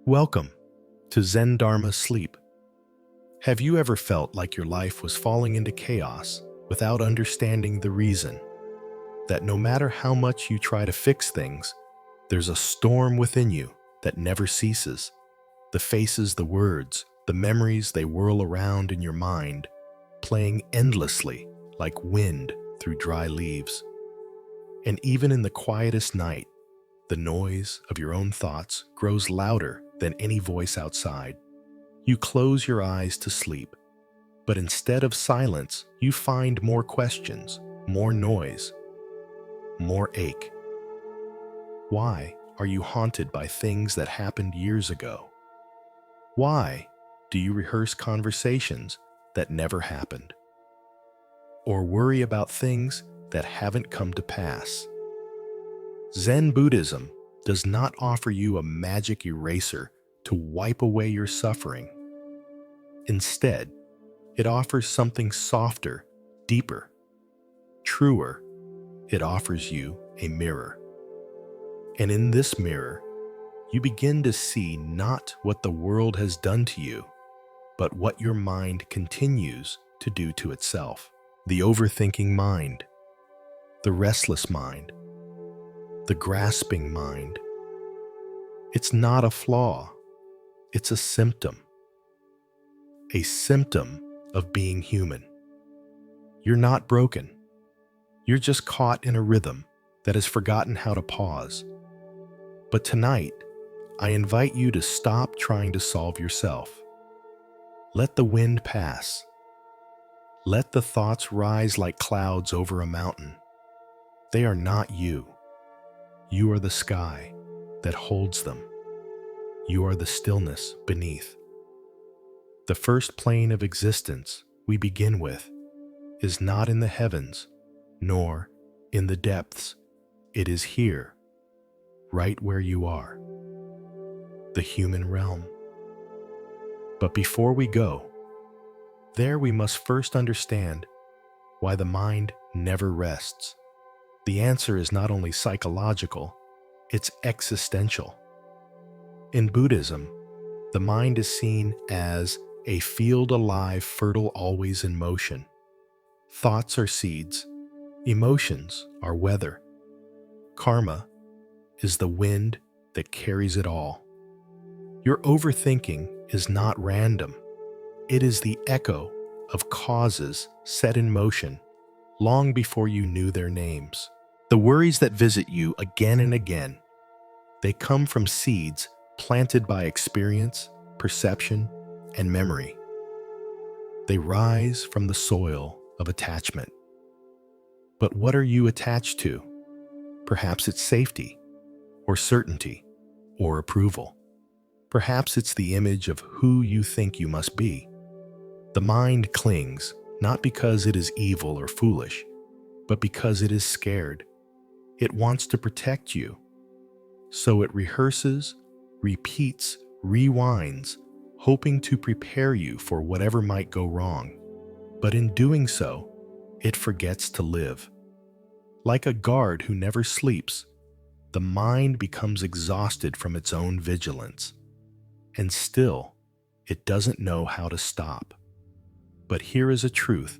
Welcome to Zen Dharma Sleep. Have you ever felt like your life was falling into chaos without understanding the reason? That no matter how much you try to fix things, there's a storm within you that never ceases. The faces, the words, the memories, they whirl around in your mind, playing endlessly like wind through dry leaves. And even in the quietest night, the noise of your own thoughts grows louder than any voice outside. You close your eyes to sleep, but instead of silence, you find more questions, more noise, more ache. Why are you haunted by things that happened years ago? Why do you rehearse conversations that never happened? Or worry about things that haven't come to pass? Zen Buddhism does not offer you a magic eraser to wipe away your suffering. Instead, it offers something softer, deeper, truer. It offers you a mirror. And in this mirror, you begin to see not what the world has done to you, but what your mind continues to do to itself. The overthinking mind, the restless mind, the grasping mind. It's not a flaw, it's a symptom of being human. You're not broken. You're just caught in a rhythm that has forgotten how to pause. But tonight, I invite you to stop trying to solve yourself. Let the wind pass. Let the thoughts rise like clouds over a mountain. They are not you. You are the sky that holds them. You are the stillness beneath. The first plane of existence we begin with is not in the heavens, nor in the depths. It is here, right where you are, the human realm. But before we go, there we must first understand why the mind never rests. The answer is not only psychological, it's existential. In Buddhism, the mind is seen as a field alive, fertile, always in motion. Thoughts are seeds, emotions are weather. Karma is the wind that carries it all. Your overthinking is not random. It is the echo of causes set in motion long before you knew their names. The worries that visit you again and again, they come from seeds planted by experience, perception, and memory. They rise from the soil of attachment. But what are you attached to? Perhaps it's safety, or certainty, or approval. Perhaps it's the image of who you think you must be. The mind clings, not because it is evil or foolish, but because it is scared. It wants to protect you. So it rehearses, repeats, rewinds, hoping to prepare you for whatever might go wrong. But in doing so, it forgets to live. Like a guard who never sleeps, the mind becomes exhausted from its own vigilance. And still, it doesn't know how to stop. But here is a truth.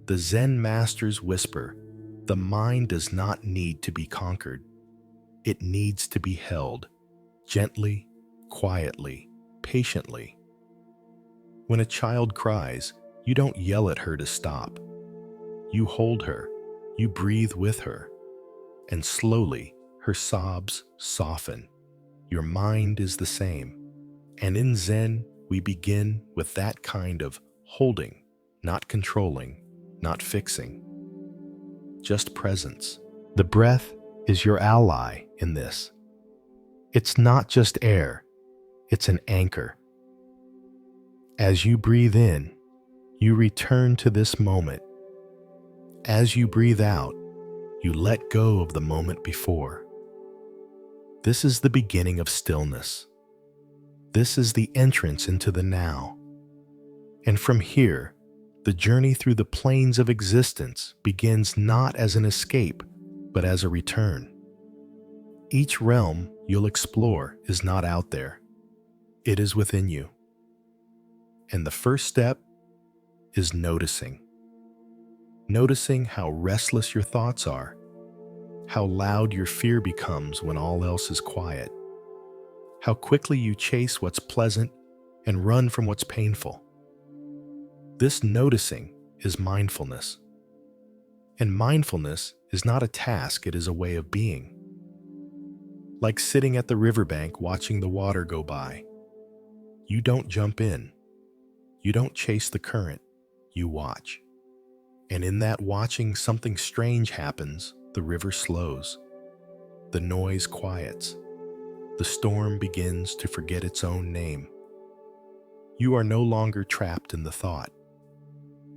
The Zen masters whisper, the mind does not need to be conquered. It needs to be held, gently, quietly, patiently. When a child cries, you don't yell at her to stop. You hold her, you breathe with her, and slowly her sobs soften. Your mind is the same. And in Zen, we begin with that kind of holding, not controlling, not fixing, just presence. The breath is your ally in this. It's not just air, it's an anchor. As you breathe in, you return to this moment. As you breathe out, you let go of the moment before. This is the beginning of stillness. This is the entrance into the now. And from here, the journey through the planes of existence begins not as an escape, but as a return. Each realm you'll explore is not out there. It is within you. And the first step is noticing. Noticing how restless your thoughts are, how loud your fear becomes when all else is quiet, how quickly you chase what's pleasant and run from what's painful. This noticing is mindfulness. And mindfulness is not a task, it is a way of being. Like sitting at the riverbank watching the water go by. You don't jump in. You don't chase the current. You watch. And in that watching, something strange happens. The river slows. The noise quiets. The storm begins to forget its own name. You are no longer trapped in the thought.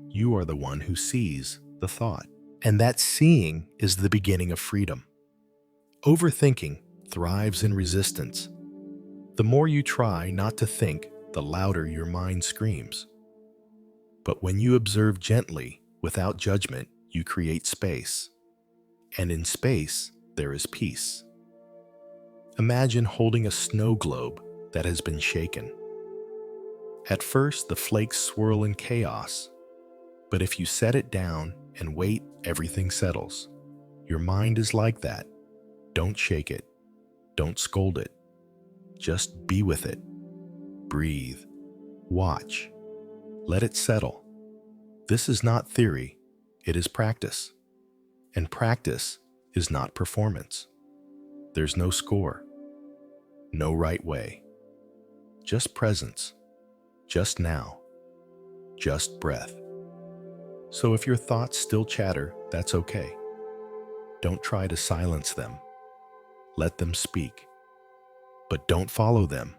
You are the one who sees the thought. And that seeing is the beginning of freedom. Overthinking thrives in resistance. The more you try not to think, the louder your mind screams. But when you observe gently, without judgment, you create space. And in space, there is peace. Imagine holding a snow globe that has been shaken. At first, the flakes swirl in chaos. But if you set it down and wait, everything settles. Your mind is like that. Don't shake it. Don't scold it. Just be with it. Breathe. Watch. Let it settle. This is not theory. It is practice. And practice is not performance. There's no score. No right way. Just presence. Just now. Just breath. So if your thoughts still chatter, that's okay. Don't try to silence them. Let them speak. But don't follow them.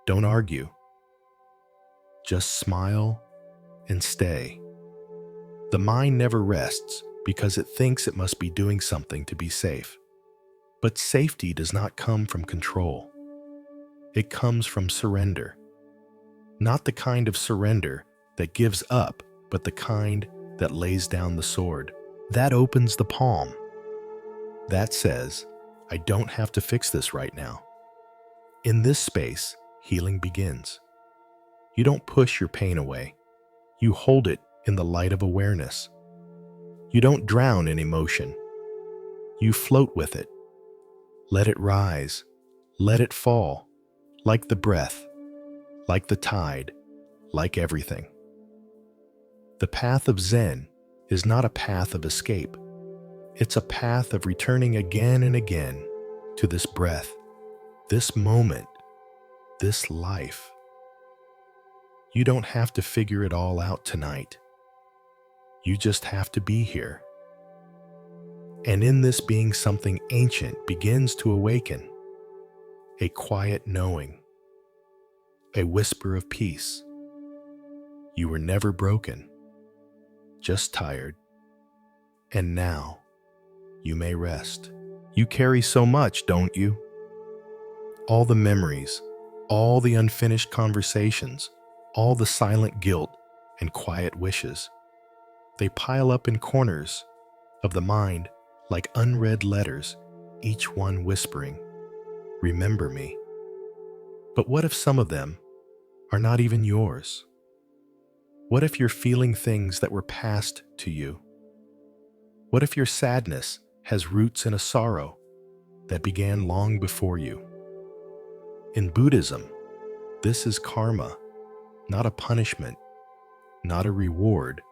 Don't argue. Just smile and stay. The mind never rests because it thinks it must be doing something to be safe. But safety does not come from control. It comes from surrender. Not the kind of surrender that gives up, but the kind that lays down the sword. That opens the palm. That says, I don't have to fix this right now. In this space, healing begins. You don't push your pain away. You hold it in the light of awareness. You don't drown in emotion. You float with it. Let it rise. Let it fall. Like the breath. Like the tide. Like everything. The path of Zen is not a path of escape. It's a path of returning again and again to this breath, this moment, this life. You don't have to figure it all out tonight. You just have to be here. And in this being, something ancient begins to awaken. A quiet knowing. A whisper of peace. You were never broken. Just tired. And now, you may rest. You carry so much, don't you? All the memories, all the unfinished conversations, all the silent guilt and quiet wishes. They pile up in corners of the mind like unread letters, each one whispering, "Remember me." But what if some of them are not even yours? What if you're feeling things that were passed to you? What if your sadness has roots in a sorrow that began long before you? In Buddhism, this is karma, not a punishment, not a reward,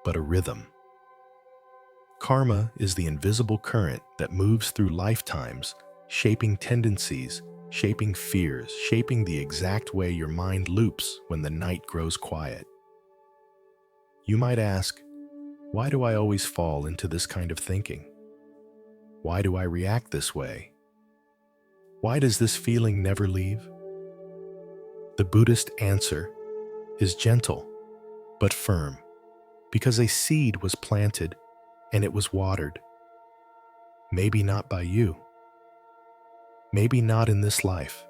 but a rhythm. Karma is the invisible current that moves through lifetimes, shaping tendencies, shaping fears, shaping the exact way your mind loops when the night grows quiet. You might ask, why do I always fall into this kind of thinking? Why do I react this way? Why does this feeling never leave? The Buddhist answer is gentle but firm, because a seed was planted and it was watered. Maybe not by you. Maybe not in this life.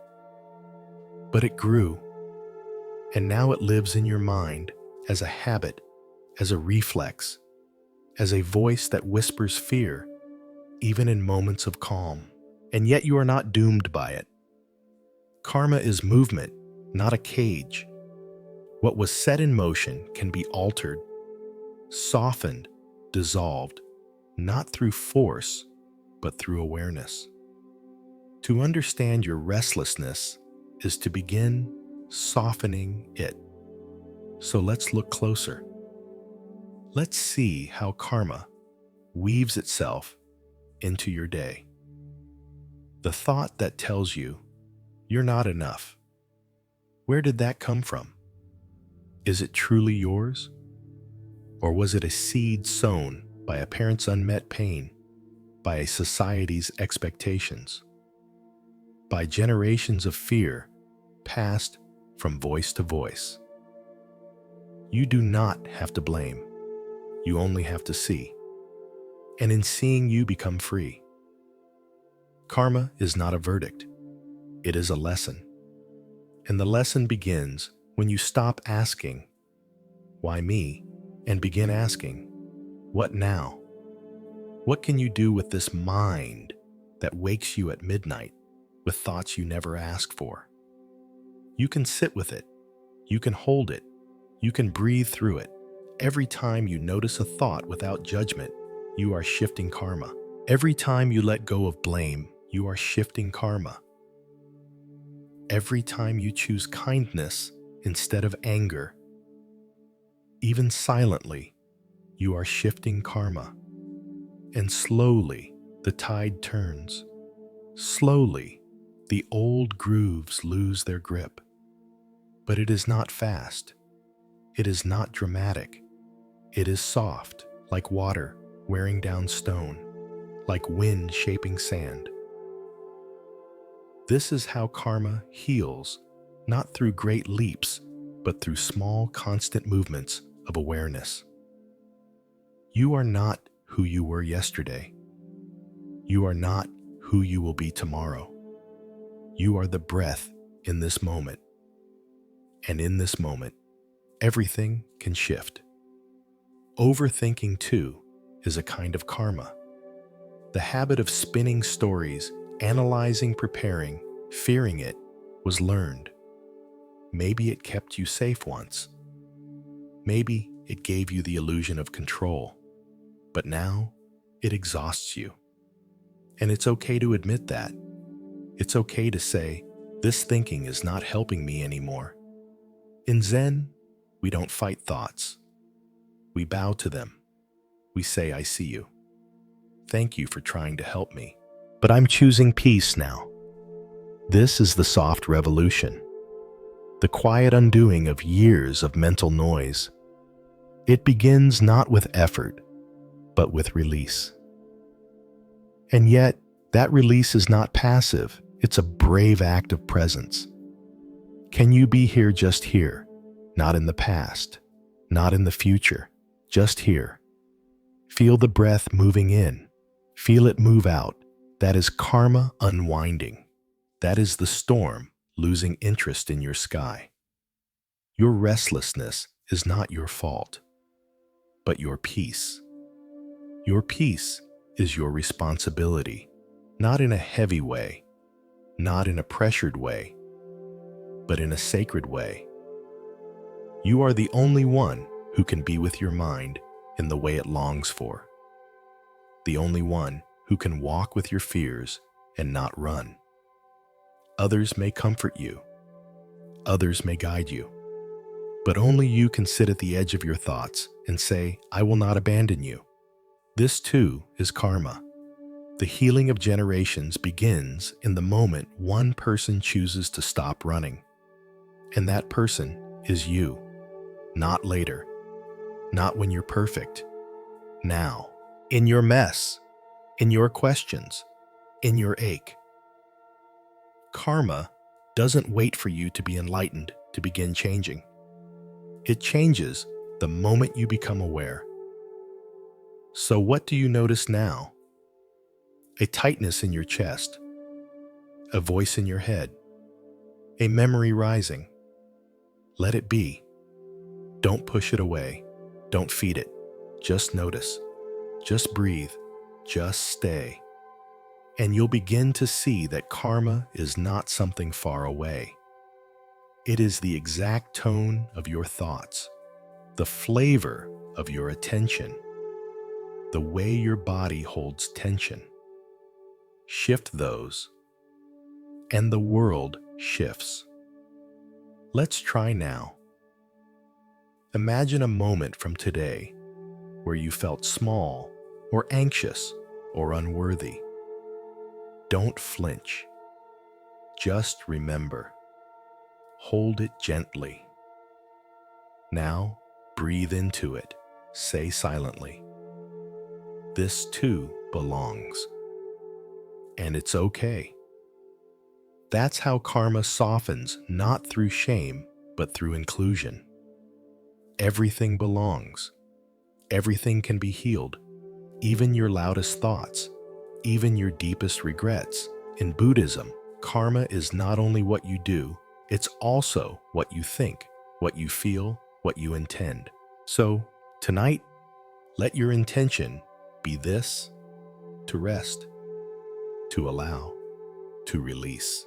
But it grew, and now it lives in your mind as a habit, as a reflex, as a voice that whispers fear, even in moments of calm. And yet you are not doomed by it. Karma is movement, not a cage. What was set in motion can be altered, softened, dissolved, not through force, but through awareness. To understand your restlessness is to begin softening it. So let's look closer. Let's see how karma weaves itself into your day. The thought that tells you you're not enough. Where did that come from? Is it truly yours? Or was it a seed sown by a parent's unmet pain, by a society's expectations, by generations of fear passed from voice to voice? You do not have to blame. You only have to see. And in seeing, you become free. Karma is not a verdict. It is a lesson. And the lesson begins when you stop asking, "Why me?" and begin asking, "What now?" What can you do with this mind that wakes you at midnight with thoughts you never asked for? You can sit with it. You can hold it. You can breathe through it. Every time you notice a thought without judgment, you are shifting karma. Every time you let go of blame, you are shifting karma. Every time you choose kindness instead of anger, even silently, you are shifting karma. And slowly, the tide turns. Slowly, the old grooves lose their grip. But it is not fast. It is not dramatic. It is soft, like water wearing down stone, like wind shaping sand. This is how karma heals, not through great leaps, but through small, constant movements of awareness. You are not who you were yesterday. You are not who you will be tomorrow. You are the breath in this moment. And in this moment, everything can shift. Overthinking, too, is a kind of karma. The habit of spinning stories, analyzing, preparing, fearing it, was learned. Maybe it kept you safe once. Maybe it gave you the illusion of control. But now, it exhausts you. And it's okay to admit that. It's okay to say, "This thinking is not helping me anymore." In Zen, we don't fight thoughts. We bow to them. We say, "I see you. Thank you for trying to help me. But I'm choosing peace now." This is the soft revolution, the quiet undoing of years of mental noise. It begins not with effort, but with release. And yet, that release is not passive. It's a brave act of presence. Can you be here, just here, not in the past, not in the future, just here? Feel the breath moving in. Feel it move out. That is karma unwinding. That is the storm losing interest in your sky. Your restlessness is not your fault, but your peace. Your peace is your responsibility, not in a heavy way, not in a pressured way, but in a sacred way. You are the only one who can be with your mind in the way it longs for. The only one who can walk with your fears and not run. Others may comfort you. Others may guide you. But only you can sit at the edge of your thoughts and say, "I will not abandon you." This too is karma. The healing of generations begins in the moment one person chooses to stop running. And that person is you. Not later. Not when you're perfect. Now. In your mess. In your questions. In your ache. Karma doesn't wait for you to be enlightened to begin changing. It changes the moment you become aware. So what do you notice now? A tightness in your chest. A voice in your head. A memory rising. Let it be. Don't push it away. Don't feed it. Just notice. Just breathe. Just stay. And you'll begin to see that karma is not something far away. It is the exact tone of your thoughts, the flavor of your attention, the way your body holds tension. Shift those, and the world shifts. Let's try now. Imagine a moment from today where you felt small or anxious or unworthy. Don't flinch. Just remember. Hold it gently. Now, breathe into it. Say silently, "This too belongs." And it's okay. That's how karma softens, not through shame, but through inclusion. Everything belongs. Everything can be healed. Even your loudest thoughts, even your deepest regrets. In Buddhism, karma is not only what you do, it's also what you think, what you feel, what you intend. So, tonight, let your intention be this: to rest, to allow, to release.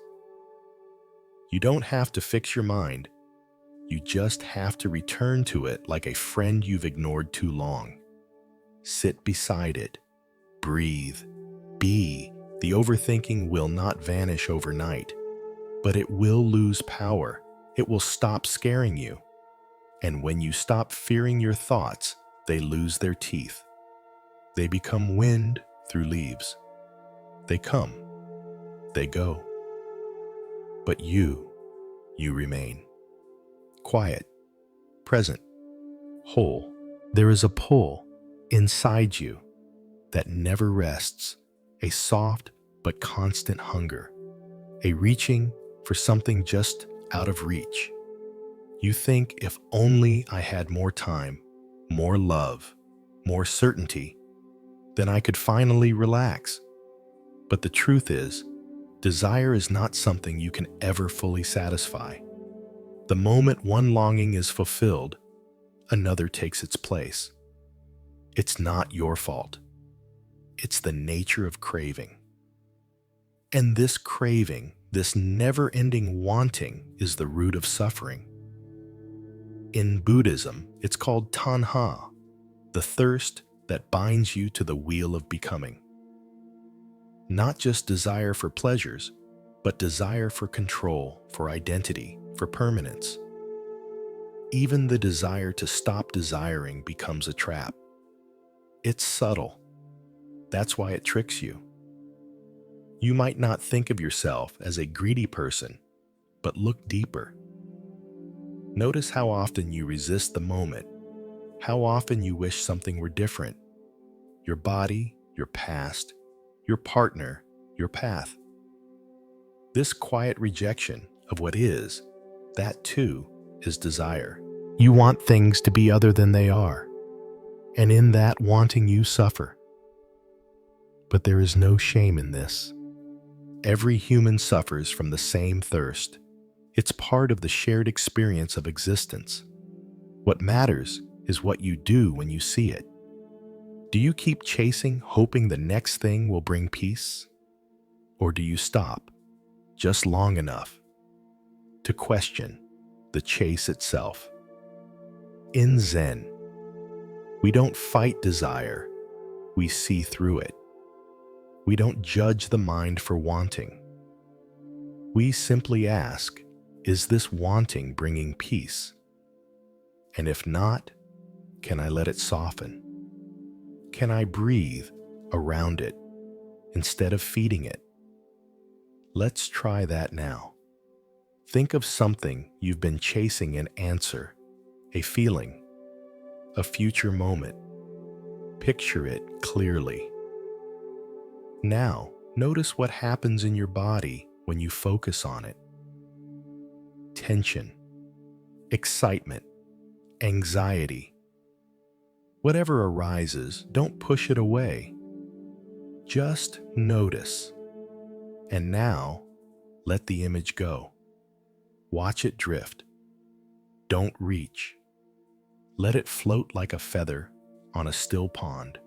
You don't have to fix your mind. You just have to return to it like a friend you've ignored too long. Sit beside it. Breathe. Be. The overthinking will not vanish overnight, but it will lose power. It will stop scaring you. And when you stop fearing your thoughts, they lose their teeth. They become wind through leaves. They come. They go. But you remain. Quiet, present, whole. There is a pull inside you that never rests, a soft but constant hunger, a reaching for something just out of reach. You think, if only I had more time, more love, more certainty, then I could finally relax. But the truth is, desire is not something you can ever fully satisfy. The moment one longing is fulfilled, another takes its place. It's not your fault. It's the nature of craving. And this craving, this never-ending wanting, is the root of suffering. In Buddhism, it's called tanha, the thirst that binds you to the wheel of becoming. Not just desire for pleasures, but desire for control, for identity, for permanence. Even the desire to stop desiring becomes a trap. It's subtle. That's why it tricks you. You might not think of yourself as a greedy person, but look deeper. Notice how often you resist the moment, how often you wish something were different. Your body, your past, your partner, your path. This quiet rejection of what is, that too is desire. You want things to be other than they are, and in that wanting you suffer. But there is no shame in this. Every human suffers from the same thirst. It's part of the shared experience of existence. What matters is what you do when you see it. Do you keep chasing, hoping the next thing will bring peace? Or do you stop, just long enough, to question the chase itself? In Zen, we don't fight desire, we see through it. We don't judge the mind for wanting. We simply ask, is this wanting bringing peace? And if not, can I let it soften? Can I breathe around it instead of feeding it? Let's try that now. Think of something you've been chasing and answer, a feeling, a future moment. Picture it clearly. Now, notice what happens in your body when you focus on it. Tension, excitement, anxiety. Whatever arises, don't push it away. Just notice. And now, let the image go. Watch it drift. Don't reach. Let it float like a feather on a still pond.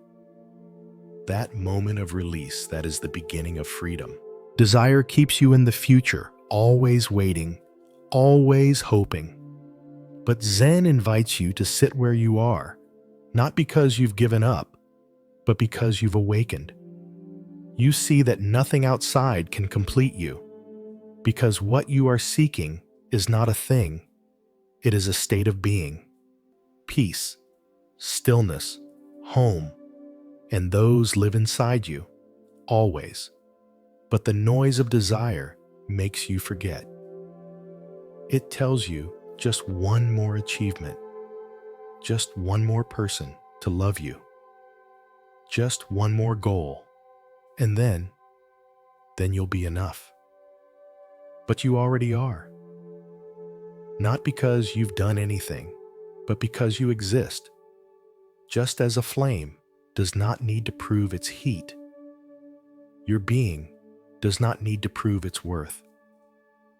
That moment of release that is the beginning of freedom. Desire keeps you in the future, always waiting, always hoping. But Zen invites you to sit where you are, not because you've given up, but because you've awakened. You see that nothing outside can complete you, because what you are seeking is not a thing, it is a state of being. Peace, stillness, home, and those live inside you, always. But the noise of desire makes you forget. It tells you just one more achievement, just one more person to love you, just one more goal, and then you'll be enough. But you already are. Not because you've done anything, but because you exist. Just as a flame does not need to prove its heat, your being does not need to prove its worth.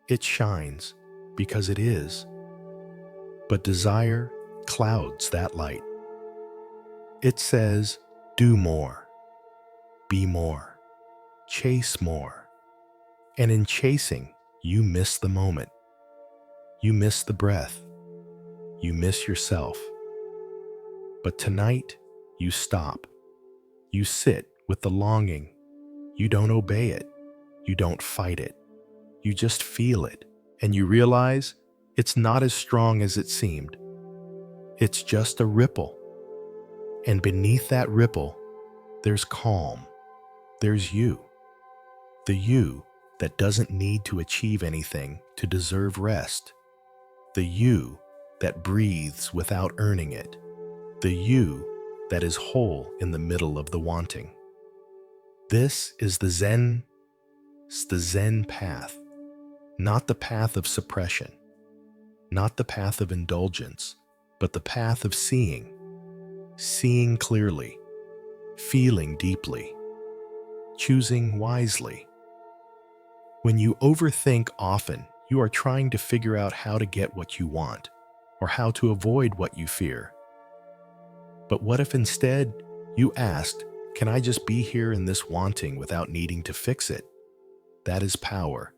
It shines because it is. But desire clouds that light. It says, do more, be more, chase more. And in chasing, you miss the moment. You miss the breath. You miss yourself. But tonight, you stop. You sit with the longing. You don't obey it. You don't fight it. You just feel it, and you realize it's not as strong as it seemed. It's just a ripple. And beneath that ripple, there's calm. There's you. The you that doesn't need to achieve anything to deserve rest. The you that breathes without earning it. The you that is whole in the middle of the wanting. This is the Zen path, not the path of suppression, not the path of indulgence, but the path of seeing clearly, feeling deeply, choosing wisely. When you overthink often, you are trying to figure out how to get what you want, or how to avoid what you fear. But what if instead you asked, can I just be here in this wanting without needing to fix it? That is power.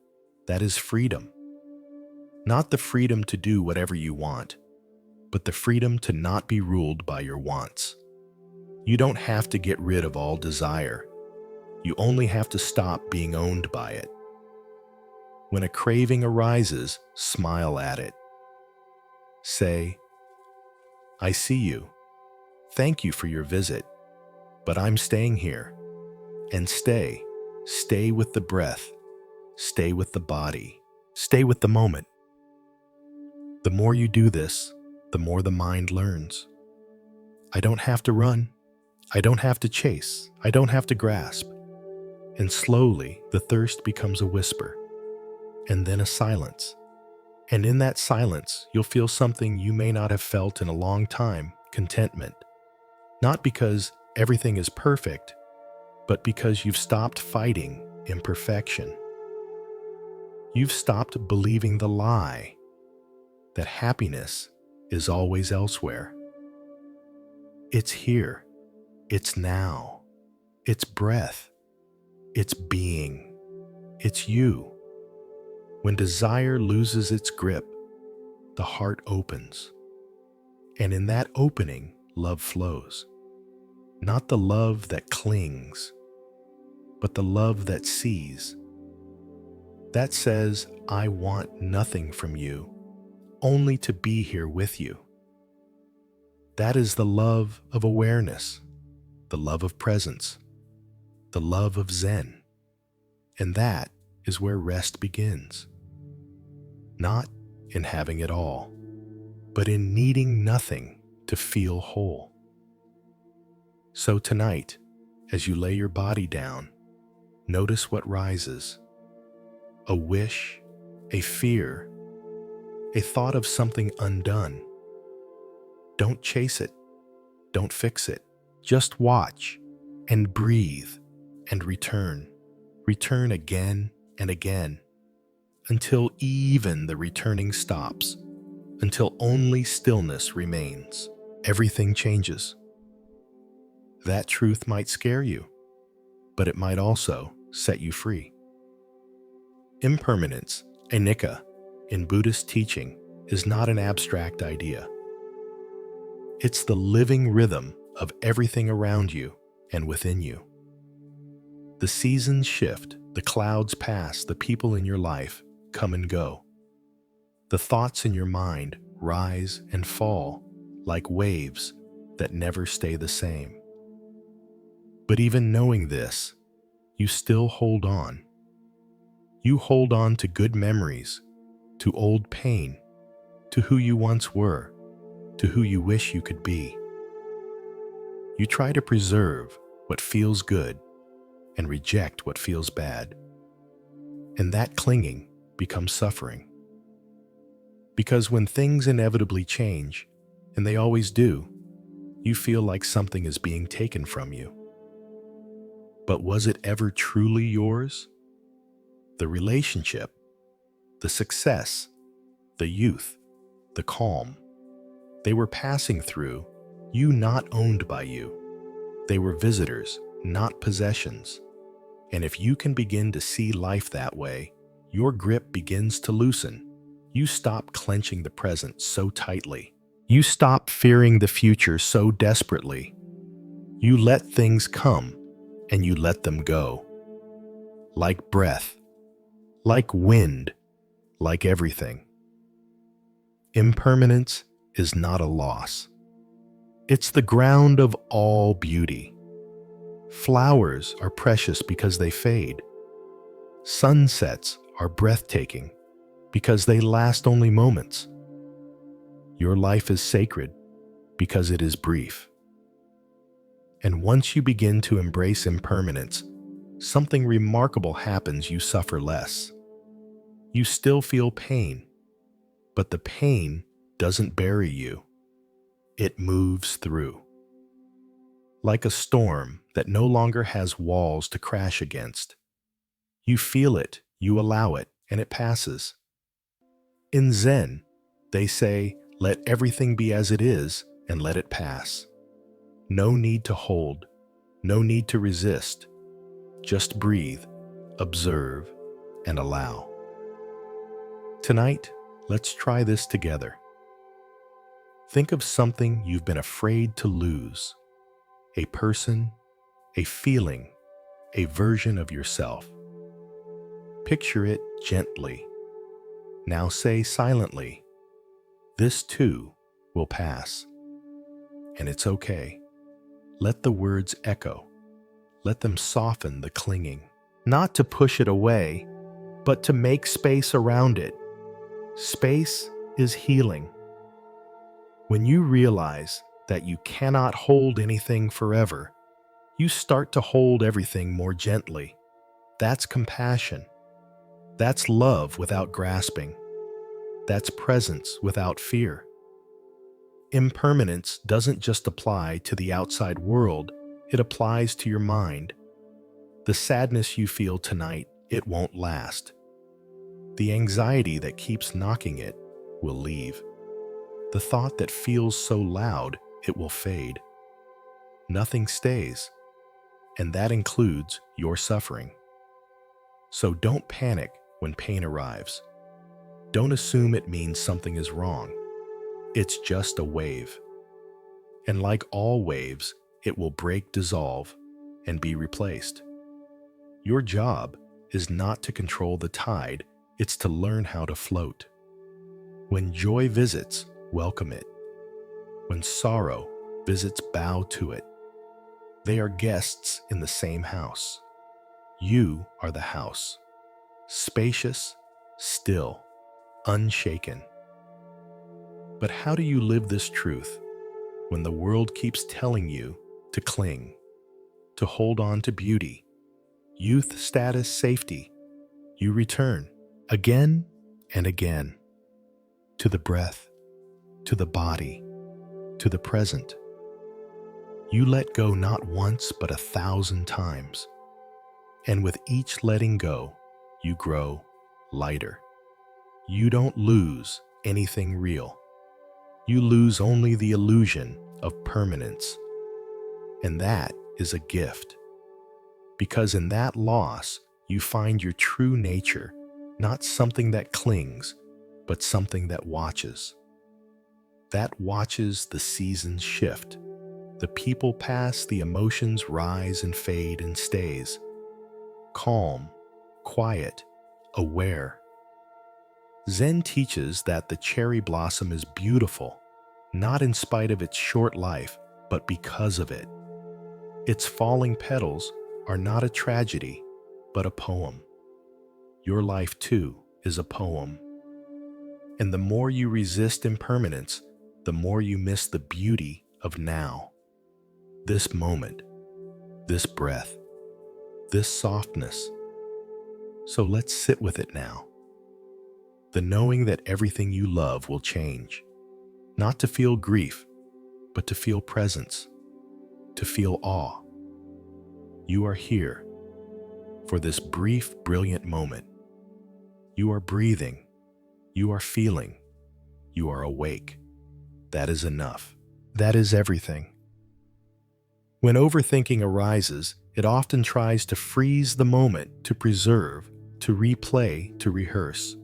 That is freedom. Not the freedom to do whatever you want, but the freedom to not be ruled by your wants. You don't have to get rid of all desire. You only have to stop being owned by it. When a craving arises, smile at it. Say, I see you. Thank you for your visit, but I'm staying here. And stay with the breath, stay with the body, stay with the moment. The more you do this, the more the mind learns. I don't have to run. I don't have to chase. I don't have to grasp. And slowly, the thirst becomes a whisper, and then a silence. And in that silence, you'll feel something you may not have felt in a long time, contentment. Not because everything is perfect, but because you've stopped fighting imperfection. You've stopped believing the lie that happiness is always elsewhere. It's here. It's now. It's breath. It's being. It's you. When desire loses its grip, the heart opens. And in that opening, love flows. Not the love that clings, but the love that sees. That says, I want nothing from you, only to be here with you. That is the love of awareness, the love of presence, the love of Zen. And that is where rest begins. Not in having it all, but in needing nothing to feel whole. So tonight, as you lay your body down, notice what rises. A wish, a fear, a thought of something undone. Don't chase it. Don't fix it. Just watch and breathe and return. Return again and again until even the returning stops, until only stillness remains. Everything changes. That truth might scare you. but it might also set you free. Impermanence, anicca, in Buddhist teaching is not an abstract idea. It's the living rhythm of everything around you and within you. The seasons shift, the clouds pass, the people in your life come and go. The thoughts in your mind rise and fall like waves that never stay the same. But even knowing this, you still hold on. You hold on to good memories, to old pain, to who you once were, to who you wish you could be. You try to preserve what feels good and reject what feels bad. And that clinging becomes suffering. Because when things inevitably change, and they always do, you feel like something is being taken from you. But was it ever truly yours? The relationship, the success, the youth, the calm, they were passing through, you not owned by you. They were visitors, not possessions. And if you can begin to see life that way, your grip begins to loosen. You stop clenching the present so tightly. You stop fearing the future so desperately. You let things come, and you let them go. Like breath, like wind, like everything. Impermanence is not a loss. It's the ground of all beauty. Flowers are precious because they fade. Sunsets are breathtaking because they last only moments. Your life is sacred because it is brief. And once you begin to embrace impermanence, something remarkable happens. You suffer less. You still feel pain, but the pain doesn't bury you. It moves through. Like a storm that no longer has walls to crash against. You feel it, you allow it, and it passes. In Zen, they say, let everything be as it is and let it pass. No need to hold, no need to resist. Just breathe, observe, and allow. Tonight, let's try this together. Think of something you've been afraid to lose. A person, a feeling, a version of yourself. Picture it gently. Now say silently, this too will pass. And it's okay. Let the words echo. Let them soften the clinging. Not to push it away, but to make space around it. Space is healing. When you realize that you cannot hold anything forever, you start to hold everything more gently. That's compassion. That's love without grasping. That's presence without fear. Impermanence doesn't just apply to the outside world, it applies to your mind. The sadness you feel tonight, it won't last. The anxiety that keeps knocking it will leave. The thought that feels so loud, it will fade. Nothing stays, and that includes your suffering. So don't panic when pain arrives. Don't assume it means something is wrong. It's just a wave. And like all waves, it will break, dissolve, and be replaced. Your job is not to control the tide, it's to learn how to float. When joy visits, welcome it. When sorrow visits, bow to it. They are guests in the same house. You are the house. Spacious, still, unshaken. But how do you live this truth when the world keeps telling you to cling, to hold on to beauty, youth, status, safety? You return again and again to the breath, to the body, to the present. You let go not once but 1,000 times. And with each letting go, you grow lighter. You don't lose anything real. You lose only the illusion of permanence. And that is a gift. because in that loss, you find your true nature, not something that clings, but something that watches. That watches the seasons shift, the people pass, the emotions rise and fade and stays. Calm, quiet, aware. Zen teaches that the cherry blossom is beautiful, not in spite of its short life, but because of it. Its falling petals are not a tragedy, but a poem. Your life, too, is a poem. And the more you resist impermanence, the more you miss the beauty of now. This moment, this breath, this softness. So let's sit with it now. The knowing that everything you love will change. Not to feel grief, but to feel presence, to feel awe. You are here for this brief, brilliant moment. You are breathing. You are feeling. You are awake. That is enough. That is everything. When overthinking arises, it often tries to freeze the moment, to preserve, to replay, to rehearse.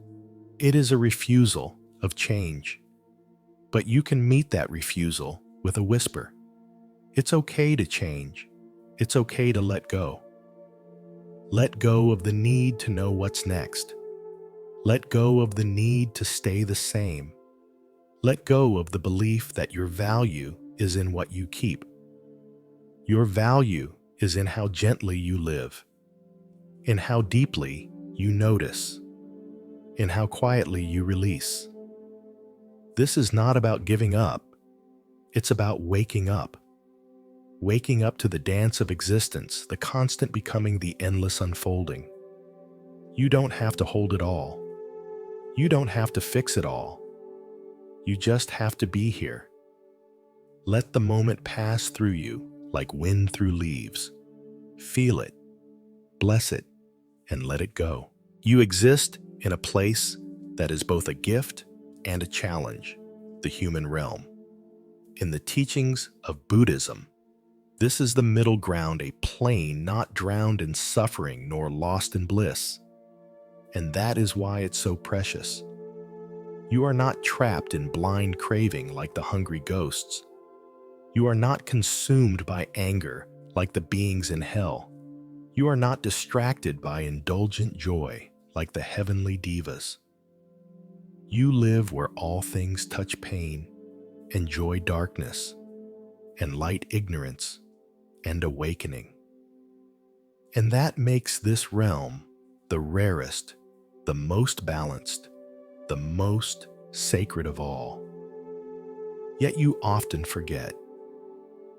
It is a refusal of change. But you can meet that refusal with a whisper. It's okay to change. It's okay to let go. Let go of the need to know what's next. Let go of the need to stay the same. Let go of the belief that your value is in what you keep. Your value is in how gently you live, in how deeply you notice, in how quietly you release. This is not about giving up. It's about waking up. Waking up to the dance of existence, the constant becoming, the endless unfolding. You don't have to hold it all. You don't have to fix it all. You just have to be here. Let the moment pass through you like wind through leaves. Feel it, bless it, and let it go. You exist in a place that is both a gift and a challenge, the human realm. In the teachings of Buddhism, this is the middle ground, a plane not drowned in suffering nor lost in bliss. And that is why it's so precious. You are not trapped in blind craving like the hungry ghosts. You are not consumed by anger like the beings in hell. You are not distracted by indulgent joy like the heavenly divas. You live where all things touch pain, and joy darkness, and light ignorance, and awakening. And that makes this realm the rarest, the most balanced, the most sacred of all. Yet you often forget.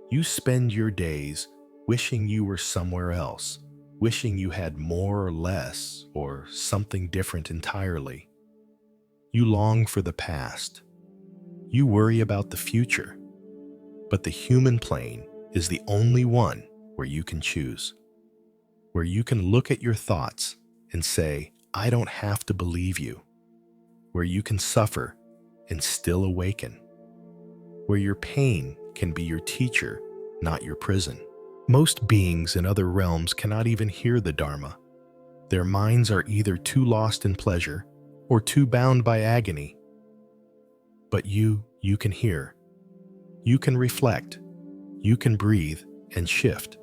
You spend your days wishing you were somewhere else, wishing you had more or less, or something different entirely. You long for the past. You worry about the future. But the human plane is the only one where you can choose, where you can look at your thoughts and say, I don't have to believe you, where you can suffer and still awaken, where your pain can be your teacher, not your prison. Most beings in other realms cannot even hear the Dharma. Their minds are either too lost in pleasure or too bound by agony. But you can hear. You can reflect. You can breathe and shift.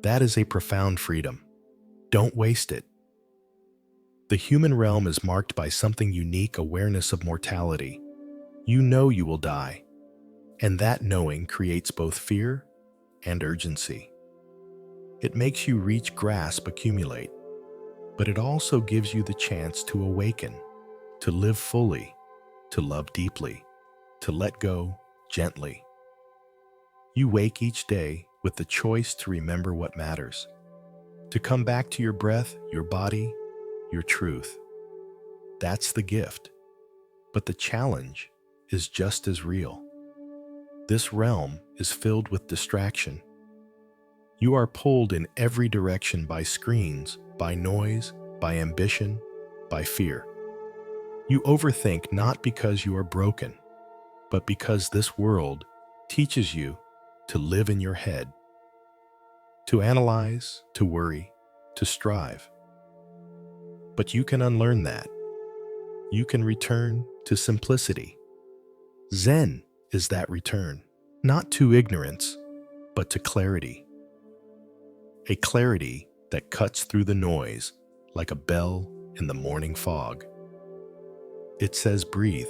That is a profound freedom. Don't waste it. The human realm is marked by something unique, awareness of mortality. You know you will die, and that knowing creates both fear and urgency. It makes you reach, grasp, accumulate, but it also gives you the chance to awaken, to live fully, to love deeply, to let go gently. You wake each day with the choice to remember what matters, to come back to your breath, your body, your truth. That's the gift. But the challenge is just as real. This realm is filled with distraction. You are pulled in every direction by screens, by noise, by ambition, by fear. You overthink not because you are broken, but because this world teaches you to live in your head. to analyze, to worry, to strive. But you can unlearn that. You can return to simplicity. Zen is that return, not to ignorance, but to clarity. A clarity that cuts through the noise like a bell in the morning fog. It says, breathe,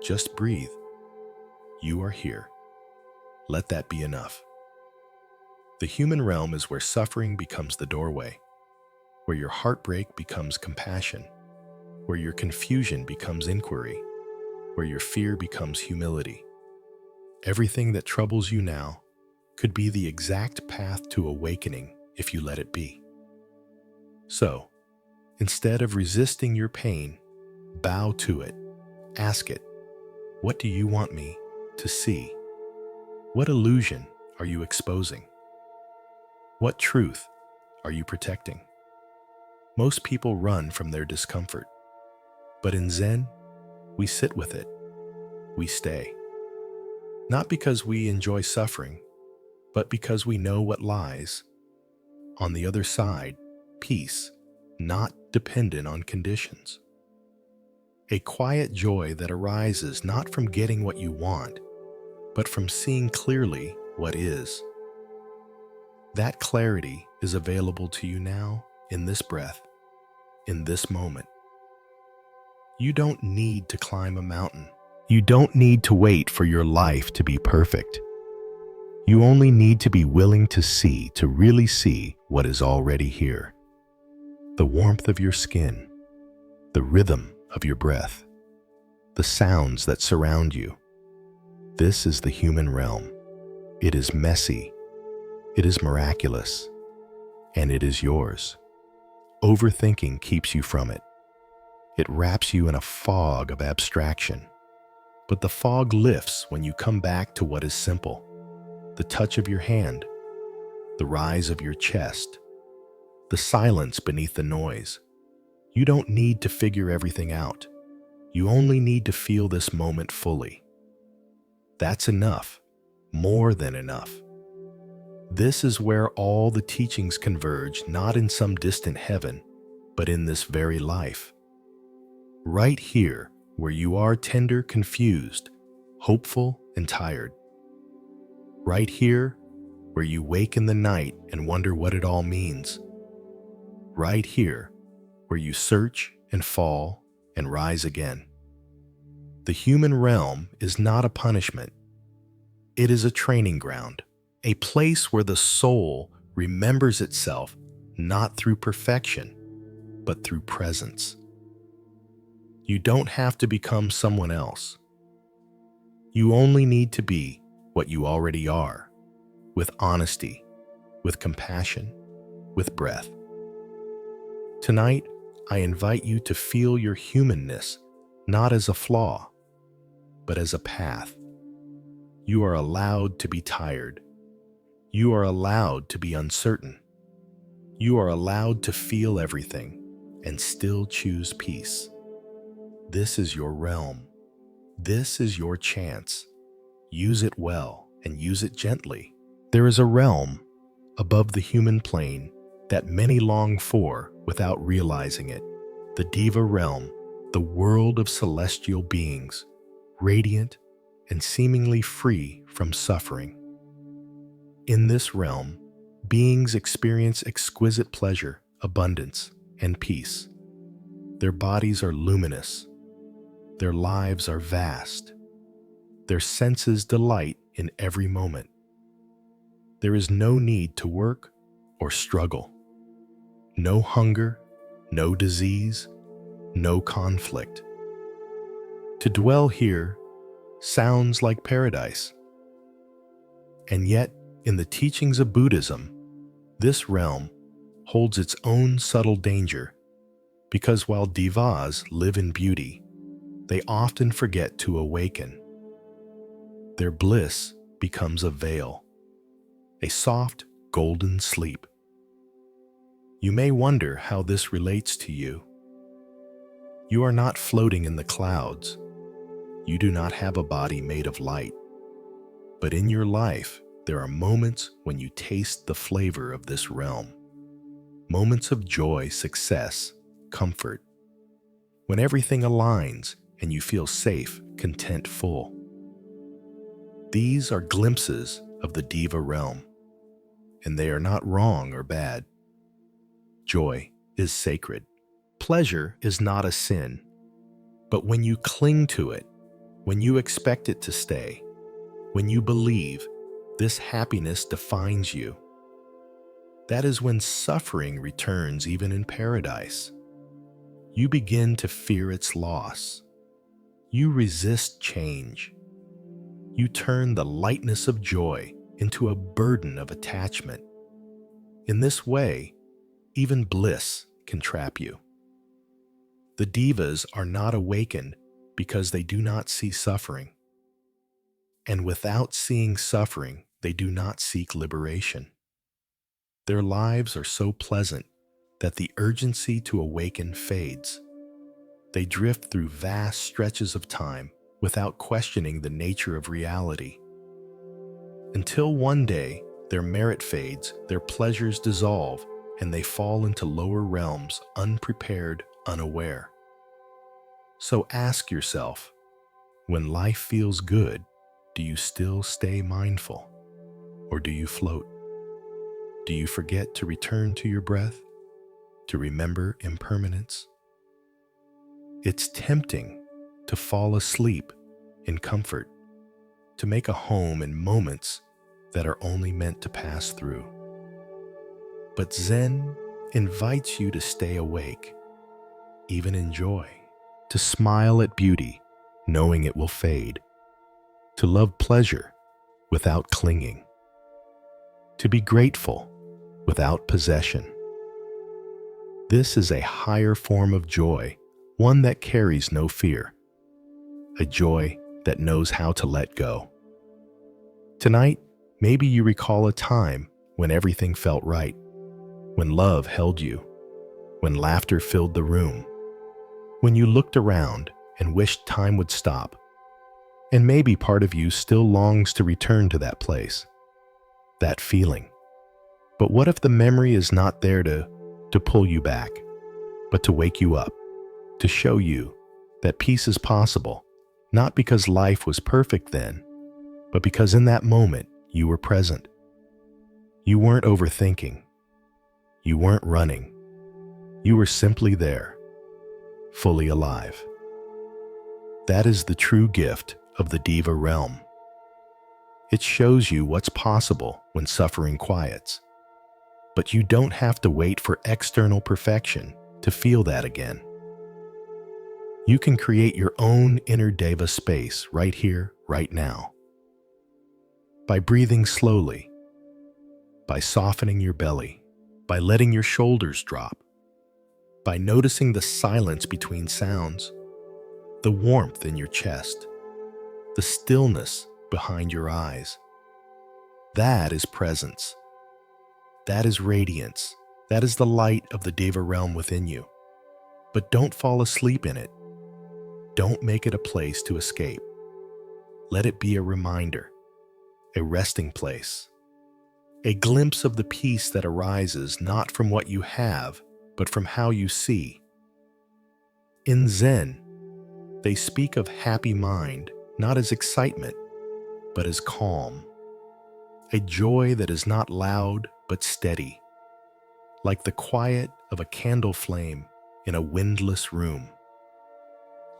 just breathe. You are here. Let that be enough. The human realm is where suffering becomes the doorway, where your heartbreak becomes compassion, where your confusion becomes inquiry, where your fear becomes humility. Everything that troubles you now could be the exact path to awakening if you let it be. So, instead of resisting your pain, bow to it. Ask it, what do you want me to see? What illusion are you exposing? What truth are you protecting? Most people run from their discomfort, but in Zen, we sit with it. We stay. Not because we enjoy suffering, but because we know what lies on the other side, peace, not dependent on conditions. A quiet joy that arises not from getting what you want, but from seeing clearly what is. That clarity is available to you now, in this breath, in this moment. You don't need to climb a mountain. You don't need to wait for your life to be perfect. You only need to be willing to see, to really see what is already here. The warmth of your skin, the rhythm of your breath, the sounds that surround you. This is the human realm. It is messy, it is miraculous, and it is yours. Overthinking keeps you from it. It wraps you in a fog of abstraction. But the fog lifts when you come back to what is simple. The touch of your hand, the rise of your chest, the silence beneath the noise. You don't need to figure everything out. You only need to feel this moment fully. That's enough, more than enough. This is where all the teachings converge, not in some distant heaven, but in this very life. Right here, where you are tender, confused, hopeful, and tired. Right here, where you wake in the night and wonder what it all means. Right here, where you search and fall and rise again. The human realm is not a punishment. It is a training ground, a place where the soul remembers itself not through perfection, but through presence. You don't have to become someone else. You only need to be what you already are, with honesty, with compassion, with breath. Tonight, I invite you to feel your humanness not as a flaw, but as a path. You are allowed to be tired. You are allowed to be uncertain. You are allowed to feel everything and still choose peace. This is your realm. This is your chance. Use it well and use it gently. There is a realm above the human plane that many long for without realizing it. The Diva realm, the world of celestial beings, radiant and seemingly free from suffering. In this realm, beings experience exquisite pleasure, abundance, and peace. Their bodies are luminous. Their lives are vast. Their senses delight in every moment. There is no need to work or struggle. No hunger, no disease, no conflict. To dwell here sounds like paradise. And yet, in the teachings of Buddhism, this realm holds its own subtle danger, because while divas live in beauty, they often forget to awaken. Their bliss becomes a veil, a soft, golden sleep. You may wonder how this relates to you. You are not floating in the clouds. You do not have a body made of light. But in your life, there are moments when you taste the flavor of this realm. Moments of joy, success, comfort. When everything aligns and you feel safe, content, full. These are glimpses of the Diva realm, and they are not wrong or bad. Joy is sacred. Pleasure is not a sin. But when you cling to it, when you expect it to stay, when you believe this happiness defines you, that is when suffering returns even in paradise. You begin to fear its loss. You resist change. You turn the lightness of joy into a burden of attachment. In this way, even bliss can trap you. The divas are not awakened because they do not see suffering. And without seeing suffering, they do not seek liberation. Their lives are so pleasant that the urgency to awaken fades. They drift through vast stretches of time without questioning the nature of reality. Until one day, their merit fades, their pleasures dissolve, and they fall into lower realms, unprepared, unaware. So ask yourself, when life feels good, do you still stay mindful? Or do you float? Do you forget to return to your breath? To remember impermanence? It's tempting to fall asleep in comfort, to make a home in moments that are only meant to pass through. But Zen invites you to stay awake, even in joy, to smile at beauty, knowing it will fade, to love pleasure without clinging, to be grateful without possession. This is a higher form of joy, one that carries no fear, a joy that knows how to let go. Tonight, maybe you recall a time when everything felt right, when love held you, when laughter filled the room, when you looked around and wished time would stop. And maybe part of you still longs to return to that place, that feeling. But what if the memory is not there to pull you back, but to wake you up, to show you that peace is possible, not because life was perfect then, but because in that moment you were present. You weren't overthinking. You weren't running. You were simply there, fully alive. That is the true gift of the Diva realm. It shows you what's possible when suffering quiets. But you don't have to wait for external perfection to feel that again. You can create your own inner Deva space right here, right now. By breathing slowly, by softening your belly, by letting your shoulders drop, by noticing the silence between sounds, the warmth in your chest, the stillness behind your eyes. That is presence. That is radiance. That is the light of the Deva realm within you. But don't fall asleep in it. Don't make it a place to escape. Let it be a reminder, a resting place, a glimpse of the peace that arises not from what you have, but from how you see. In Zen, they speak of happy mind not as excitement, but as calm, a joy that is not loud but steady, like the quiet of a candle flame in a windless room.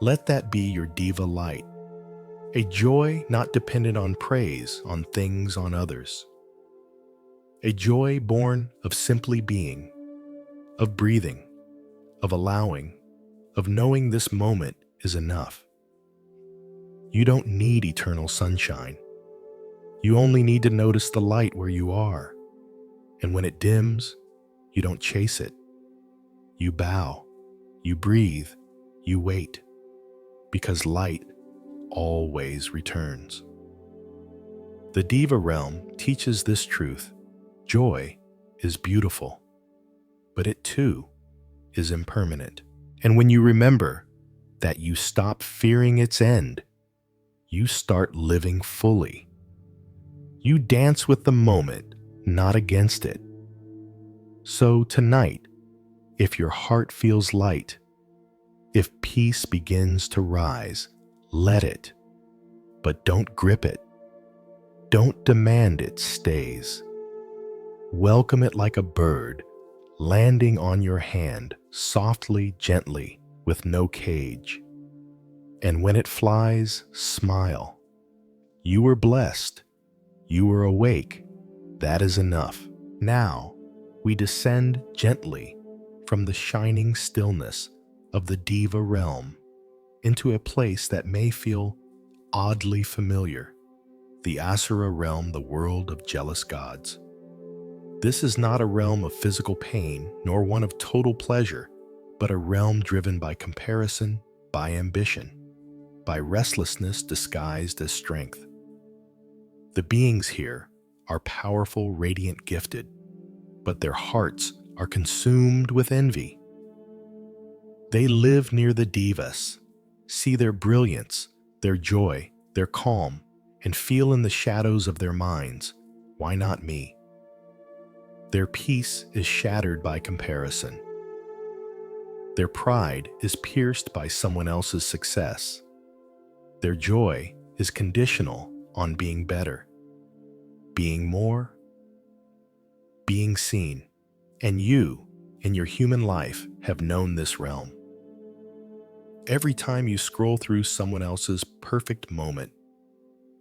Let that be your Diva light, a joy not dependent on praise, on things, on others. A joy born of simply being, of breathing, of allowing, of knowing this moment is enough. You don't need eternal sunshine. You only need to notice the light where you are. And when it dims, you don't chase it. You bow, you breathe, you wait, because light always returns. The Diva realm teaches this truth. Joy is beautiful, but it too is impermanent. And when you remember that you stop fearing its end, you start living fully. You dance with the moment, not against it. So tonight, if your heart feels light, if peace begins to rise, let it, but don't grip it. Don't demand it stays. Welcome it like a bird, landing on your hand, softly, gently, with no cage. And when it flies, smile. You were blessed. You were awake. That is enough. Now, we descend gently from the shining stillness of the Diva realm into a place that may feel oddly familiar, the Asura realm, the world of jealous gods. This is not a realm of physical pain, nor one of total pleasure, but a realm driven by comparison, by ambition, by restlessness disguised as strength. The beings here are powerful, radiant, gifted, but their hearts are consumed with envy. They live near the Divas, see their brilliance, their joy, their calm, and feel in the shadows of their minds, why not me? Their peace is shattered by comparison. Their pride is pierced by someone else's success. Their joy is conditional on being better, being more, being seen. And you, in your human life, have known this realm. Every time you scroll through someone else's perfect moment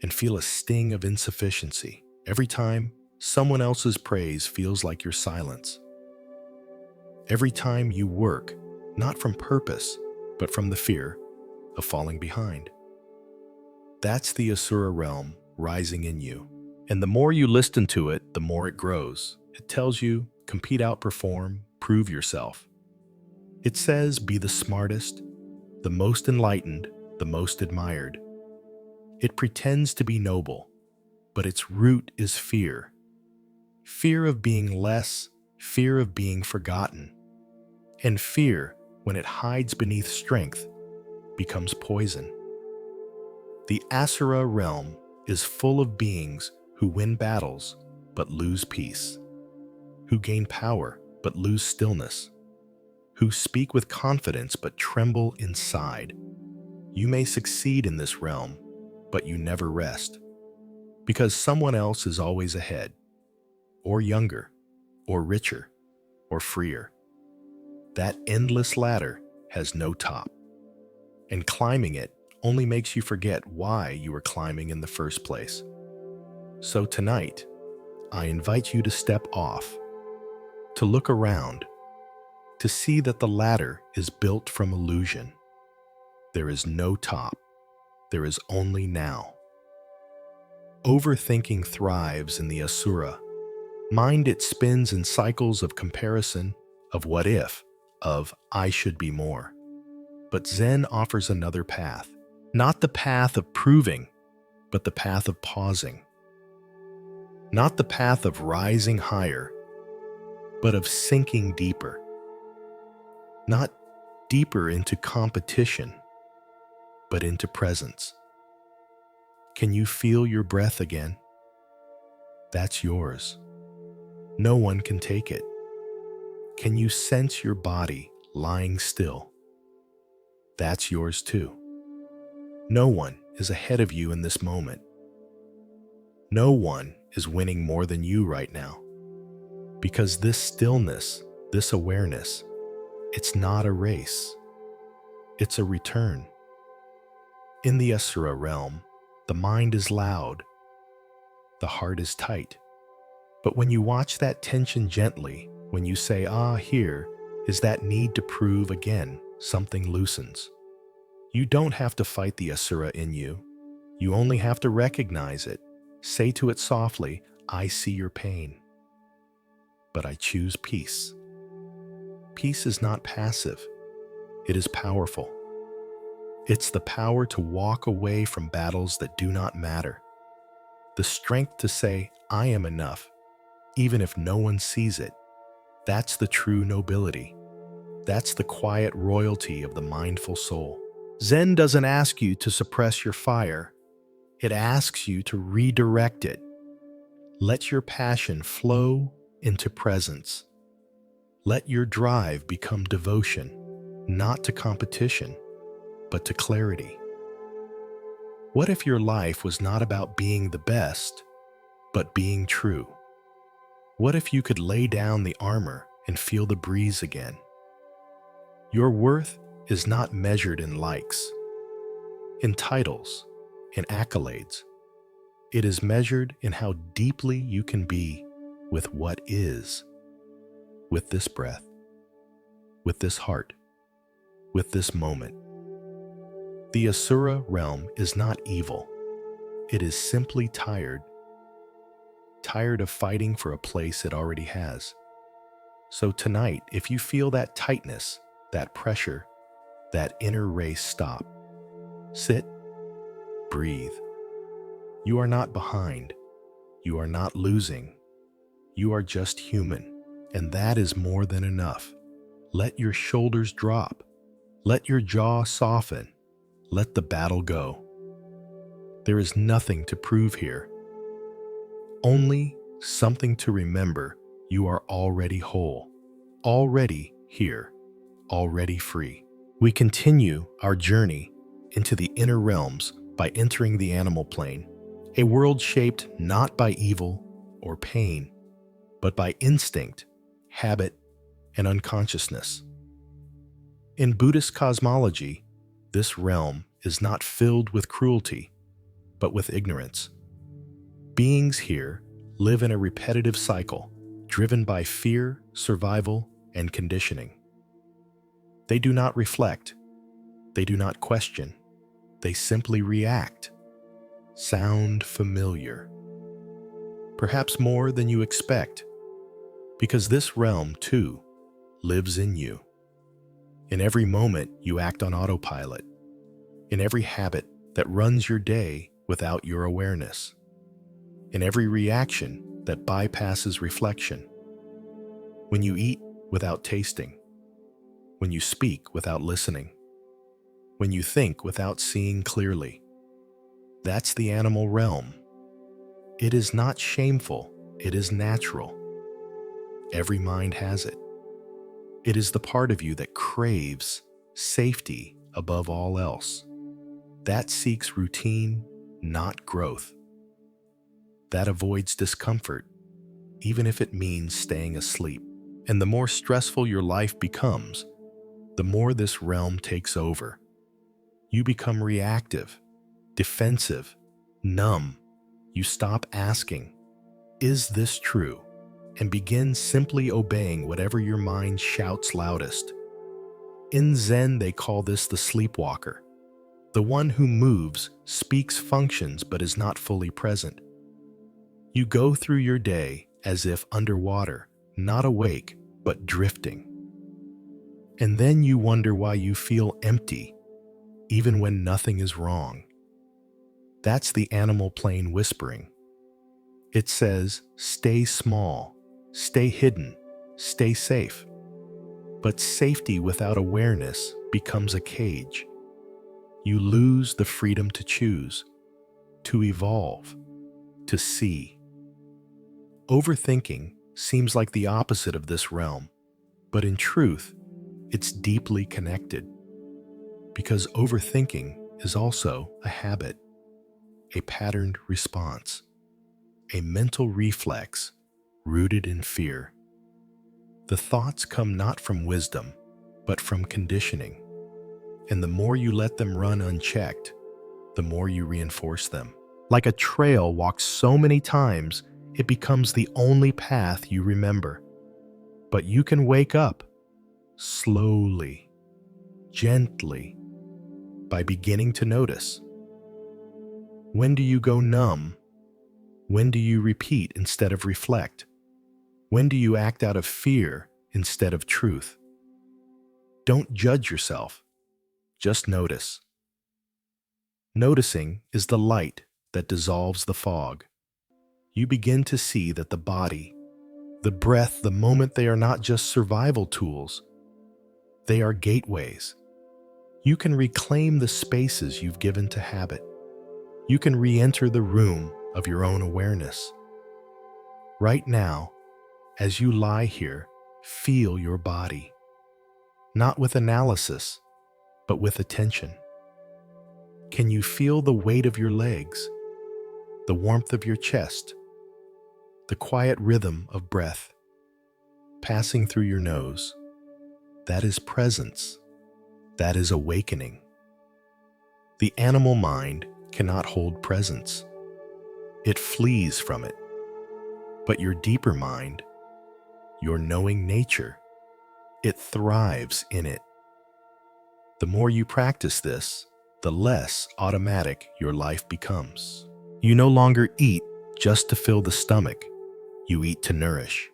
and feel a sting of insufficiency, every time someone else's praise feels like your silence, every time you work, not from purpose, but from the fear of falling behind. That's the Asura realm rising in you. And the more you listen to it, the more it grows. It tells you, compete, outperform, prove yourself. It says, be the smartest, the most enlightened, the most admired. It pretends to be noble, but its root is fear. Fear of being less, fear of being forgotten. And fear, when it hides beneath strength, becomes poison. The Asura realm is full of beings who win battles but lose peace, who gain power but lose stillness, who speak with confidence but tremble inside. You may succeed in this realm, but you never rest, because someone else is always ahead, or younger, or richer, or freer. That endless ladder has no top, and climbing it only makes you forget why you were climbing in the first place. So tonight, I invite you to step off, to look around, to see that the ladder is built from illusion. There is no top. There is only now. Overthinking thrives in the Asura. Mind it spins in cycles of comparison, of what if, of I should be more. But Zen offers another path, not the path of proving, but the path of pausing. Not the path of rising higher, but of sinking deeper. Not deeper into competition, but into presence. Can you feel your breath again? That's yours. No one can take it. Can you sense your body lying still? That's yours too. No one is ahead of you in this moment. No one is winning more than you right now. Because this stillness, this awareness, it's not a race. It's a return. In the Asura realm, the mind is loud. The heart is tight. But when you watch that tension gently, when you say, here is that need to prove again, something loosens. You don't have to fight the Asura in you. You only have to recognize it. Say to it softly, I see your pain, but I choose peace. Peace is not passive. It is powerful. It's the power to walk away from battles that do not matter. The strength to say, I am enough, even if no one sees it. That's the true nobility. That's the quiet royalty of the mindful soul. Zen doesn't ask you to suppress your fire. It asks you to redirect it. Let your passion flow into presence. Let your drive become devotion, not to competition, but to clarity. What if your life was not about being the best, but being true? What if you could lay down the armor and feel the breeze again? Your worth is not measured in likes, in titles, in accolades. It is measured in how deeply you can be with what is, with this breath, with this heart, with this moment. The Asura realm is not evil. It is simply tired of fighting for a place it already has. So tonight, if you feel that tightness, that pressure, that inner race, stop. Sit, breathe. You are not behind. You are not losing. You are just human, and that is more than enough. Let your shoulders drop. Let your jaw soften. Let the battle go. There is nothing to prove here. Only something to remember. You are already whole, already here, already free. We continue our journey into the inner realms by entering the animal plane, a world shaped not by evil or pain, but by instinct, habit, and unconsciousness. In Buddhist cosmology, this realm is not filled with cruelty, but with ignorance. Beings here live in a repetitive cycle, driven by fear, survival, and conditioning. They do not reflect. They do not question. They simply react. Sound familiar? Perhaps more than you expect, because this realm, too, lives in you. In every moment, you act on autopilot. In every habit that runs your day without your awareness. In every reaction that bypasses reflection. When you eat without tasting. When you speak without listening. When you think without seeing clearly. That's the animal realm. It is not shameful, it is natural. Every mind has it. It is the part of you that craves safety above all else. That seeks routine, not growth. That avoids discomfort, even if it means staying asleep. And the more stressful your life becomes, the more this realm takes over. You become reactive, defensive, numb. You stop asking, "Is this true?" and begin simply obeying whatever your mind shouts loudest. In Zen, they call this the sleepwalker, the one who moves, speaks, functions, but is not fully present. You go through your day as if underwater, not awake, but drifting. And then you wonder why you feel empty, even when nothing is wrong. That's the animal plane whispering. It says, stay small, stay hidden, stay safe. But safety without awareness becomes a cage. You lose the freedom to choose, to evolve, to see. Overthinking seems like the opposite of this realm, but in truth, it's deeply connected. Because overthinking is also a habit, a patterned response, a mental reflex rooted in fear. The thoughts come not from wisdom, but from conditioning. And the more you let them run unchecked, the more you reinforce them. Like a trail walked so many times, it becomes the only path you remember. But you can wake up slowly, gently, by beginning to notice. When do you go numb? When do you repeat instead of reflect? When do you act out of fear instead of truth? Don't judge yourself. Just notice. Noticing is the light that dissolves the fog. You begin to see that the body, the breath, the moment, they are not just survival tools. They are gateways. You can reclaim the spaces you've given to habit. You can re-enter the room of your own awareness. Right now, as you lie here, feel your body, not with analysis, but with attention. Can you feel the weight of your legs, the warmth of your chest, the quiet rhythm of breath passing through your nose? That is presence. That is awakening. The animal mind cannot hold presence. It flees from it. But your deeper mind, your knowing nature, it thrives in it. The more you practice this, the less automatic your life becomes. You no longer eat just to fill the stomach. You eat to nourish.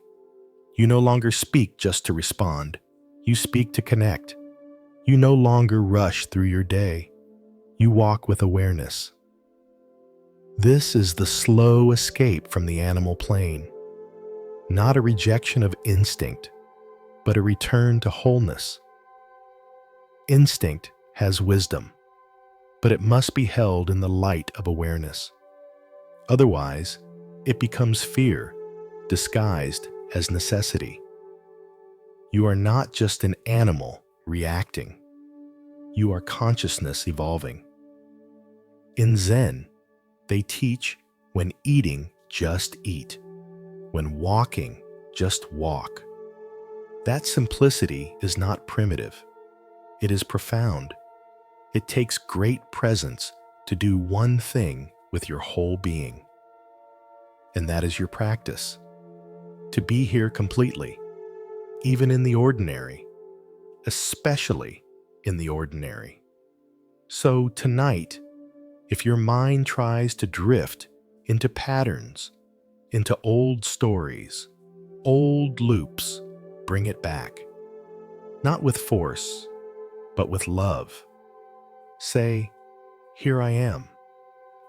You no longer speak just to respond. You speak to connect. You no longer rush through your day. You walk with awareness. This is the slow escape from the animal plane. Not a rejection of instinct, but a return to wholeness. Instinct has wisdom, but it must be held in the light of awareness. Otherwise, it becomes fear, disguised as necessity. You are not just an animal reacting. You are consciousness evolving. In Zen, they teach when eating, just eat. When walking, just walk. That simplicity is not primitive. It is profound. It takes great presence to do one thing with your whole being. And that is your practice. To be here completely, even in the ordinary, especially in the ordinary. So tonight, if your mind tries to drift into patterns, into old stories, old loops, bring it back. Not with force, but with love. Say, "Here I am,"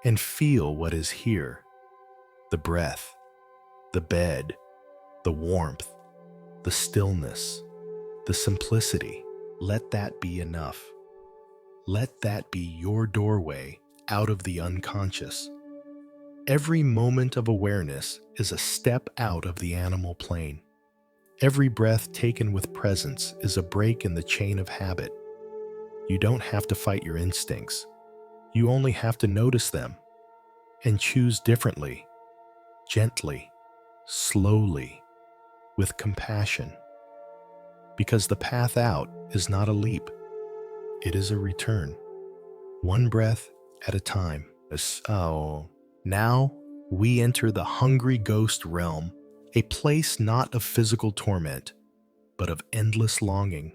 and feel what is here. The breath, the bed, the warmth, the stillness, the simplicity. Let that be enough. Let that be your doorway out of the unconscious. Every moment of awareness is a step out of the animal plane. Every breath taken with presence is a break in the chain of habit. You don't have to fight your instincts. You only have to notice them and choose differently, gently, slowly, with compassion. Because the path out is not a leap. It is a return. One breath at a time. Oh. Now we enter the hungry ghost realm, a place not of physical torment, but of endless longing.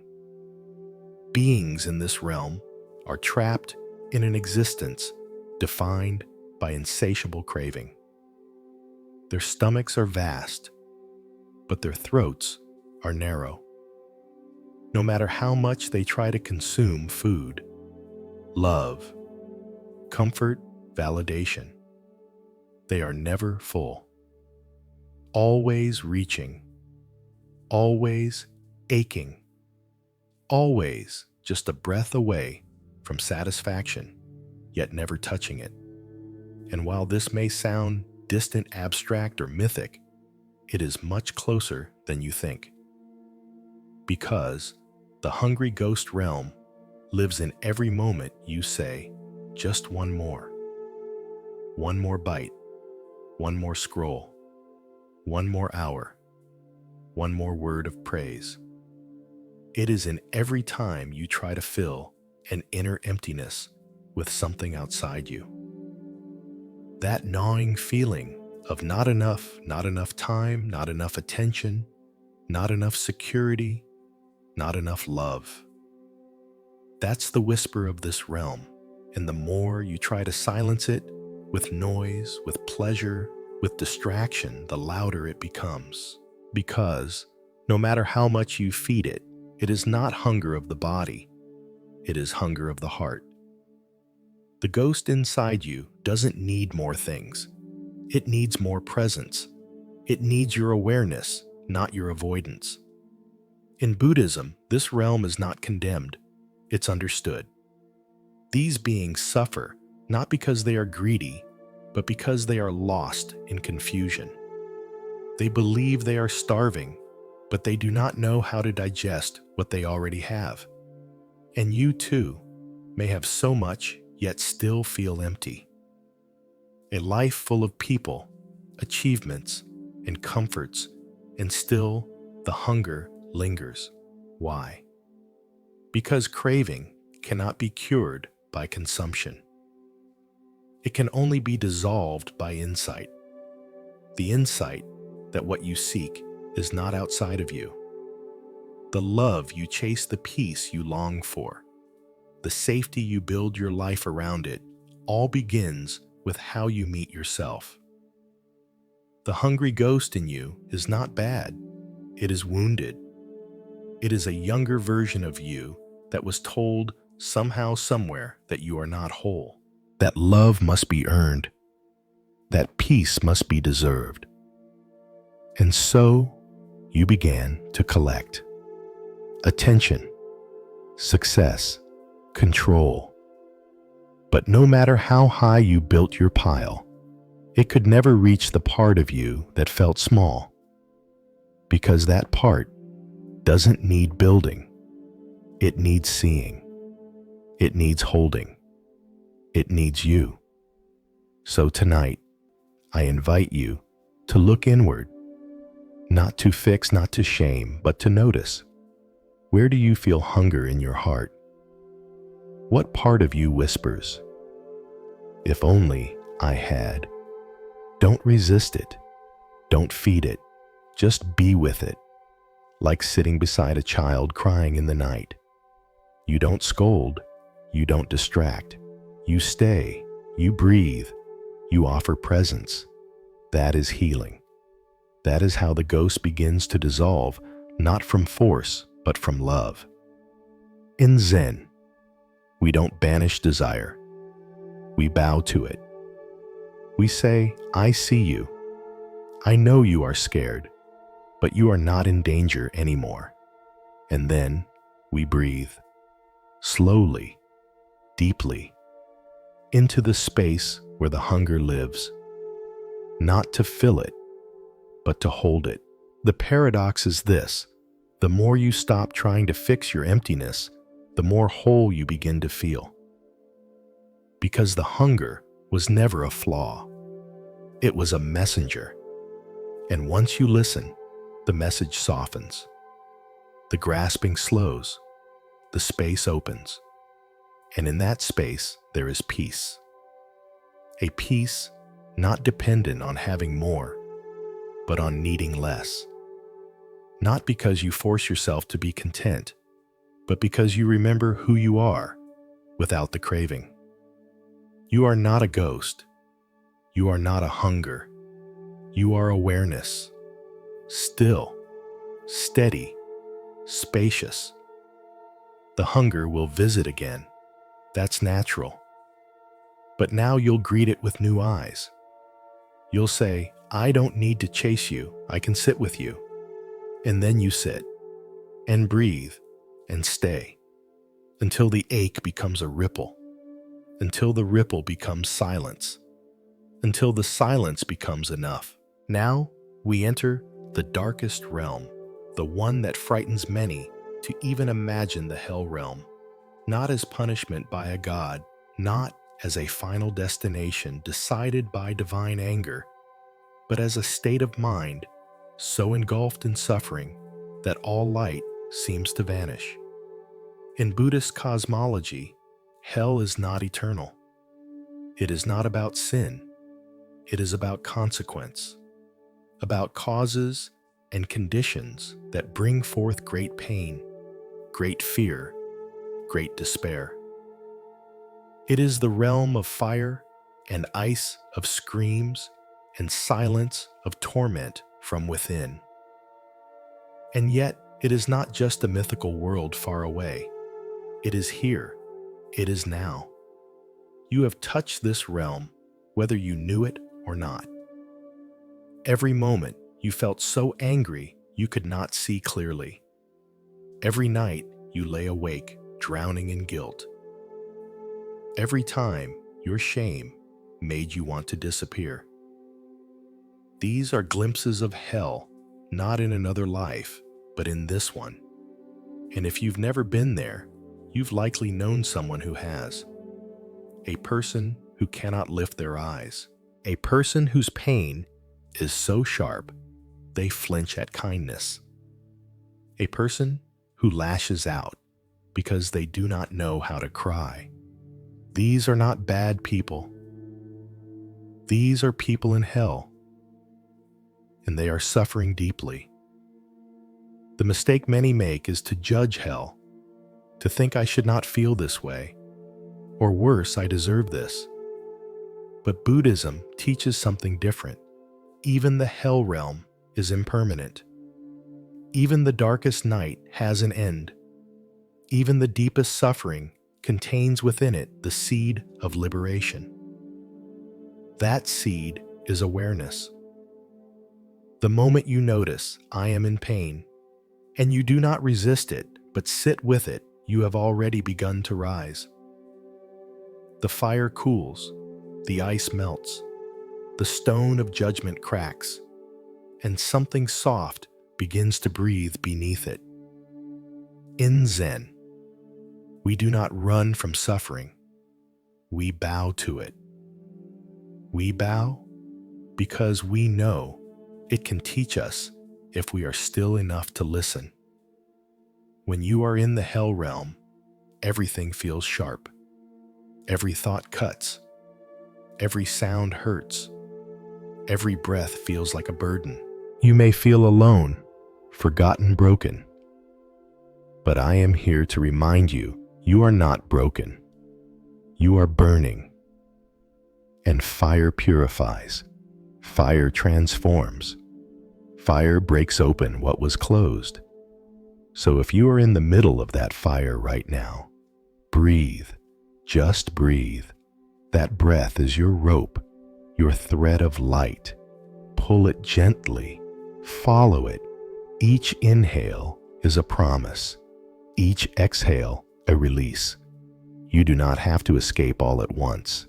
Beings in this realm are trapped in an existence defined by insatiable craving. Their stomachs are vast, but their throats are narrow. No matter how much they try to consume food, love, comfort, validation, they are never full. Always reaching, always aching, always just a breath away from satisfaction, yet never touching it. And while this may sound distant, abstract, or mythic, it is much closer than you think. Because the hungry ghost realm lives in every moment you say, just one more bite, one more scroll, one more hour, one more word of praise. It is in every time you try to fill an inner emptiness with something outside you. That gnawing feeling of not enough time, not enough attention, not enough security, not enough love. That's the whisper of this realm, and the more you try to silence it with noise, with pleasure, with distraction, the louder it becomes. Because no matter how much you feed it, it is not hunger of the body, it is hunger of the heart. The ghost inside you doesn't need more things. It needs more presence. It needs your awareness, not your avoidance. In Buddhism, this realm is not condemned, it's understood. These beings suffer not because they are greedy, but because they are lost in confusion. They believe they are starving, but they do not know how to digest what they already have. And you too may have so much, yet still feel empty. A life full of people, achievements, and comforts, and still the hunger lingers. Why? Because craving cannot be cured by consumption. It can only be dissolved by insight. The insight that what you seek is not outside of you. The love you chase, the peace you long for, the safety you build your life around it, all begins with how you meet yourself. The hungry ghost in you is not bad. It is wounded. It is a younger version of you that was told somehow, somewhere that you are not whole, that love must be earned, that peace must be deserved. And so you began to collect attention, success, control. But no matter how high you built your pile, it could never reach the part of you that felt small, because that part doesn't need building. It needs seeing. It needs holding. It needs you. So tonight, I invite you to look inward, not to fix, not to shame, but to notice. Where do you feel hunger in your heart? What part of you whispers, "If only I had"? Don't resist it. Don't feed it. Just be with it, like sitting beside a child crying in the night. You don't scold. You don't distract. You stay. You breathe. You offer presence. That is healing. That is how the ghost begins to dissolve, not from force, but from love. In Zen, we don't banish desire. We bow to it. We say, "I see you. I know you are scared, but you are not in danger anymore." And then we breathe, slowly, deeply, into the space where the hunger lives, not to fill it, but to hold it. The paradox is this: the more you stop trying to fix your emptiness, the more whole you begin to feel. Because the hunger was never a flaw. It was a messenger. And once you listen, the message softens. The grasping slows. The space opens. And in that space, there is peace. A peace not dependent on having more, but on needing less. Not because you force yourself to be content, but because you remember who you are without the craving. You are not a ghost. You are not a hunger. You are awareness. Still, steady, spacious. The hunger will visit again. That's natural. But now you'll greet it with new eyes. You'll say, "I don't need to chase you. I can sit with you." And then you sit and breathe and stay until the ache becomes a ripple, until the ripple becomes silence, until the silence becomes enough. Now we enter the darkest realm, the one that frightens many to even imagine, the hell realm, not as punishment by a god, not as a final destination decided by divine anger, but as a state of mind so engulfed in suffering that all light seems to vanish. In Buddhist cosmology, hell is not eternal. It is not about sin. It is about consequence, about causes and conditions that bring forth great pain, great fear, great despair. It is the realm of fire and ice, of screams and silence, of torment from within. And yet, it is not just a mythical world far away. It is here. It is now. You have touched this realm, whether you knew it or not. Every moment you felt so angry you could not see clearly. Every night you lay awake, drowning in guilt. Every time your shame made you want to disappear. These are glimpses of hell, not in another life, but in this one. And if you've never been there, you've likely known someone who has. A person who cannot lift their eyes. A person whose pain is so sharp they flinch at kindness. A person who lashes out because they do not know how to cry. These are not bad people. These are people in hell, and they are suffering deeply. The mistake many make is to judge hell, to think I should not feel this way, or worse, I deserve this. But Buddhism teaches something different. Even the hell realm is impermanent. Even the darkest night has an end. Even the deepest suffering contains within it the seed of liberation. That seed is awareness. The moment you notice, I am in pain, and you do not resist it, but sit with it, you have already begun to rise. The fire cools, the ice melts, the stone of judgment cracks, and something soft begins to breathe beneath it. In Zen, we do not run from suffering, we bow to it. We bow because we know it can teach us if we are still enough to listen. When you are in the hell realm, everything feels sharp. Every thought cuts. Every sound hurts. Every breath feels like a burden. You may feel alone, forgotten, broken. But I am here to remind you, you are not broken. You are burning. And fire purifies. Fire transforms. Fire breaks open what was closed. So if you are in the middle of that fire right now, breathe. Just breathe. That breath is your rope, your thread of light. Pull it gently. Follow it. Each inhale is a promise. Each exhale, a release. You do not have to escape all at once.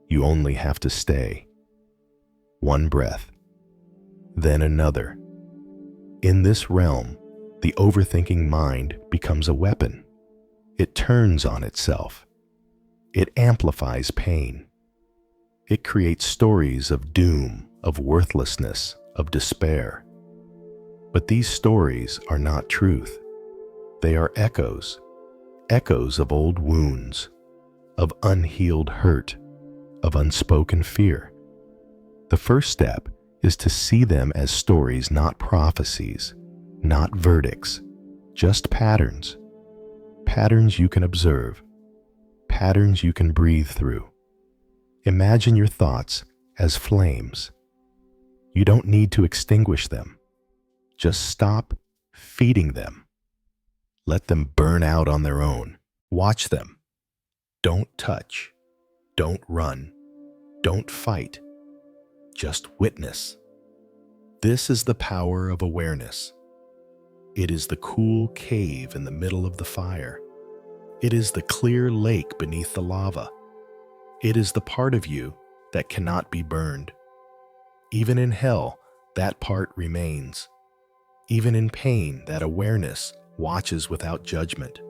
You only have to stay. One breath, then another. In this realm, the overthinking mind becomes a weapon. It turns on itself. It amplifies pain. It creates stories of doom, of worthlessness, of despair. But these stories are not truth. They are echoes, echoes of old wounds, of unhealed hurt, of unspoken fear. The first step is to see them as stories, not prophecies, not verdicts, just patterns. Patterns you can observe, patterns you can breathe through. Imagine your thoughts as flames. You don't need to extinguish them. Just stop feeding them. Let them burn out on their own. Watch them. Don't touch. Don't run. Don't fight. Just witness. This is the power of awareness. It is the cool cave in the middle of the fire. It is the clear lake beneath the lava. It is the part of you that cannot be burned. Even in hell, that part remains. Even in pain, that awareness watches without judgment.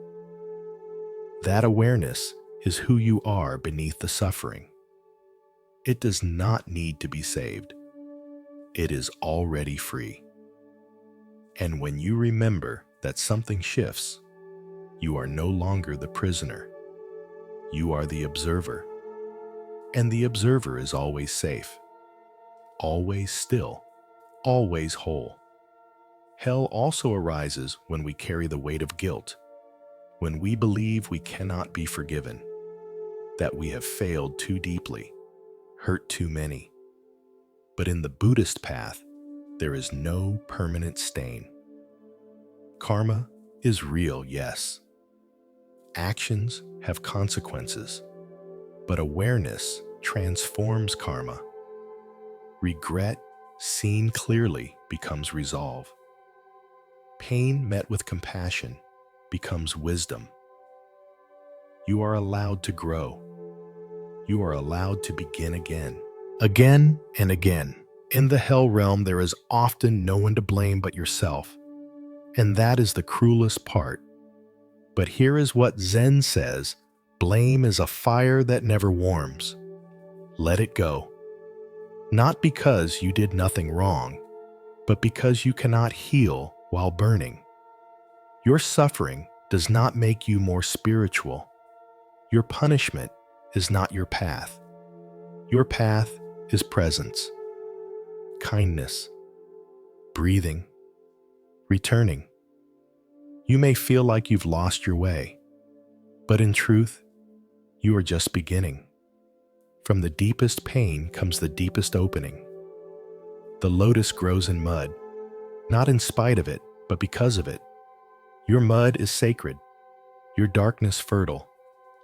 That awareness is who you are beneath the suffering. It does not need to be saved. It is already free. And when you remember that something shifts, you are no longer the prisoner. You are the observer. And the observer is always safe, always still, always whole. Hell also arises when we carry the weight of guilt, when we believe we cannot be forgiven, that we have failed too deeply, hurt too many. But in the Buddhist path, there is no permanent stain. Karma is real, yes. Actions have consequences, but awareness transforms karma. Regret, seen clearly, becomes resolve. Pain met with compassion becomes wisdom. You are allowed to grow. You are allowed to begin again and again. In the hell realm, there is often no one to blame but yourself, and that is the cruelest part. But here is what Zen says: blame is a fire that never warms. Let it go. Not because you did nothing wrong, but because you cannot heal while burning. Your suffering does not make you more spiritual. Your punishment is not your path. Your path is presence, kindness, breathing, returning. You may feel like you've lost your way, but in truth, you are just beginning. From the deepest pain comes the deepest opening. The lotus grows in mud, not in spite of it, but because of it. Your mud is sacred, your darkness fertile.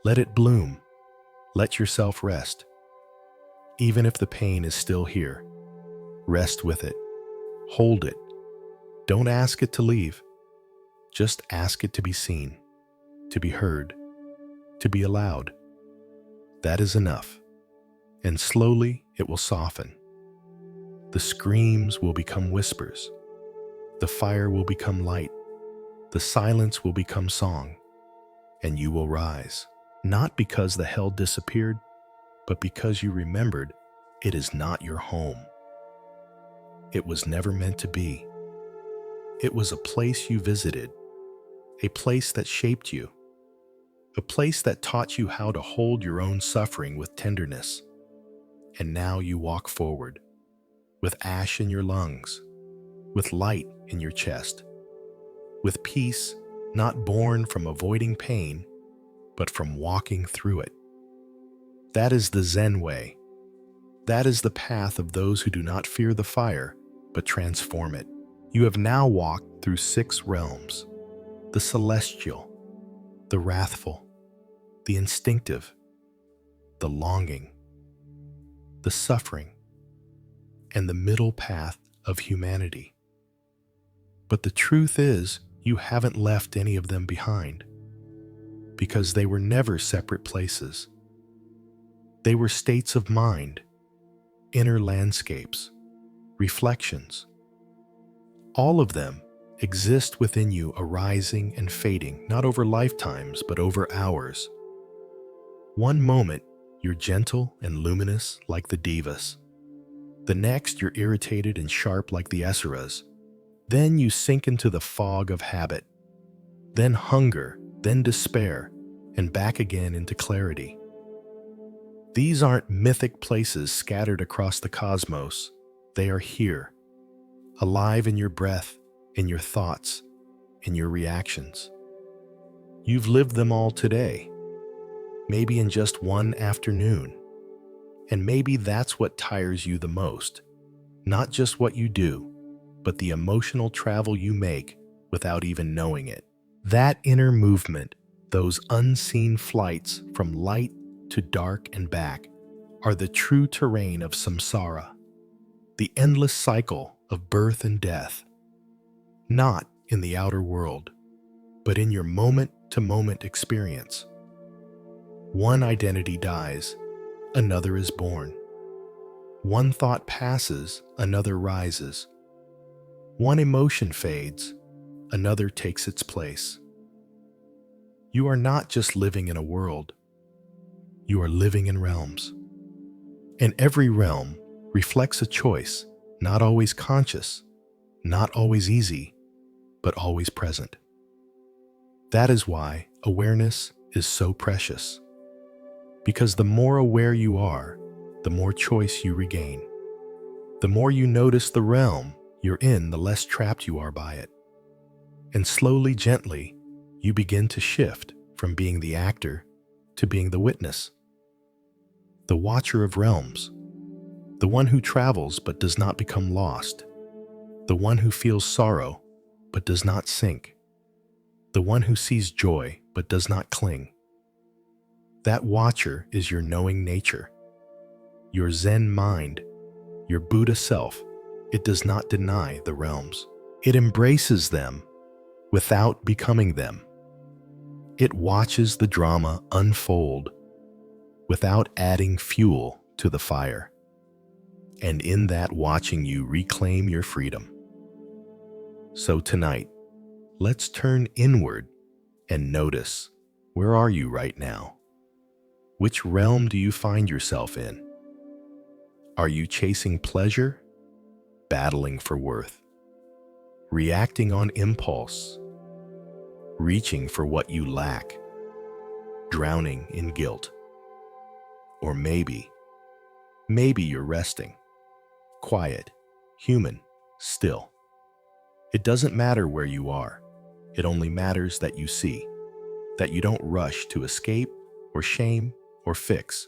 Let it bloom. Let yourself rest. Even if the pain is still here, rest with it. Hold it. Don't ask it to leave. Just ask it to be seen, to be heard, to be allowed. That is enough. And slowly it will soften. The screams will become whispers. The fire will become light. The silence will become song. And you will rise, not because the hell disappeared, but because you remembered it is not your home. It was never meant to be. It was a place you visited, a place that shaped you, a place that taught you how to hold your own suffering with tenderness. And now you walk forward, with ash in your lungs, with light in your chest, with peace not born from avoiding pain, but from walking through it. That is the Zen way. That is the path of those who do not fear the fire, but transform it. You have now walked through 6 realms: the celestial, the wrathful, the instinctive, the longing, the suffering, and the middle path of humanity. But the truth is, you haven't left any of them behind, because they were never separate places. They were states of mind, inner landscapes, reflections. All of them exist within you, arising and fading, not over lifetimes, but over hours. One moment, you're gentle and luminous like the devas. The next, you're irritated and sharp like the asuras. Then you sink into the fog of habit. Then hunger, then despair, and back again into clarity. These aren't mythic places scattered across the cosmos. They are here, alive in your breath, in your thoughts, in your reactions. You've lived them all today, maybe in just one afternoon. And maybe that's what tires you the most. Not just what you do, but the emotional travel you make without even knowing it. That inner movement, those unseen flights from light to dark and back, are the true terrain of samsara, the endless cycle of birth and death. Not in the outer world, but in your moment-to-moment experience. One identity dies, another is born. One thought passes, another rises. One emotion fades, another takes its place. You are not just living in a world, you are living in realms. And every realm reflects a choice, not always conscious, not always easy, but always present. That is why awareness is so precious. Because the more aware you are, the more choice you regain. The more you notice the realm you're in, the less trapped you are by it. And slowly, gently, you begin to shift from being the actor to being the witness. The watcher of realms. The one who travels but does not become lost. The one who feels sorrow but does not sink. The one who sees joy but does not cling. That watcher is your knowing nature, your Zen mind, your Buddha self. It does not deny the realms. It embraces them without becoming them. It watches the drama unfold without adding fuel to the fire. and in that watching you reclaim your freedom. So tonight, let's turn inward and notice, where are you right now? Which realm do you find yourself in? Are you chasing pleasure, battling for worth, reacting on impulse, reaching for what you lack, drowning in guilt? Or maybe you're resting, quiet, human, still. It doesn't matter where you are. It only matters that you see, that you don't rush to escape or shame or fix.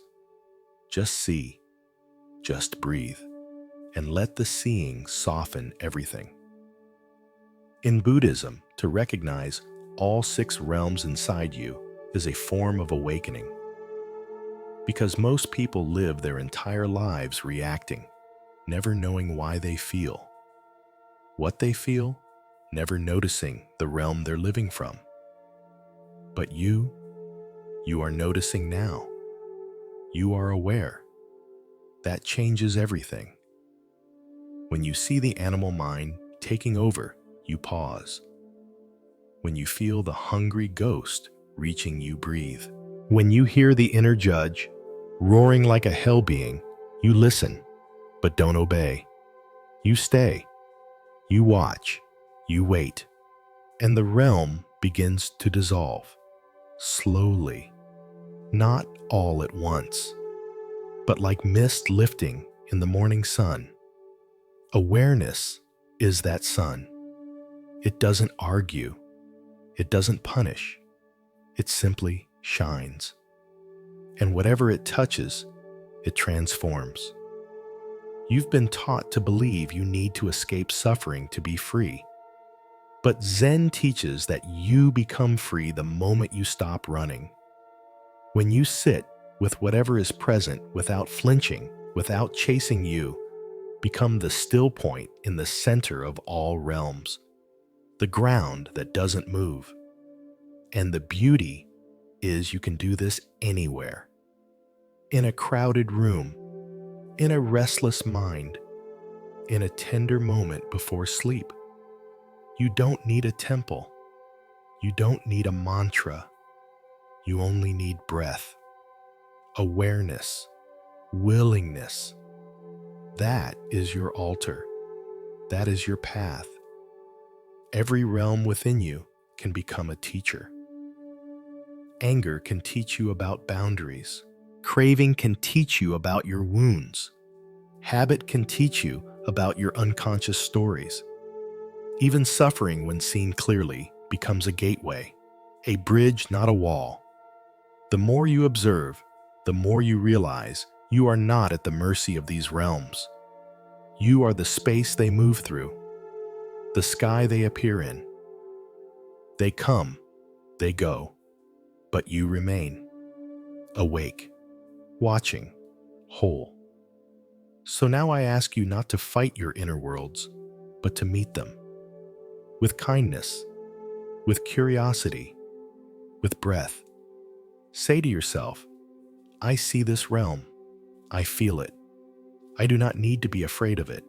Just see, just breathe, and let the seeing soften everything. In Buddhism, to recognize all 6 realms inside you is a form of awakening. Because most people live their entire lives reacting, never knowing why they feel, what they feel, never noticing the realm they're living from. But you are noticing now. You are aware. That changes everything. When you see the animal mind taking over, you pause. When you feel the hungry ghost reaching, you breathe. When you hear the inner judge roaring like a hell being, you listen, but don't obey. You stay. You watch. You wait. And the realm begins to dissolve. Slowly. Not all at once, but like mist lifting in the morning sun. Awareness is that sun. It doesn't argue. It doesn't punish. It simply shines. And whatever it touches, it transforms. You've been taught to believe you need to escape suffering to be free. But Zen teaches that you become free the moment you stop running. When you sit with whatever is present without flinching, without chasing you, become the still point in the center of all realms, the ground that doesn't move. And the beauty is you can do this anywhere. In a crowded room, in a restless mind, in a tender moment before sleep. You don't need a temple. You don't need a mantra. You only need breath, awareness, willingness. That is your altar. That is your path. Every realm within you can become a teacher. Anger can teach you about boundaries. Craving can teach you about your wounds. Habit can teach you about your unconscious stories. Even suffering, when seen clearly, becomes a gateway, a bridge, not a wall. The more you observe, the more you realize you are not at the mercy of these realms. You are the space they move through, the sky they appear in. They come, they go, but you remain, awake, watching, whole. So now I ask you not to fight your inner worlds, but to meet them. With kindness, with curiosity, with breath. Say to yourself, I see this realm. I feel it. I do not need to be afraid of it,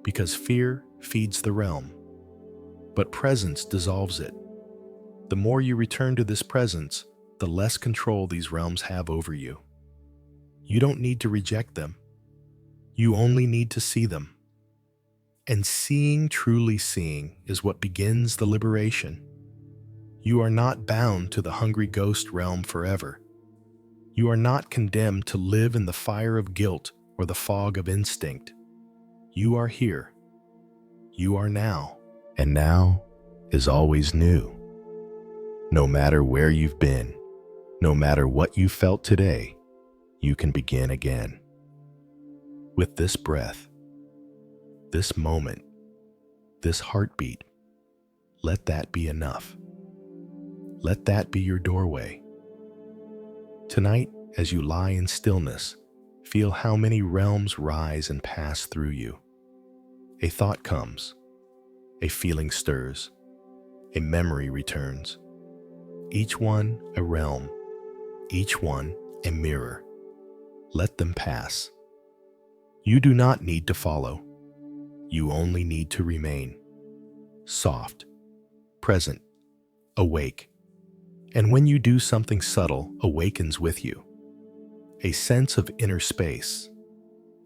because fear feeds the realm, but presence dissolves it. The more you return to this presence, the less control these realms have over you. You don't need to reject them. You only need to see them. And seeing, truly seeing, is what begins the liberation. You are not bound to the hungry ghost realm forever. You are not condemned to live in the fire of guilt or the fog of instinct. You are here. You are now. And now is always new. No matter where you've been, no matter what you felt today, you can begin again. With this breath, this moment, this heartbeat, let that be enough. Let that be your doorway. Tonight, as you lie in stillness, feel how many realms rise and pass through you. A thought comes, a feeling stirs, a memory returns. Each one a realm, each one a mirror. Let them pass. You do not need to follow. You only need to remain. Soft, present, awake. And when you do, something subtle awakens with you. A sense of inner space.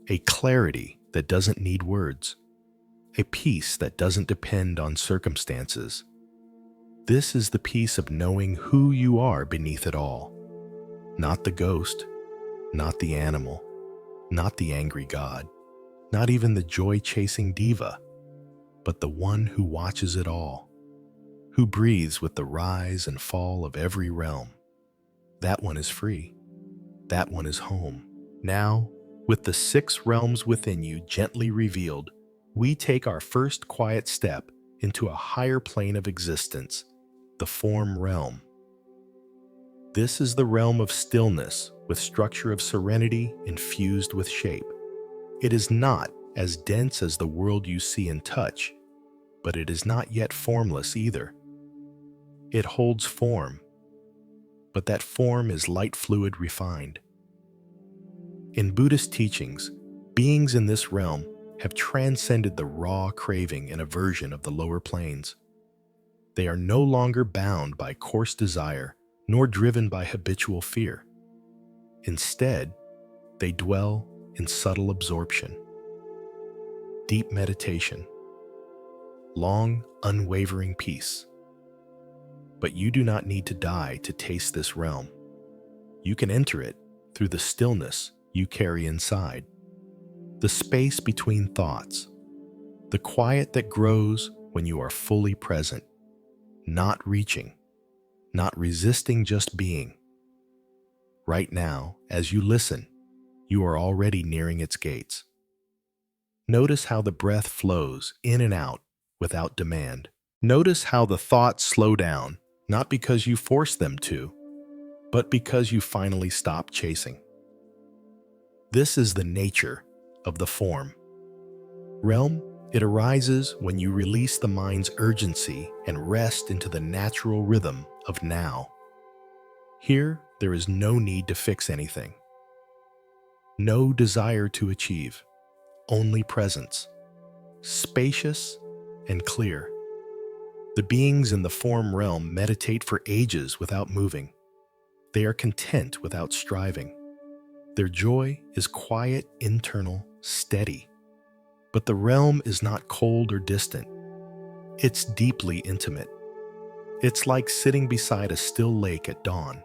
A clarity that doesn't need words. A peace that doesn't depend on circumstances. This is the peace of knowing who you are beneath it all. Not the ghost, not the animal, not the angry god, not even the joy-chasing diva, but the one who watches it all, who breathes with the rise and fall of every realm. That one is free. That one is home. Now, with the 6 realms within you gently revealed, we take our first quiet step into a higher plane of existence, the form realm. This is the realm of stillness with structure of serenity infused with shape. It is not as dense as the world you see and touch, but it is not yet formless either. It holds form, but that form is light fluid refined. In Buddhist teachings, beings in this realm have transcended the raw craving and aversion of the lower planes. They are no longer bound by coarse desire, nor driven by habitual fear. Instead, they dwell in subtle absorption, deep meditation, long, unwavering peace. But you do not need to die to taste this realm. You can enter it through the stillness you carry inside, the space between thoughts, the quiet that grows when you are fully present, not reaching, not resisting, just being. Right now, as you listen, you are already nearing its gates. Notice how the breath flows in and out without demand. Notice how the thoughts slow down, not because you force them to, but because you finally stop chasing. This is the nature of the form realm. It arises when you release the mind's urgency and rest into the natural rhythm of now. Here, there is no need to fix anything, no desire to achieve, only presence, spacious and clear. The beings in the form realm meditate for ages without moving. They are content without striving. Their joy is quiet, internal, steady. But the realm is not cold or distant. It's deeply intimate. It's like sitting beside a still lake at dawn,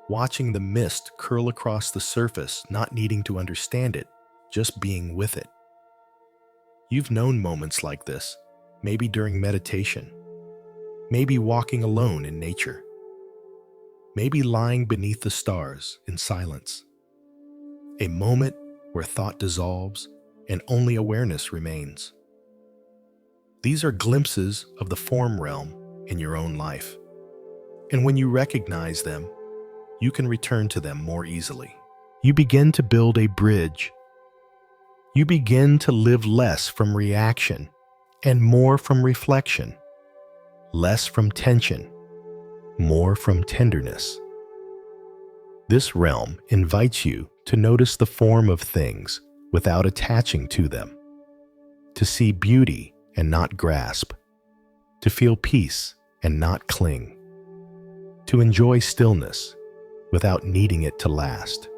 watching the mist curl across the surface, not needing to understand it, just being with it. You've known moments like this, maybe during meditation, maybe walking alone in nature, maybe lying beneath the stars in silence. A moment where thought dissolves and only awareness remains. These are glimpses of the form realm in your own life. And when you recognize them, you can return to them more easily. You begin to build a bridge. You begin to live less from reaction and more from reflection, less from tension, more from tenderness. This realm invites you to notice the form of things without attaching to them, to see beauty and not grasp, to feel peace and not cling, to enjoy stillness without needing it to last.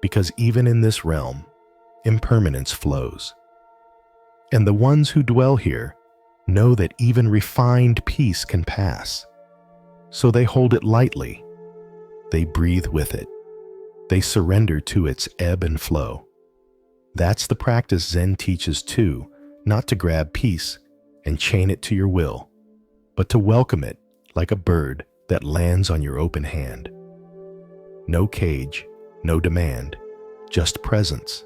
Because even in this realm, impermanence flows. And the ones who dwell here know that even refined peace can pass. So they hold it lightly. They breathe with it. They surrender to its ebb and flow. That's the practice Zen teaches too, not to grab peace and chain it to your will, but to welcome it like a bird that lands on your open hand. No cage, no demand, just presence.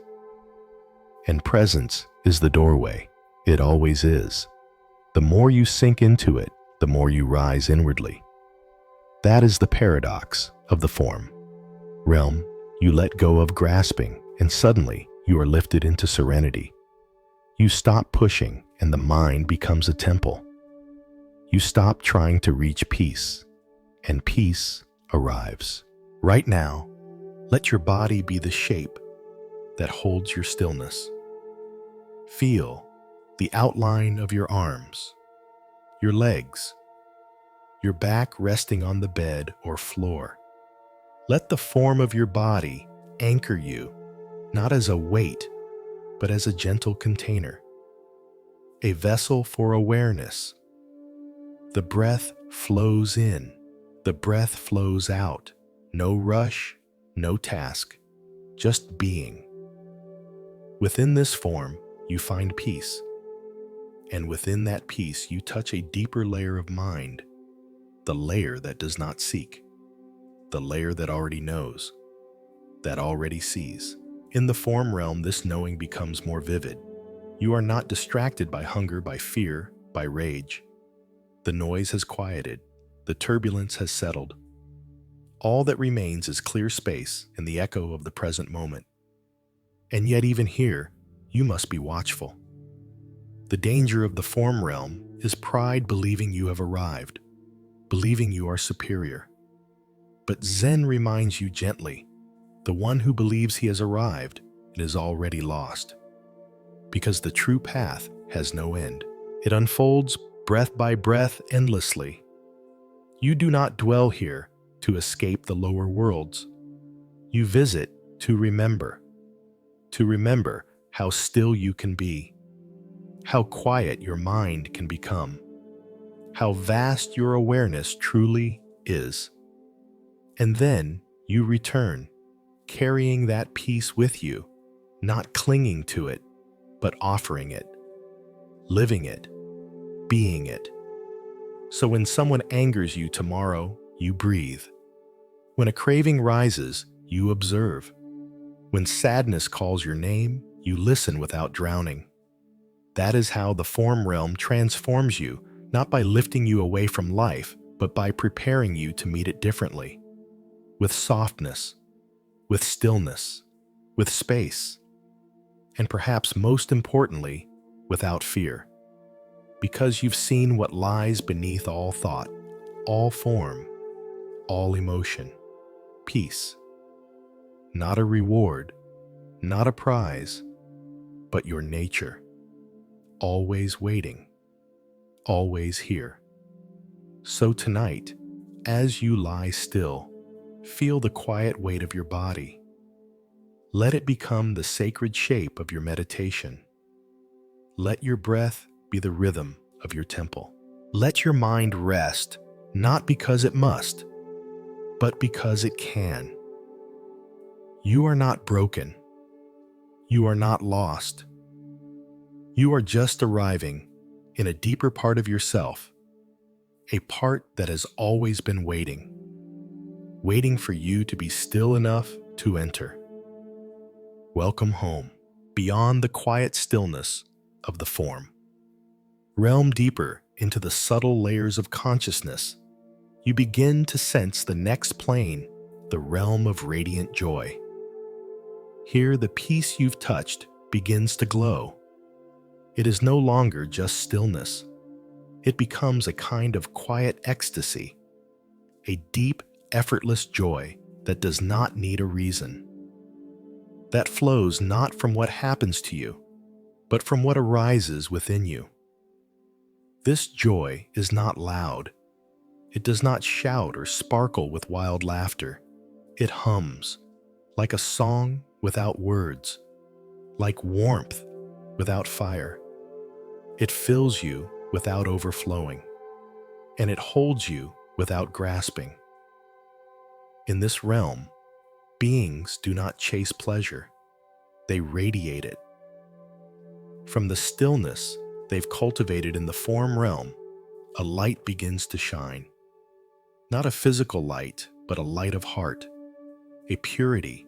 And presence is the doorway. It always is. The more you sink into it, the more you rise inwardly. That is the paradox of the form realm. You let go of grasping, and suddenly you are lifted into serenity. You stop pushing, and the mind becomes a temple. You stop trying to reach peace, and peace arrives. Right now, let your body be the shape, that holds your stillness. Feel the outline of your arms, your legs, your back resting on the bed or floor. Let the form of your body anchor you, not as a weight, but as a gentle container, a vessel for awareness. The breath flows in, the breath flows out. No rush, no task, just being. Within this form, you find peace. And within that peace, you touch a deeper layer of mind, the layer that does not seek, the layer that already knows, that already sees. In the form realm, this knowing becomes more vivid. You are not distracted by hunger, by fear, by rage. The noise has quieted, the turbulence has settled. All that remains is clear space and the echo of the present moment. And yet even here, you must be watchful. The danger of the form realm is pride believing you have arrived, believing you are superior. But Zen reminds you gently, the one who believes he has arrived is already lost. Because the true path has no end. It unfolds breath by breath endlessly. You do not dwell here to escape the lower worlds. You visit to remember how still you can be, how quiet your mind can become, how vast your awareness truly is. And then you return, carrying that peace with you, not clinging to it, but offering it, living it, being it. So when someone angers you tomorrow, you breathe. When a craving rises, you observe. When sadness calls your name, you listen without drowning. That is how the form realm transforms you, not by lifting you away from life, but by preparing you to meet it differently. With softness, with stillness, with space, and perhaps most importantly, without fear. Because you've seen what lies beneath all thought, all form, all emotion. Peace. Not a reward, not a prize, but your nature. Always waiting, always here. So tonight, as you lie still, feel the quiet weight of your body. Let it become the sacred shape of your meditation. Let your breath be the rhythm of your temple. Let your mind rest, not because it must, but because it can. You are not broken. You are not lost. You are just arriving in a deeper part of yourself, a part that has always been waiting for you to be still enough to enter. Welcome home, beyond the quiet stillness of the form. Realm deeper into the subtle layers of consciousness, you begin to sense the next plane, the realm of radiant joy. Here, the peace you've touched begins to glow. It is no longer just stillness. It becomes a kind of quiet ecstasy, a deep, effortless joy that does not need a reason. That flows not from what happens to you, but from what arises within you. This joy is not loud. It does not shout or sparkle with wild laughter. It hums, like a song without words, like warmth without fire. It fills you without overflowing, and it holds you without grasping. In this realm, beings do not chase pleasure, they radiate it. From the stillness they've cultivated in the form realm, a light begins to shine. Not a physical light, but a light of heart, a purity,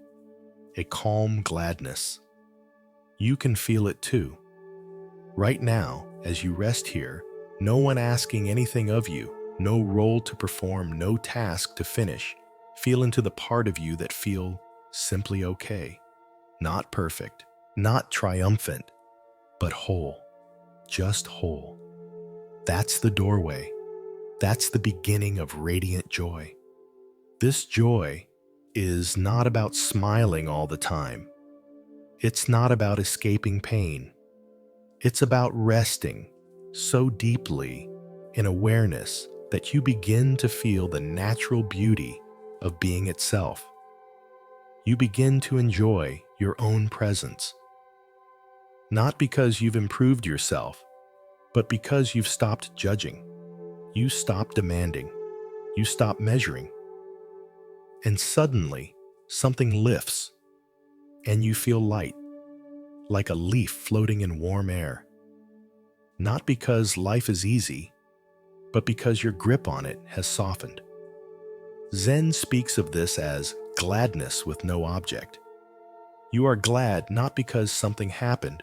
a calm gladness. You can feel it too. Right now, as you rest here, no one asking anything of you, no role to perform, no task to finish. Feel into the part of you that feel simply okay. Not perfect, not triumphant, but whole, just whole. That's the doorway. That's the beginning of radiant joy. This joy is not about smiling all the time. It's not about escaping pain. It's about resting so deeply in awareness that you begin to feel the natural beauty of being itself. You begin to enjoy your own presence, not because you've improved yourself, but because you've stopped judging. You stop demanding. You stop measuring. And suddenly, something lifts, and you feel light, like a leaf floating in warm air. Not because life is easy, but because your grip on it has softened. Zen speaks of this as gladness with no object. You are glad not because something happened,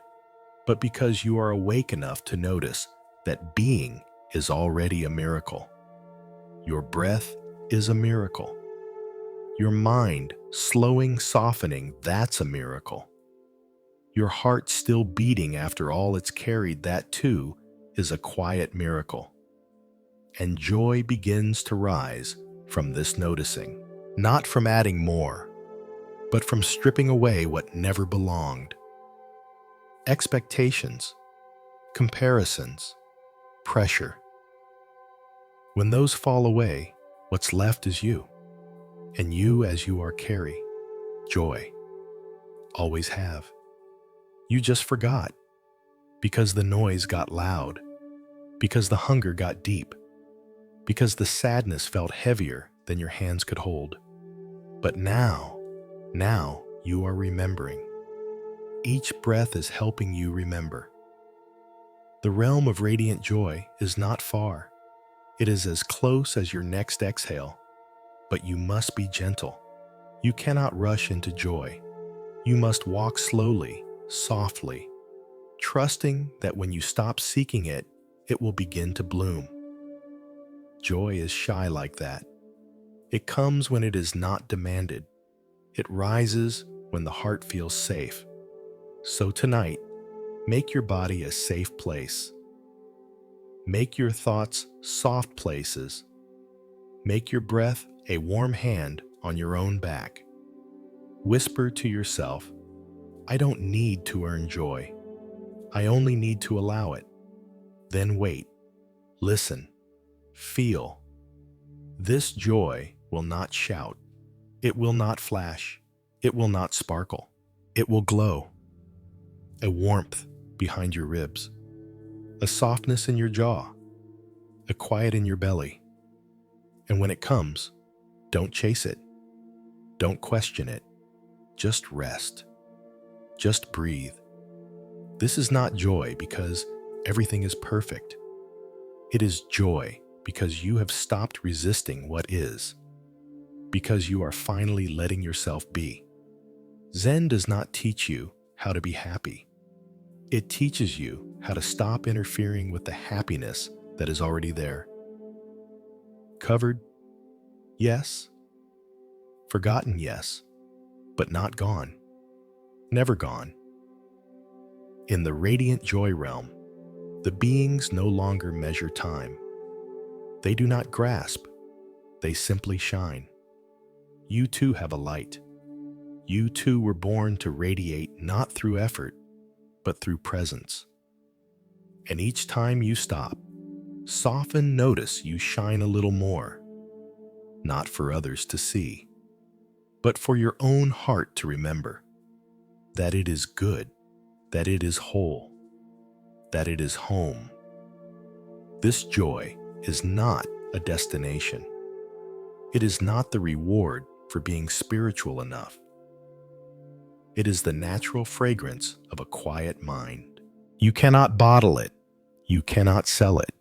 but because you are awake enough to notice that being is already a miracle. Your breath is a miracle. Your mind slowing, softening, that's a miracle. Your heart still beating after all it's carried, that too is a quiet miracle. And joy begins to rise from this noticing, not from adding more, but from stripping away what never belonged. Expectations, comparisons, pressure. When those fall away, what's left is you, and you as you are carry joy. Always have. You just forgot, because the noise got loud, because the hunger got deep, because the sadness felt heavier than your hands could hold. But now you are remembering. Each breath is helping you remember. The realm of radiant joy is not far. It is as close as your next exhale, but you must be gentle. You cannot rush into joy. You must walk slowly, softly, trusting that when you stop seeking it, it will begin to bloom. Joy is shy like that. It comes when it is not demanded. It rises when the heart feels safe. So tonight, make your body a safe place. Make your thoughts soft places. Make your breath a warm hand on your own back. Whisper to yourself, I don't need to earn joy. I only need to allow it. Then wait, listen, feel. This joy will not shout. It will not flash. It will not sparkle. It will glow. A warmth behind your ribs. A softness in your jaw. A quiet in your belly. And when it comes, don't chase it. Don't question it. Just rest. Just breathe. This is not joy because everything is perfect. It is joy because you have stopped resisting what is, because you are finally letting yourself be. Zen does not teach you how to be happy. It teaches you how to stop interfering with the happiness that is already there. Covered? Yes. Forgotten? Yes. But not gone. Never gone. In the radiant joy realm, the beings no longer measure time. They do not grasp. They simply shine. You too have a light. You too were born to radiate not through effort, but through presence. And each time you stop, soften, notice you shine a little more, not for others to see, but for your own heart to remember that it is good, that it is whole, that it is home. This joy is not a destination. It is not the reward for being spiritual enough. It is the natural fragrance of a quiet mind. You cannot bottle it. You cannot sell it.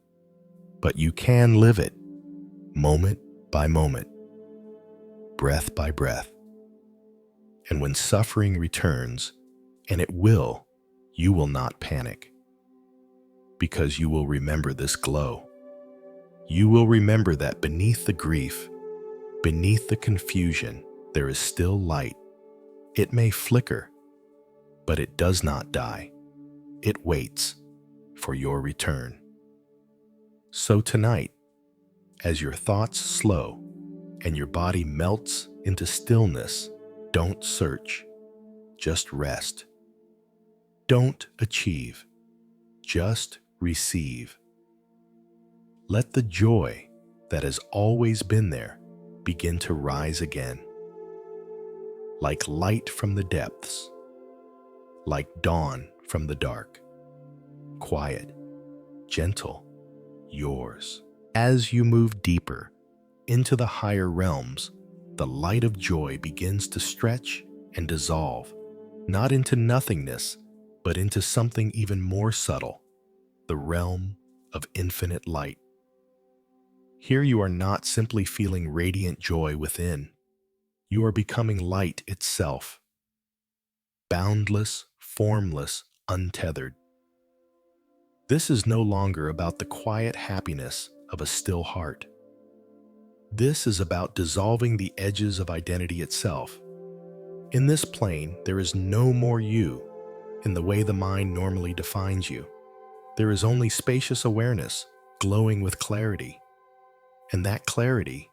But you can live it, moment by moment, breath by breath. And when suffering returns, and it will, you will not panic, because you will remember this glow. You will remember that beneath the grief, beneath the confusion, there is still light. It may flicker, but it does not die. It waits for your return. So tonight, as your thoughts slow and your body melts into stillness, don't search, just rest. Don't achieve, just receive. Let the joy that has always been there begin to rise again. Like light from the depths, like dawn from the dark. Quiet, gentle, yours. As you move deeper into the higher realms, the light of joy begins to stretch and dissolve, not into nothingness, but into something even more subtle, the realm of infinite light. Here you are not simply feeling radiant joy within. You are becoming light itself. Boundless, formless, untethered. This is no longer about the quiet happiness of a still heart. This is about dissolving the edges of identity itself. In this plane, there is no more you in the way the mind normally defines you. There is only spacious awareness, glowing with clarity. And that clarity,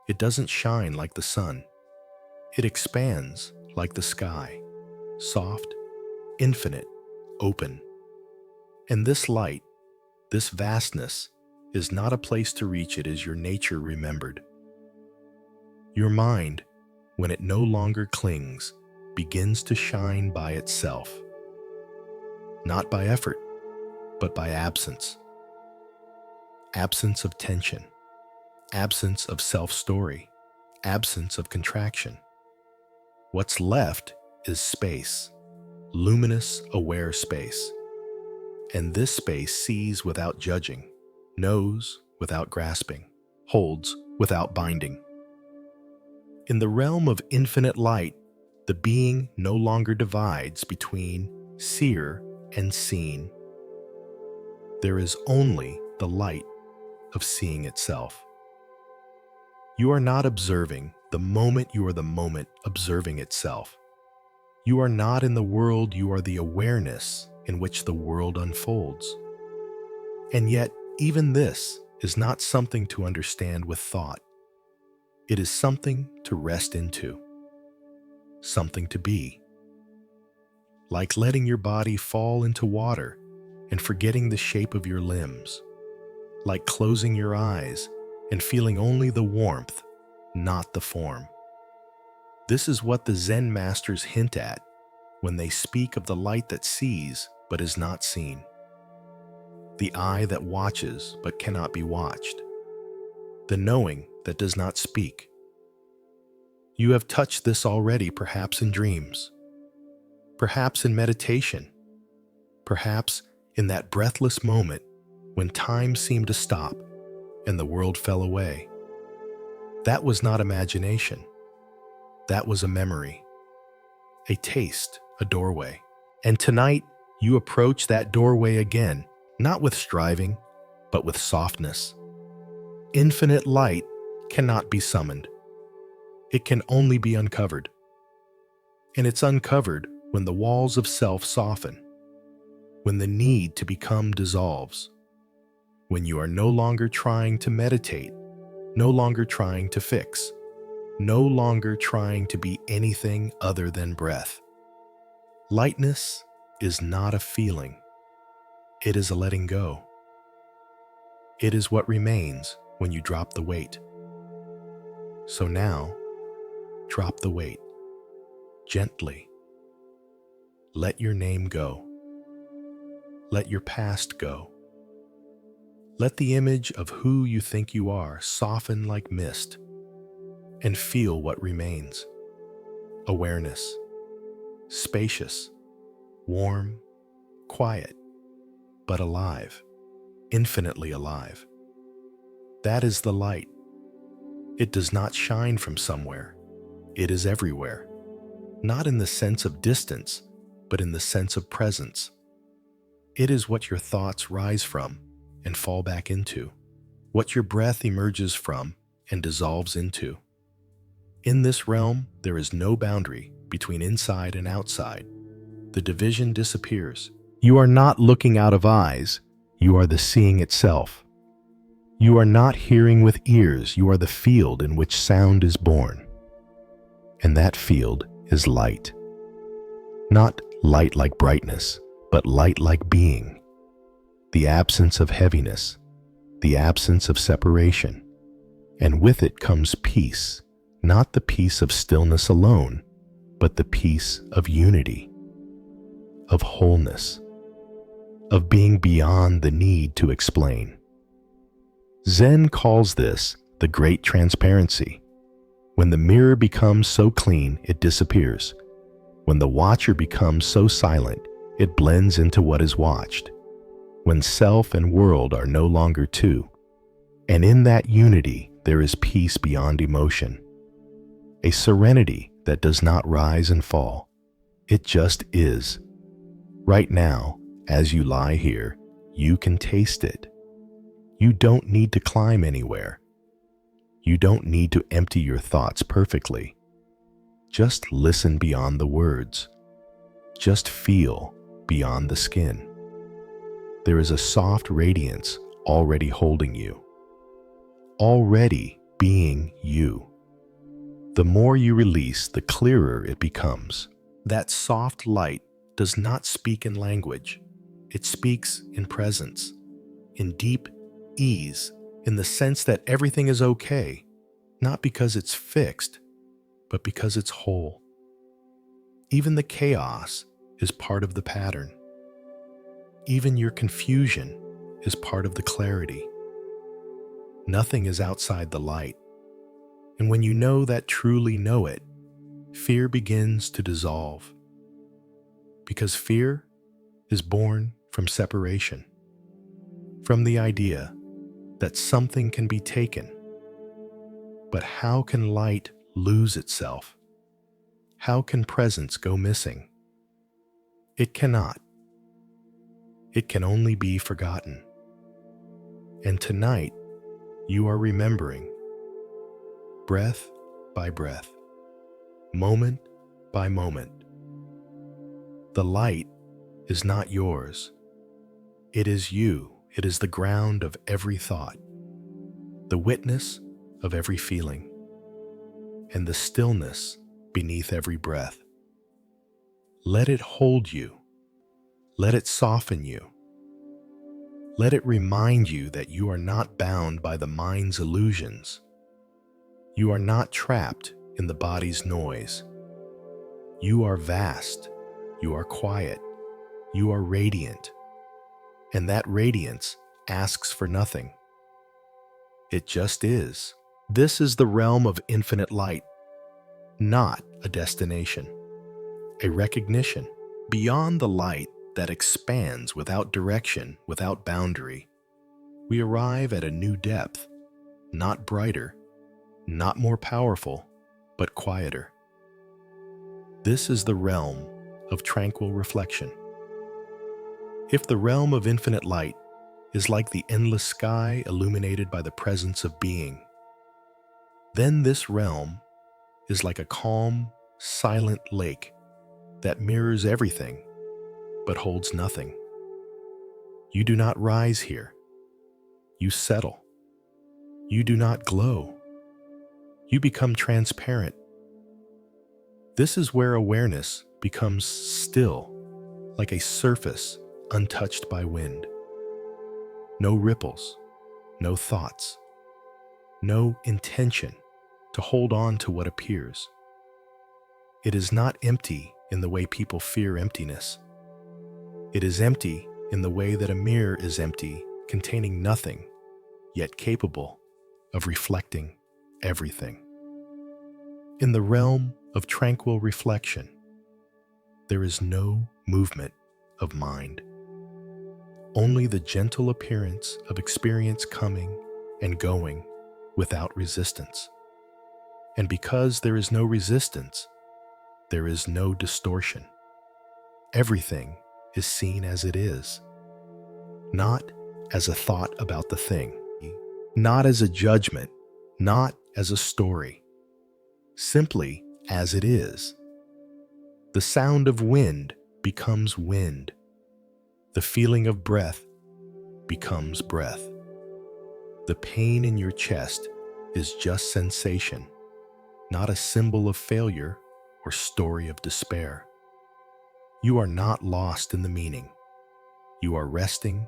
it doesn't shine like the sun. It expands like the sky, soft, infinite, open. And this light, this vastness, is not a place to reach it as your nature remembered. Your mind, when it no longer clings, begins to shine by itself. Not by effort, but by absence. Absence of tension. Absence of self-story, absence of contraction. What's left is space, luminous, aware space. And this space sees without judging, knows without grasping, holds without binding. In the realm of infinite light, the being no longer divides between seer and seen. There is only the light of seeing itself. You are not observing the moment, you are the moment observing itself. You are not in the world, you are the awareness in which the world unfolds. And yet, even this is not something to understand with thought. It is something to rest into, something to be. Like letting your body fall into water and forgetting the shape of your limbs. Like closing your eyes and feeling only the warmth, not the form. This is what the Zen masters hint at when they speak of the light that sees but is not seen, the eye that watches but cannot be watched, the knowing that does not speak. You have touched this already, perhaps in dreams, perhaps in meditation, perhaps in that breathless moment when time seemed to stop and the world fell away. That was not imagination. That was a memory, a taste, a doorway. And tonight, you approach that doorway again, not with striving, but with softness. Infinite light cannot be summoned. It can only be uncovered. And it's uncovered when the walls of self soften, when the need to become dissolves, when you are no longer trying to meditate, no longer trying to fix, no longer trying to be anything other than breath. Lightness is not a feeling. It is a letting go. It is what remains when you drop the weight. So now, drop the weight, gently. Let your name go. Let your past go. Let the image of who you think you are soften like mist, and feel what remains. Awareness, spacious, warm, quiet, but alive, infinitely alive. That is the light. It does not shine from somewhere. It is everywhere, not in the sense of distance, but in the sense of presence. It is what your thoughts rise from and fall back into, what your breath emerges from and dissolves into. In this realm, there is no boundary between inside and outside. The division disappears. You are not looking out of eyes, you are the seeing itself. You are not hearing with ears, you are the field in which sound is born. And that field is light. Not light like brightness, but light like being. The absence of heaviness, the absence of separation. And with it comes peace, not the peace of stillness alone, but the peace of unity, of wholeness, of being beyond the need to explain. Zen calls this the great transparency. When the mirror becomes so clean, it disappears. When the watcher becomes so silent, it blends into what is watched. When self and world are no longer two. And in that unity, there is peace beyond emotion. A serenity that does not rise and fall. It just is. Right now, as you lie here, you can taste it. You don't need to climb anywhere. You don't need to empty your thoughts perfectly. Just listen beyond the words. Just feel beyond the skin. There is a soft radiance already holding you. Already being you. The more you release, the clearer it becomes. That soft light does not speak in language. It speaks in presence, in deep ease, in the sense that everything is okay, not because it's fixed, but because it's whole. Even the chaos is part of the pattern. Even your confusion is part of the clarity. Nothing is outside the light. And when you know that truly know it, fear begins to dissolve. Because fear is born from separation, from the idea that something can be taken. But how can light lose itself? How can presence go missing? It cannot. It can only be forgotten. And tonight, you are remembering, breath by breath, moment by moment. The light is not yours. It is you. It is the ground of every thought, the witness of every feeling, and the stillness beneath every breath. Let it hold you. Let it soften you. Let it remind you that you are not bound by the mind's illusions. You are not trapped in the body's noise. You are vast. You are quiet. You are radiant. And that radiance asks for nothing. It just is. This is the realm of infinite light, not a destination, a recognition. Beyond the light that expands without direction, without boundary, we arrive at a new depth, not brighter, not more powerful, but quieter. This is the realm of tranquil reflection. If the realm of infinite light is like the endless sky illuminated by the presence of being, then this realm is like a calm, silent lake that mirrors everything but holds nothing. You do not rise here. You settle. You do not glow. You become transparent. This is where awareness becomes still, like a surface untouched by wind. No ripples, no thoughts, no intention to hold on to what appears. It is not empty in the way people fear emptiness. It is empty in the way that a mirror is empty, containing nothing, yet capable of reflecting everything. In the realm of tranquil reflection, there is no movement of mind. Only the gentle appearance of experience coming and going without resistance. And because there is no resistance, there is no distortion. Everything is seen as it is, not as a thought about the thing, not as a judgment, not as a story, simply as it is. The sound of wind becomes wind. The feeling of breath becomes breath. The pain in your chest is just sensation, not a symbol of failure or story of despair. You are not lost in the meaning. You are resting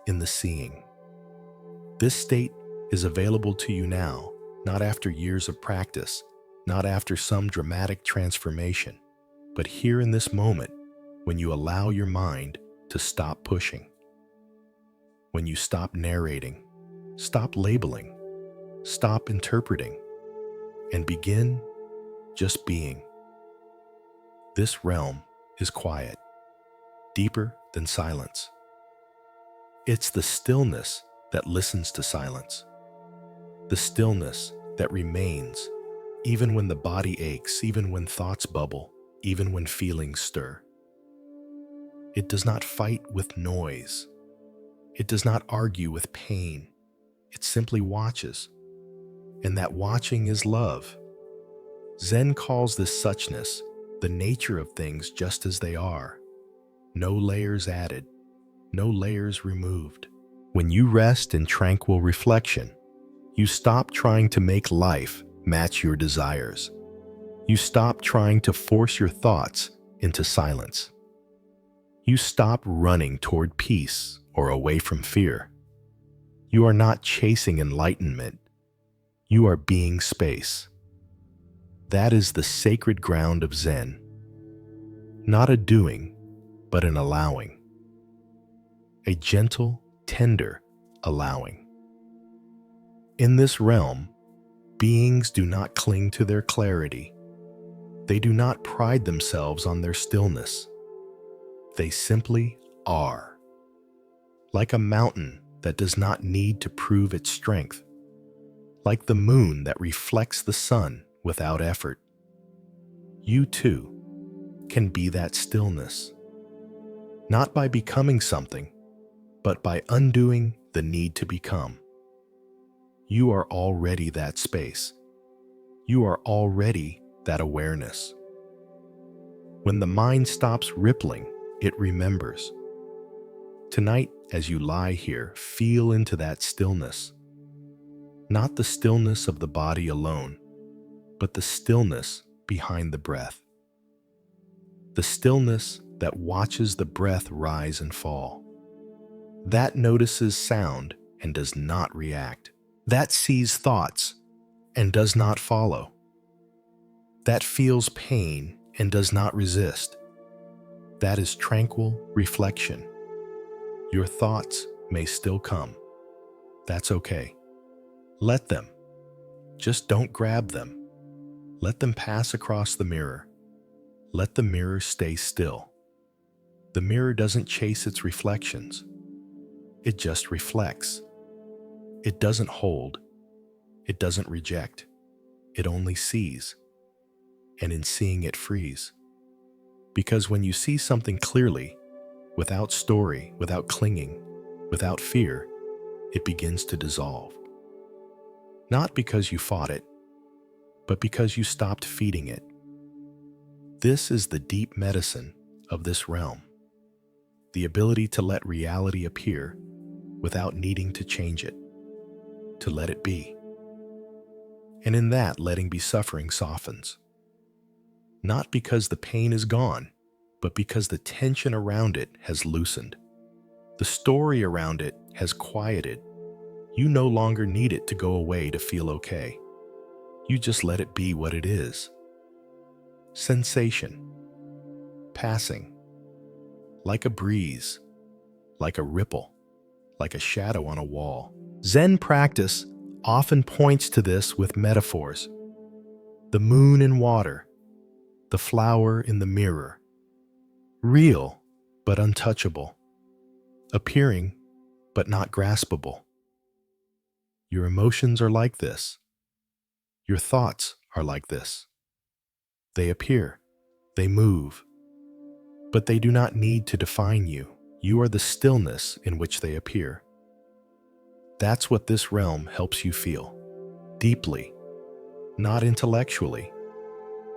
in the seeing. This state is available to you now, not after years of practice, not after some dramatic transformation, but here in this moment when you allow your mind to stop pushing. When you stop narrating, stop labeling, stop interpreting, and begin just being. This realm is quiet, deeper than silence. It's the stillness that listens to silence, the stillness that remains even when the body aches, even when thoughts bubble, even when feelings stir. It does not fight with noise. It does not argue with pain. It simply watches. And that watching is love. Zen calls this suchness the nature of things just as they are. No layers added, no layers removed. When you rest in tranquil reflection, you stop trying to make life match your desires. You stop trying to force your thoughts into silence. You stop running toward peace or away from fear. You are not chasing enlightenment. You are being space. That is the sacred ground of Zen. Not a doing, but an allowing. A gentle, tender allowing. In this realm, beings do not cling to their clarity. They do not pride themselves on their stillness. They simply are. Like a mountain that does not need to prove its strength. Like the moon that reflects the sun without effort. You too can be that stillness. Not by becoming something, but by undoing the need to become. You are already that space. You are already that awareness. When the mind stops rippling, it remembers. Tonight, as you lie here, feel into that stillness. Not the stillness of the body alone, but the stillness behind the breath. The stillness that watches the breath rise and fall. That notices sound and does not react. That sees thoughts and does not follow. That feels pain and does not resist. That is tranquil reflection. Your thoughts may still come. That's okay. Let them. Just don't grab them. Let them pass across the mirror. Let the mirror stay still. The mirror doesn't chase its reflections. It just reflects. It doesn't hold. It doesn't reject. It only sees. And in seeing it frees. Because when you see something clearly, without story, without clinging, without fear, it begins to dissolve. Not because you fought it, but because you stopped feeding it. This is the deep medicine of this realm. The ability to let reality appear without needing to change it, to let it be. And in that, letting be suffering softens. Not because the pain is gone, but because the tension around it has loosened. The story around it has quieted. You no longer need it to go away to feel okay. You just let it be what it is. Sensation. Passing. Like a breeze. Like a ripple. Like a shadow on a wall. Zen practice often points to this with metaphors. The moon in water. The flower in the mirror. Real, but untouchable. Appearing, but not graspable. Your emotions are like this. Your thoughts are like this. They appear, they move, but they do not need to define you. You are the stillness in which they appear. That's what this realm helps you feel. Deeply, not intellectually,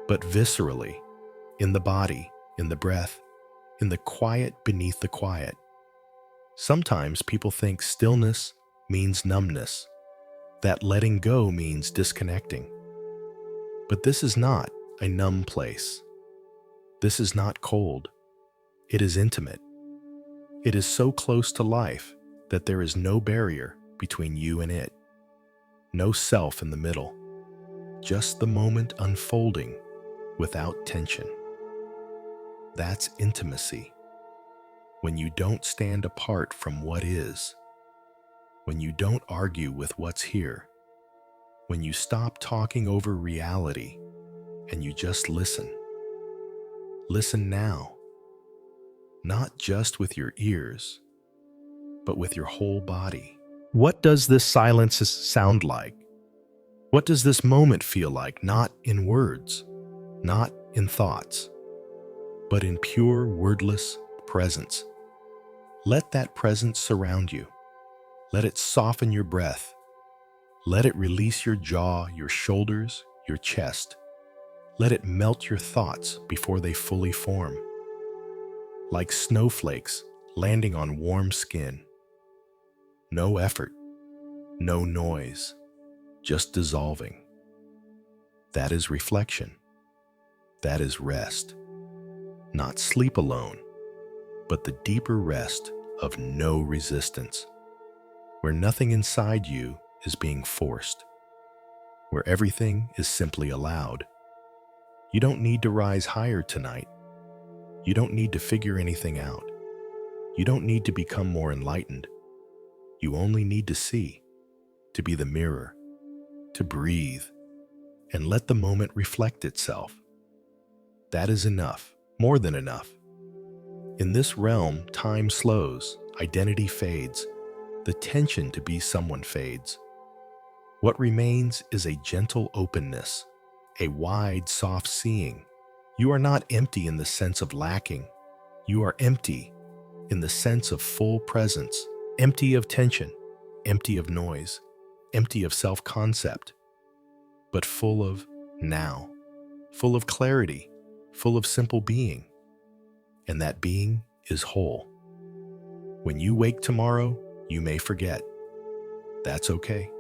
but viscerally, in the body, in the breath, in the quiet beneath the quiet. Sometimes people think stillness means numbness, that letting go means disconnecting. But this is not a numb place. This is not cold. It is intimate. It is so close to life that there is no barrier between you and it, no self in the middle, just the moment unfolding without tension. That's intimacy. When you don't stand apart from what is, when you don't argue with what's here, when you stop talking over reality and you just listen. Listen now, not just with your ears, but with your whole body. What does this silence sound like? What does this moment feel like? Not in words, not in thoughts, but in pure wordless presence. Let that presence surround you. Let it soften your breath. Let it release your jaw, your shoulders, your chest. Let it melt your thoughts before they fully form. Like snowflakes landing on warm skin. No effort, no noise, just dissolving. That is reflection. That is rest. Not sleep alone, but the deeper rest of no resistance, where nothing inside you is being forced, where everything is simply allowed. You don't need to rise higher tonight. You don't need to figure anything out. You don't need to become more enlightened. You only need to see, to be the mirror, to breathe, and let the moment reflect itself. That is enough, more than enough. In this realm, time slows, identity fades, the tension to be someone fades. What remains is a gentle openness, a wide, soft seeing. You are not empty in the sense of lacking. You are empty in the sense of full presence, empty of tension, empty of noise, empty of self-concept, but full of now, full of clarity, full of simple being. And that being is whole. When you wake tomorrow, you may forget. That's okay.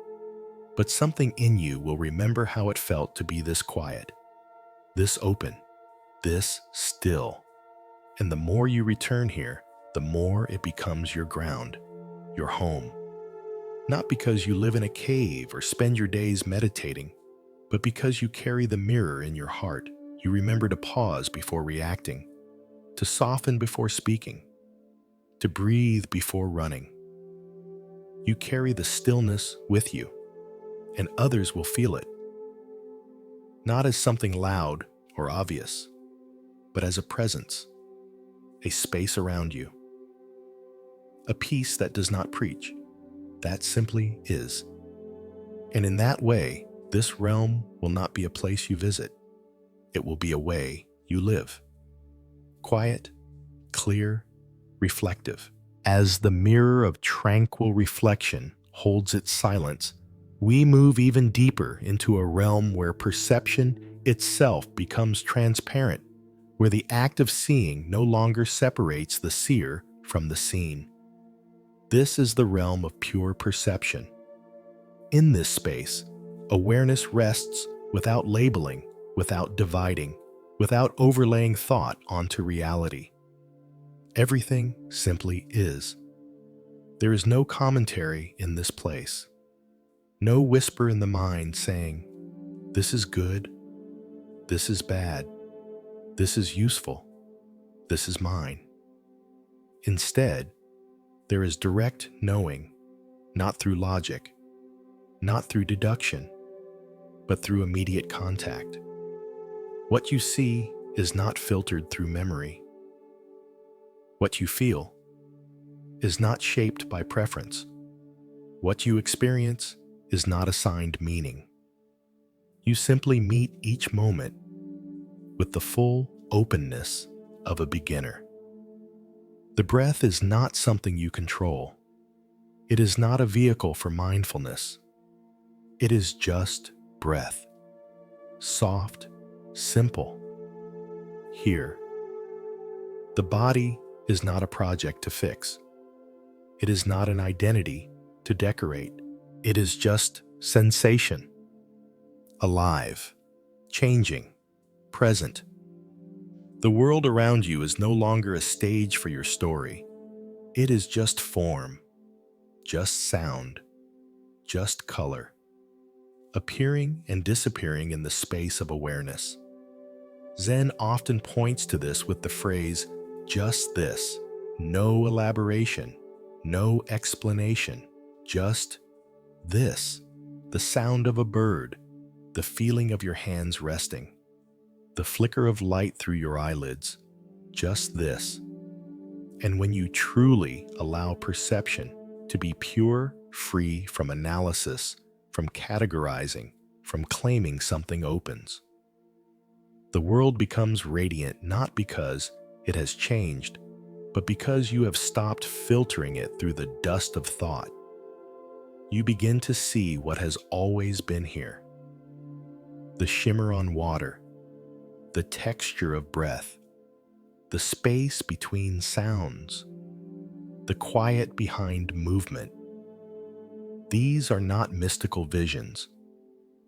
But something in you will remember how it felt to be this quiet, this open, this still. And the more you return here, the more it becomes your ground, your home. Not because you live in a cave or spend your days meditating, but because you carry the mirror in your heart. You remember to pause before reacting, to soften before speaking, to breathe before running. You carry the stillness with you, and others will feel it. Not as something loud or obvious, but as a presence, a space around you. A peace that does not preach, that simply is. And in that way, this realm will not be a place you visit. It will be a way you live. Quiet, clear, reflective. As the mirror of tranquil reflection holds its silence, we move even deeper into a realm where perception itself becomes transparent, where the act of seeing no longer separates the seer from the seen. This is the realm of pure perception. In this space, awareness rests without labeling, without dividing, without overlaying thought onto reality. Everything simply is. There is no commentary in this place. No whisper in the mind saying, this is good, this is bad, this is useful, this is mine. Instead, there is direct knowing, not through logic, not through deduction, but through immediate contact. What you see is not filtered through memory. What you feel is not shaped by preference. What you experience is not assigned meaning. You simply meet each moment with the full openness of a beginner. The breath is not something you control. It is not a vehicle for mindfulness. It is just breath. Soft, simple. Here. The body is not a project to fix. It is not an identity to decorate. It is just sensation. Alive, changing, present. The world around you is no longer a stage for your story. It is just form, just sound, just color, appearing and disappearing in the space of awareness. Zen often points to this with the phrase, just this, no elaboration, no explanation, just this, the sound of a bird, the feeling of your hands resting, the flicker of light through your eyelids, just this. And when you truly allow perception to be pure, free from analysis, from categorizing, from claiming, something opens. The world becomes radiant not because it has changed, but because you have stopped filtering it through the dust of thought. You begin to see what has always been here. The shimmer on water, the texture of breath, the space between sounds, the quiet behind movement. These are not mystical visions.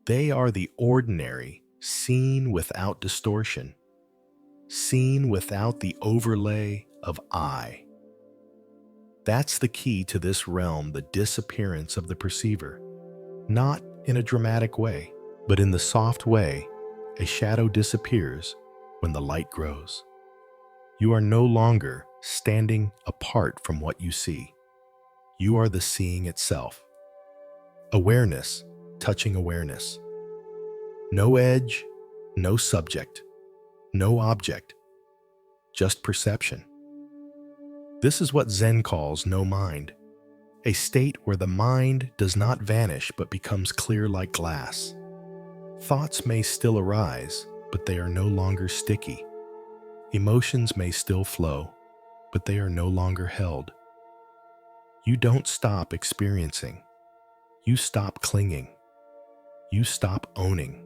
They are the ordinary, seen without distortion, seen without the overlay of I. That's the key to this realm, the disappearance of the perceiver. Not in a dramatic way, but in the soft way a shadow disappears when the light grows. You are no longer standing apart from what you see. You are the seeing itself. Awareness touching awareness. No edge, no subject, no object, just perception. This is what Zen calls no mind, a state where the mind does not vanish but becomes clear like glass. Thoughts may still arise, but they are no longer sticky. Emotions may still flow, but they are no longer held. You don't stop experiencing. You stop clinging. You stop owning.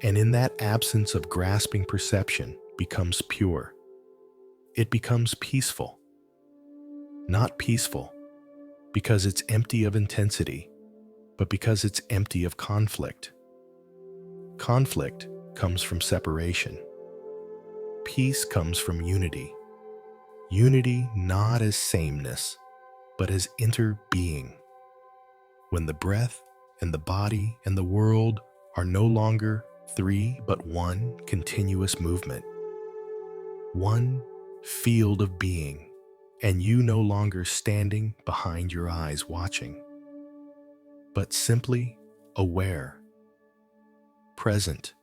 And in that absence of grasping, perception becomes pure. It becomes peaceful. Not peaceful because it's empty of intensity, but because it's empty of conflict. Conflict comes from separation. Peace comes from unity. Unity not as sameness, but as interbeing. When the breath and the body and the world are no longer three, but one continuous movement. One field of being, and you no longer standing behind your eyes watching, but simply aware, present,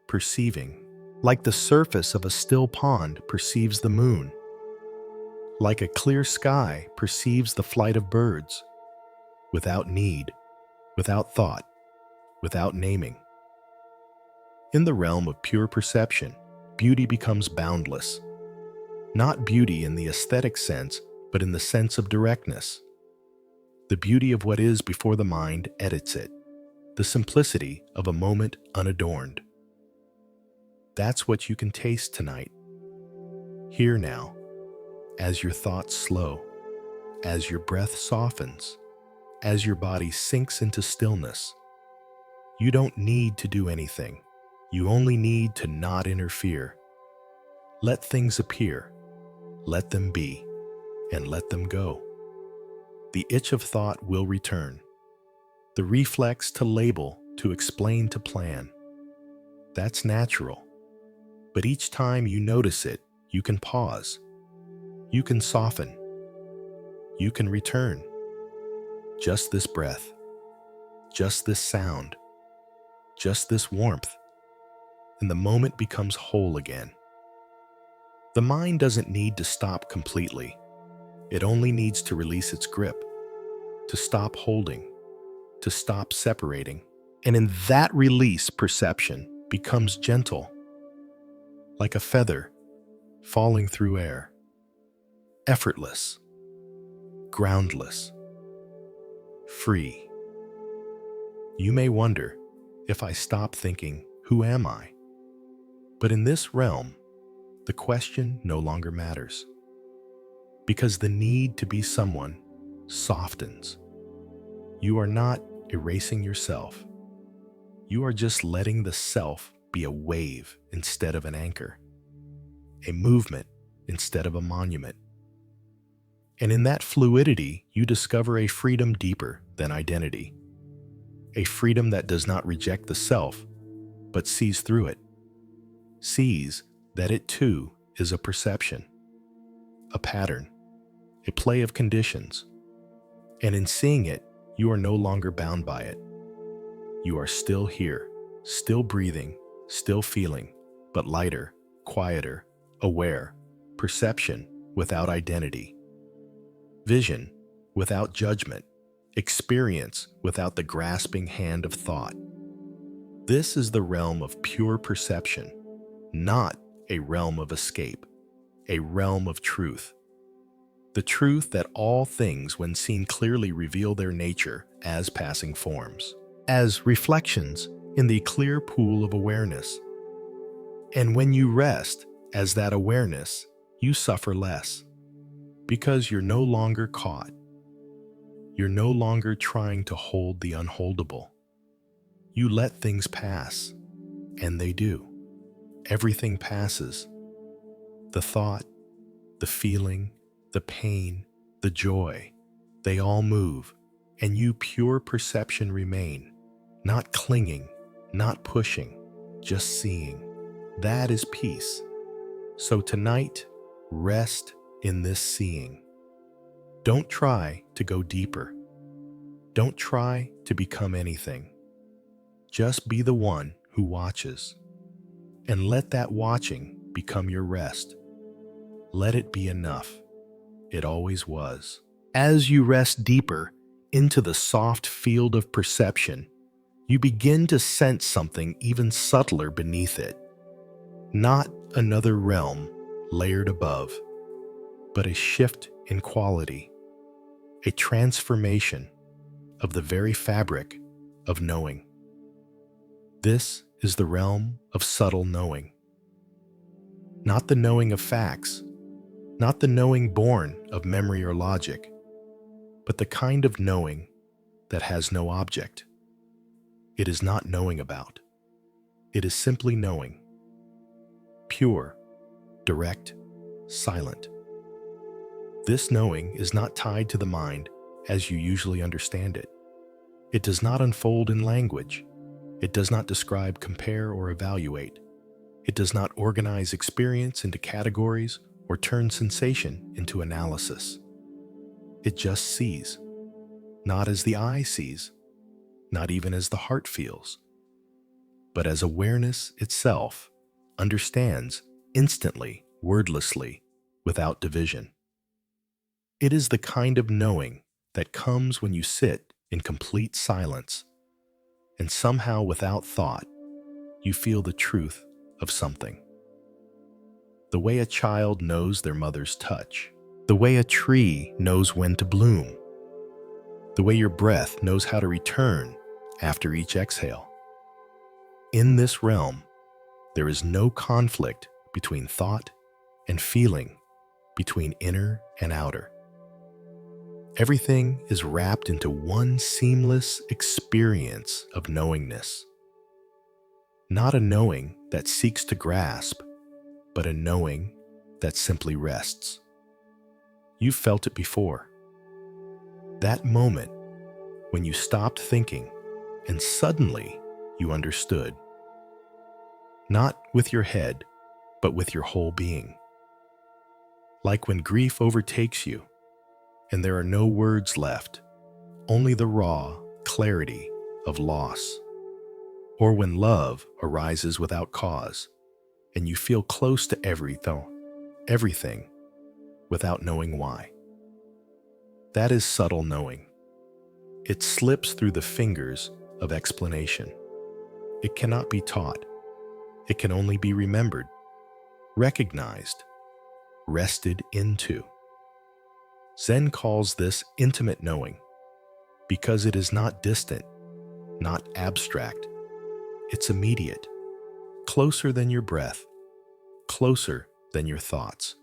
perceiving, like the surface of a still pond perceives the moon, like a clear sky perceives the flight of birds, without need, without thought, without naming. In the realm of pure perception, beauty becomes boundless. Not beauty in the aesthetic sense, but in the sense of directness. The beauty of what is before the mind edits it. The simplicity of a moment unadorned. That's what you can taste tonight. Here now, as your thoughts slow, as your breath softens, as your body sinks into stillness. You don't need to do anything. You only need to not interfere. Let things appear. Let them be, and let them go. The itch of thought will return. The reflex to label, to explain, to plan. That's natural. But each time you notice it, you can pause. You can soften. You can return. Just this breath. Just this sound. Just this warmth. And the moment becomes whole again. The mind doesn't need to stop completely. It only needs to release its grip, to stop holding, to stop separating. And in that release, perception becomes gentle, like a feather falling through air, effortless, groundless, free. You may wonder, if I stop thinking, who am I? But in this realm, the question no longer matters, because the need to be someone softens. You are not erasing yourself. You are just letting the self be a wave instead of an anchor. a movement instead of a monument. And in that fluidity, you discover a freedom deeper than identity, a freedom that does not reject the self, but sees through it, sees that it too is a perception, a pattern, a play of conditions. And in seeing it, you are no longer bound by it. You are still here, still breathing, still feeling, but lighter, quieter, aware, perception without identity, vision without judgment, experience without the grasping hand of thought. This is the realm of pure perception, not a realm of escape, a realm of truth. The truth that all things, when seen clearly, reveal their nature as passing forms, as reflections in the clear pool of awareness. And when you rest as that awareness, you suffer less, because you're no longer caught. You're no longer trying to hold the unholdable. You let things pass, and they do. Everything passes. The thought, the feeling, the pain, the joy, they all move, and you pure perception remain, not clinging, not pushing, just seeing. That is peace. So tonight, rest in this seeing. Don't try to go deeper. Don't try to become anything. Just be the one who watches. And let that watching become your rest. Let it be enough. It always was. As you rest deeper into the soft field of perception, you begin to sense something even subtler beneath it. Not another realm layered above, but a shift in quality, a transformation of the very fabric of knowing. This is the realm of subtle knowing. Not the knowing of facts, not the knowing born of memory or logic, but the kind of knowing that has no object. It is not knowing about. It is simply knowing. Pure, direct, silent. This knowing is not tied to the mind as you usually understand it. It does not unfold in language. It does not describe, compare, or evaluate. It does not organize experience into categories or turn sensation into analysis. It just sees, not as the eye sees, not even as the heart feels, but as awareness itself understands instantly, wordlessly, without division. It is the kind of knowing that comes when you sit in complete silence, and somehow without thought, you feel the truth of something. The way a child knows their mother's touch, the way a tree knows when to bloom, the way your breath knows how to return after each exhale. In this realm, there is no conflict between thought and feeling, between inner and outer. Everything is wrapped into one seamless experience of knowingness. Not a knowing that seeks to grasp, but a knowing that simply rests. You've felt it before. That moment when you stopped thinking and suddenly you understood. Not with your head, but with your whole being. Like when grief overtakes you and there are no words left, only the raw clarity of loss. Or when love arises without cause and you feel close to everything without knowing why. That is subtle knowing. It slips through the fingers of explanation. It cannot be taught. It can only be remembered, recognized, rested into. Zen calls this intimate knowing because it is not distant, not abstract. It's immediate, closer than your breath, closer than your thoughts.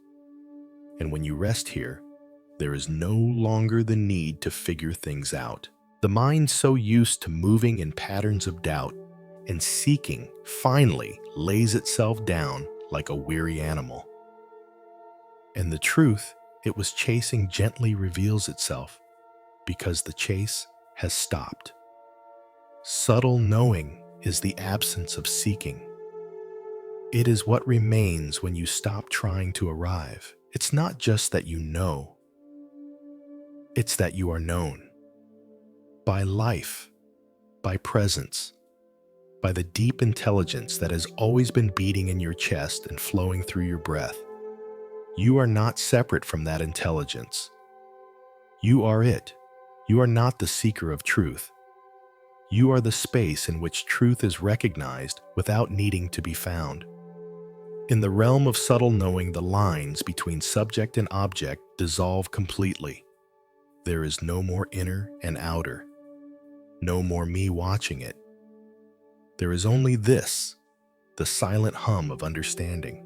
And when you rest here, there is no longer the need to figure things out. The mind, so used to moving in patterns of doubt and seeking, finally lays itself down like a weary animal. And the truth it was chasing gently reveals itself because the chase has stopped. Subtle knowing is the absence of seeking. It is what remains when you stop trying to arrive. It's not just that you know, it's that you are known. By life, by presence, by the deep intelligence that has always been beating in your chest and flowing through your breath. You are not separate from that intelligence. You are it. You are not the seeker of truth. You are the space in which truth is recognized without needing to be found. In the realm of subtle knowing, the lines between subject and object dissolve completely. There is no more inner and outer, no more me watching it. There is only this, the silent hum of understanding,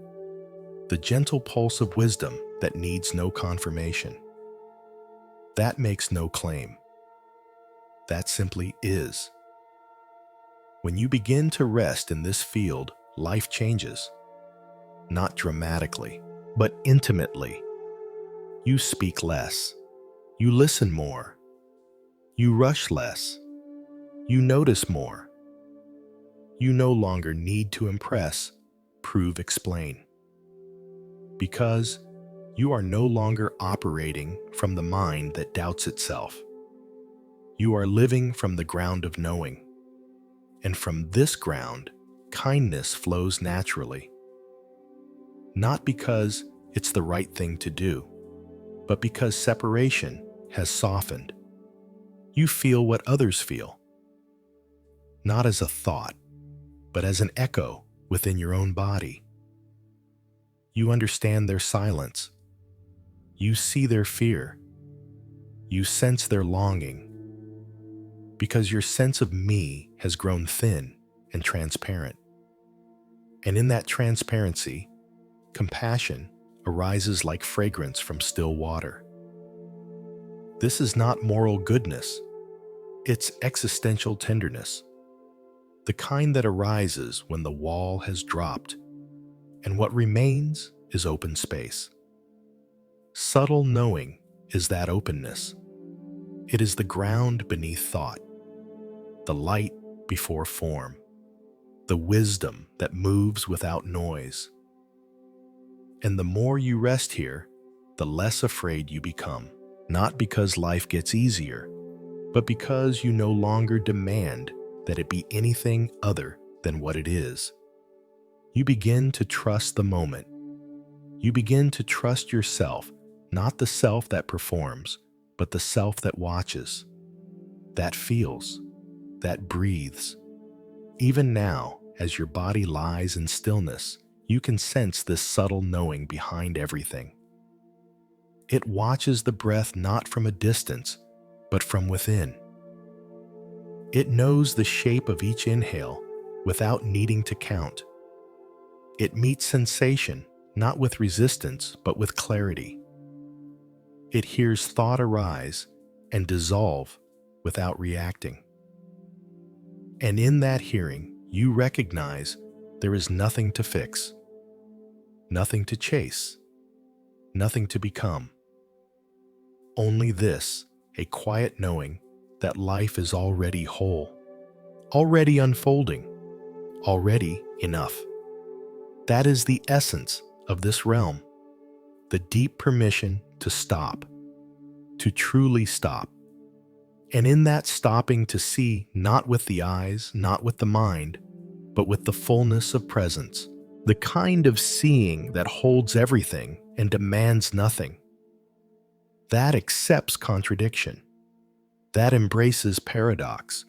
the gentle pulse of wisdom that needs no confirmation. That makes no claim. That simply is. When you begin to rest in this field, life changes. Not dramatically, but intimately. You speak less. You listen more. You rush less. You notice more. You no longer need to impress, prove, explain. Because you are no longer operating from the mind that doubts itself. You are living from the ground of knowing. And from this ground, kindness flows naturally. Not because it's the right thing to do, but because separation has softened. You feel what others feel, not as a thought, but as an echo within your own body. You understand their silence. You see their fear. You sense their longing, because your sense of me has grown thin and transparent. And in that transparency, compassion arises like fragrance from still water. This is not moral goodness. It's existential tenderness, the kind that arises when the wall has dropped, and what remains is open space. Subtle knowing is that openness. It is the ground beneath thought, the light before form, the wisdom that moves without noise. And the more you rest here, the less afraid you become, not because life gets easier, but because you no longer demand that it be anything other than what it is. You begin to trust the moment. You begin to trust yourself, not the self that performs, but the self that watches, that feels, that breathes. Even now, as your body lies in stillness, you can sense this subtle knowing behind everything. It watches the breath not from a distance, but from within. It knows the shape of each inhale without needing to count. It meets sensation not with resistance, but with clarity. It hears thought arise and dissolve without reacting. And in that hearing, you recognize there is nothing to fix, nothing to chase, nothing to become. Only this, a quiet knowing that life is already whole, already unfolding, already enough. That is the essence of this realm, the deep permission to stop, to truly stop. And in that stopping, to see not with the eyes, not with the mind, but with the fullness of presence, the kind of seeing that holds everything and demands nothing. That accepts contradiction, that embraces paradox,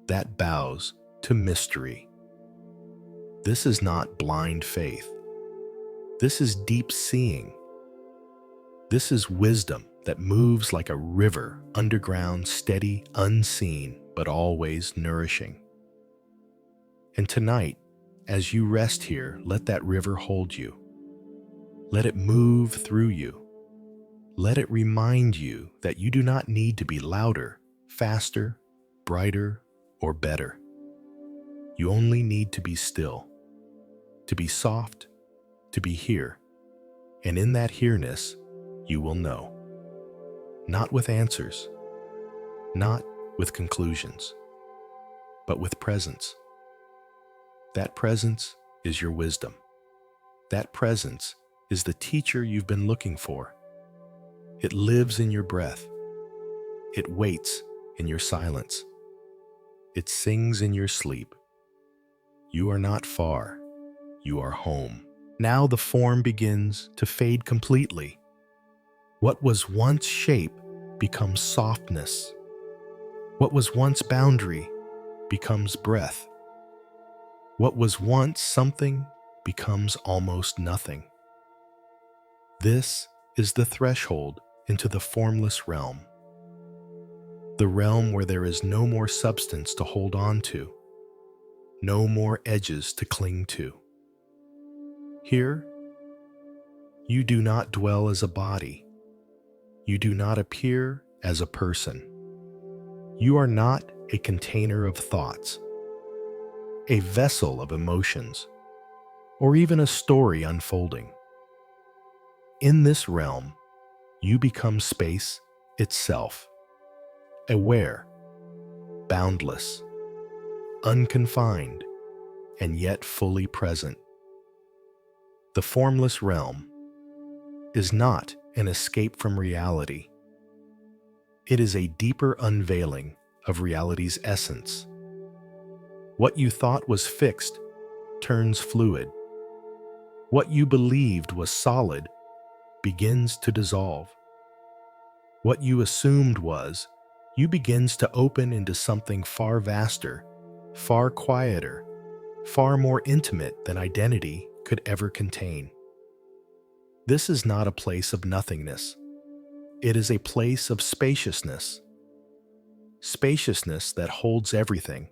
that bows to mystery. This is not blind faith. This is deep seeing. This is wisdom that moves like a river, underground, steady, unseen, but always nourishing. And tonight, as you rest here, let that river hold you. Let it move through you. Let it remind you that you do not need to be louder, faster, brighter, or better. You only need to be still, to be soft, to be here. And in that here-ness, you will know. Not with answers, not with conclusions, but with presence. That presence is your wisdom. That presence is the teacher you've been looking for. It lives in your breath. It waits in your silence. It sings in your sleep. You are not far. You are home. Now the form begins to fade completely. What was once shape becomes softness. What was once boundary becomes breath. What was once something becomes almost nothing. This is the threshold into the formless realm. The realm where there is no more substance to hold on to, no more edges to cling to. Here, you do not dwell as a body. You do not appear as a person. You are not a container of thoughts, a vessel of emotions, or even a story unfolding. In this realm, you become space itself, aware, boundless, unconfined, and yet fully present. The formless realm is not an escape from reality. It is a deeper unveiling of reality's essence. What you thought was fixed turns fluid. What you believed was solid begins to dissolve. What you assumed was, you begins to open into something far vaster, far quieter, far more intimate than identity could ever contain. This is not a place of nothingness. It is a place of spaciousness. Spaciousness that holds everything,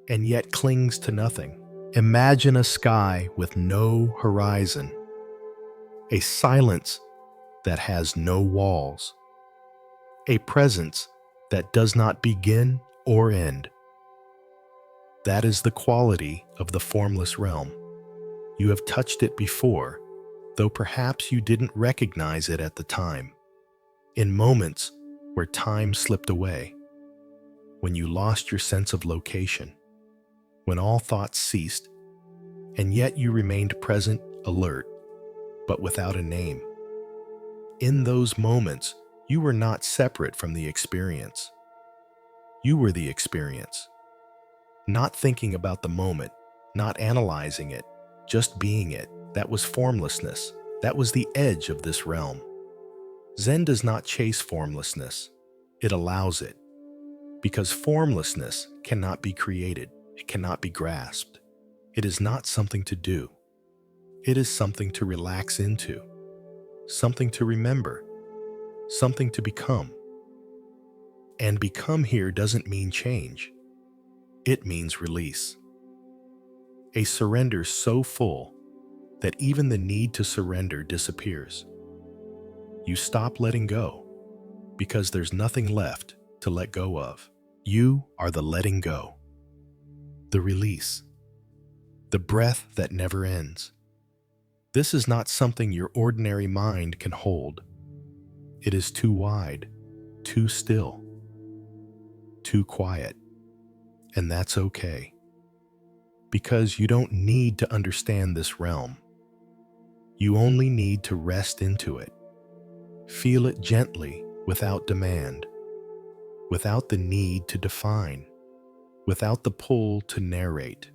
and yet clings to nothing. Imagine a sky with no horizon, a silence that has no walls, a presence that does not begin or end. That is the quality of the formless realm. You have touched it before, though perhaps you didn't recognize it at the time. In moments where time slipped away, when you lost your sense of location, when all thoughts ceased, and yet you remained present, alert, but without a name. In those moments, you were not separate from the experience. You were the experience. Not thinking about the moment, not analyzing it, just being it. That was formlessness. That was the edge of this realm. Zen does not chase formlessness. It allows it. Because formlessness cannot be created. It cannot be grasped. It is not something to do. It is something to relax into. Something to remember. Something to become. And become here doesn't mean change. It means release. A surrender so full that even the need to surrender disappears. You stop letting go because there's nothing left to let go of. You are the letting go, the release, the breath that never ends. This is not something your ordinary mind can hold. It is too wide, too still, too quiet. And that's okay. Because you don't need to understand this realm. You only need to rest into it. Feel it gently without demand, without the need to define, without the pull to narrate.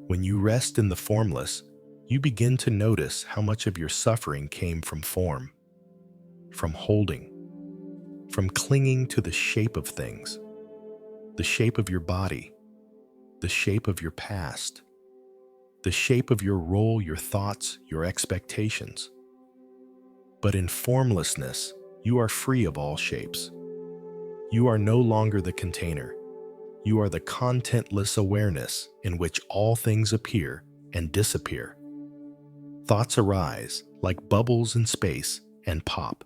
When you rest in the formless, you begin to notice how much of your suffering came from form, from holding, from clinging to the shape of things, the shape of your body, the shape of your past, the shape of your role, your thoughts, your expectations. But in formlessness, you are free of all shapes. You are no longer the container. You are the contentless awareness in which all things appear and disappear. Thoughts arise like bubbles in space and pop.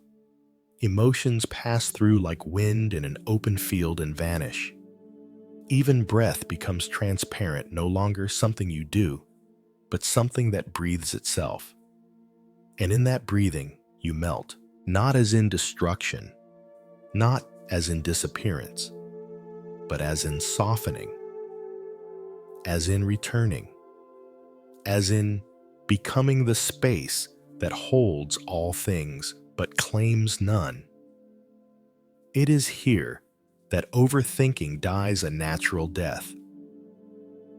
Emotions pass through like wind in an open field and vanish. Even breath becomes transparent, no longer something you do, but something that breathes itself. And in that breathing, you melt, not as in destruction, not as in disappearance, but as in softening, as in returning, as in becoming the space that holds all things but claims none. It is here that overthinking dies a natural death,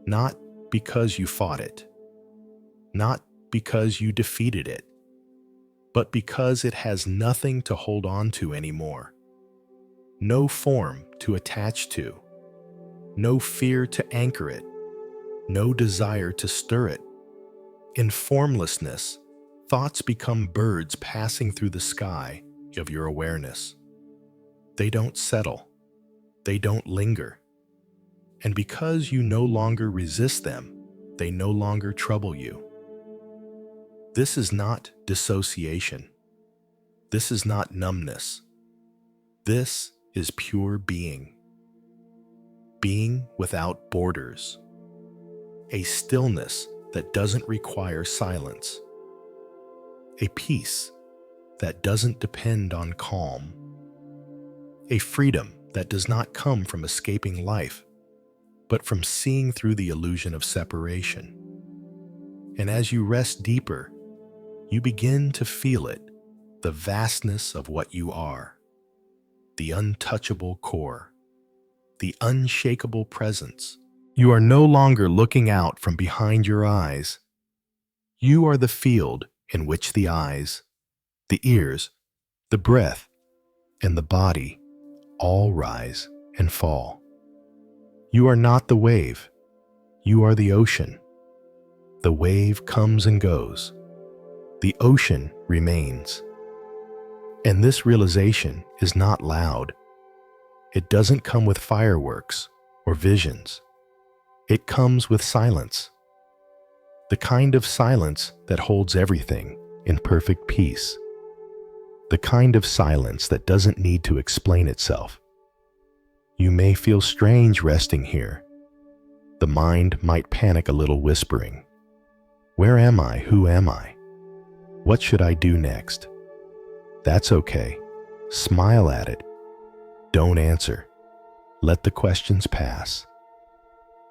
not because you fought it, not because you defeated it, but because it has nothing to hold on to anymore, no form to attach to, no fear to anchor it, no desire to stir it. In formlessness, thoughts become birds passing through the sky of your awareness. They don't settle, they don't linger, and because you no longer resist them, they no longer trouble you. This is not dissociation. This is not numbness. This is pure being. Being without borders. A stillness that doesn't require silence. A peace that doesn't depend on calm. A freedom that does not come from escaping life, but from seeing through the illusion of separation. And as you rest deeper, you begin to feel it, the vastness of what you are, the untouchable core, the unshakable presence. You are no longer looking out from behind your eyes. You are the field in which the eyes, the ears, the breath, and the body all rise and fall. You are not the wave. You are the ocean. The wave comes and goes. The ocean remains. And this realization is not loud. It doesn't come with fireworks or visions. It comes with silence. The kind of silence that holds everything in perfect peace. The kind of silence that doesn't need to explain itself. You may feel strange resting here. The mind might panic a little, whispering, "Where am I? Who am I? What should I do next?" That's okay. Smile at it. Don't answer. Let the questions pass.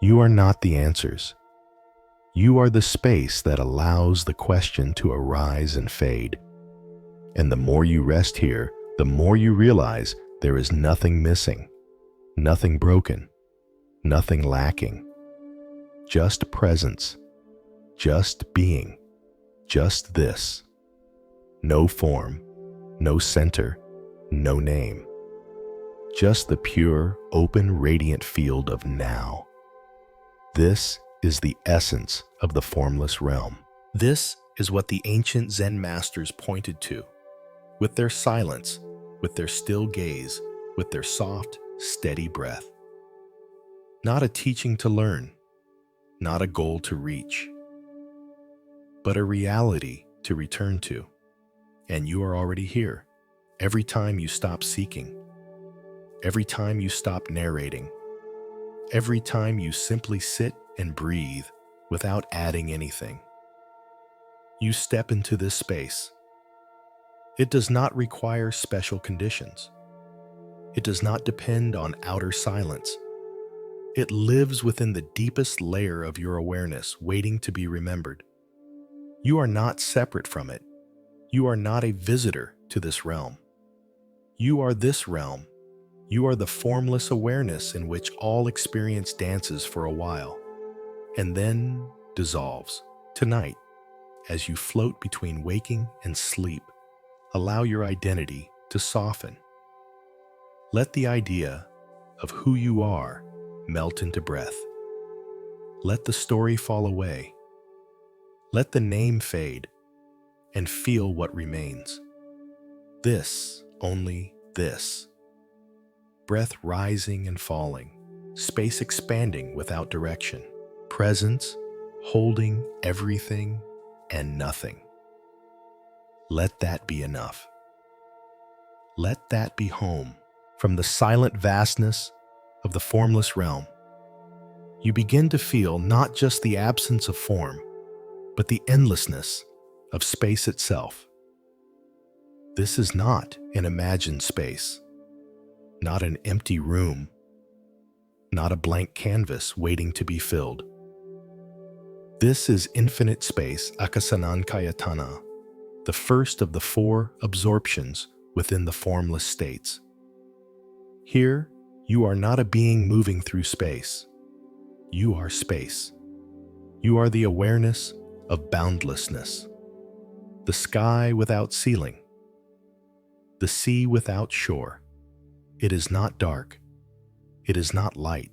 You are not the answers. You are the space that allows the question to arise and fade. And the more you rest here, the more you realize there is nothing missing, nothing broken, nothing lacking. Just presence, just being, just this. No form, no center, no name. Just the pure, open, radiant field of now. This is the essence of the formless realm. This is what the ancient Zen masters pointed to, with their silence, with their still gaze, with their soft, steady breath. Not a teaching to learn, not a goal to reach, but a reality to return to. And you are already here, every time you stop seeking, every time you stop narrating, every time you simply sit and breathe without adding anything. You step into this space. It does not require special conditions. It does not depend on outer silence. It lives within the deepest layer of your awareness, waiting to be remembered. You are not separate from it. You are not a visitor to this realm. You are this realm. You are the formless awareness in which all experience dances for a while, and then dissolves. Tonight, as you float between waking and sleep, allow your identity to soften. Let the idea of who you are melt into breath. Let the story fall away. Let the name fade, and feel what remains. This, only this. Breath rising and falling, space expanding without direction. Presence holding everything and nothing. Let that be enough. Let that be home. From the silent vastness of the formless realm, you begin to feel not just the absence of form, but the endlessness of space itself. This is not an imagined space, not an empty room, not a blank canvas waiting to be filled. This is infinite space Akasanankayatana, the first of the 4 absorptions within the formless states. Here, you are not a being moving through space. You are space. You are the awareness of boundlessness, the sky without ceiling, the sea without shore. It is not dark. It is not light.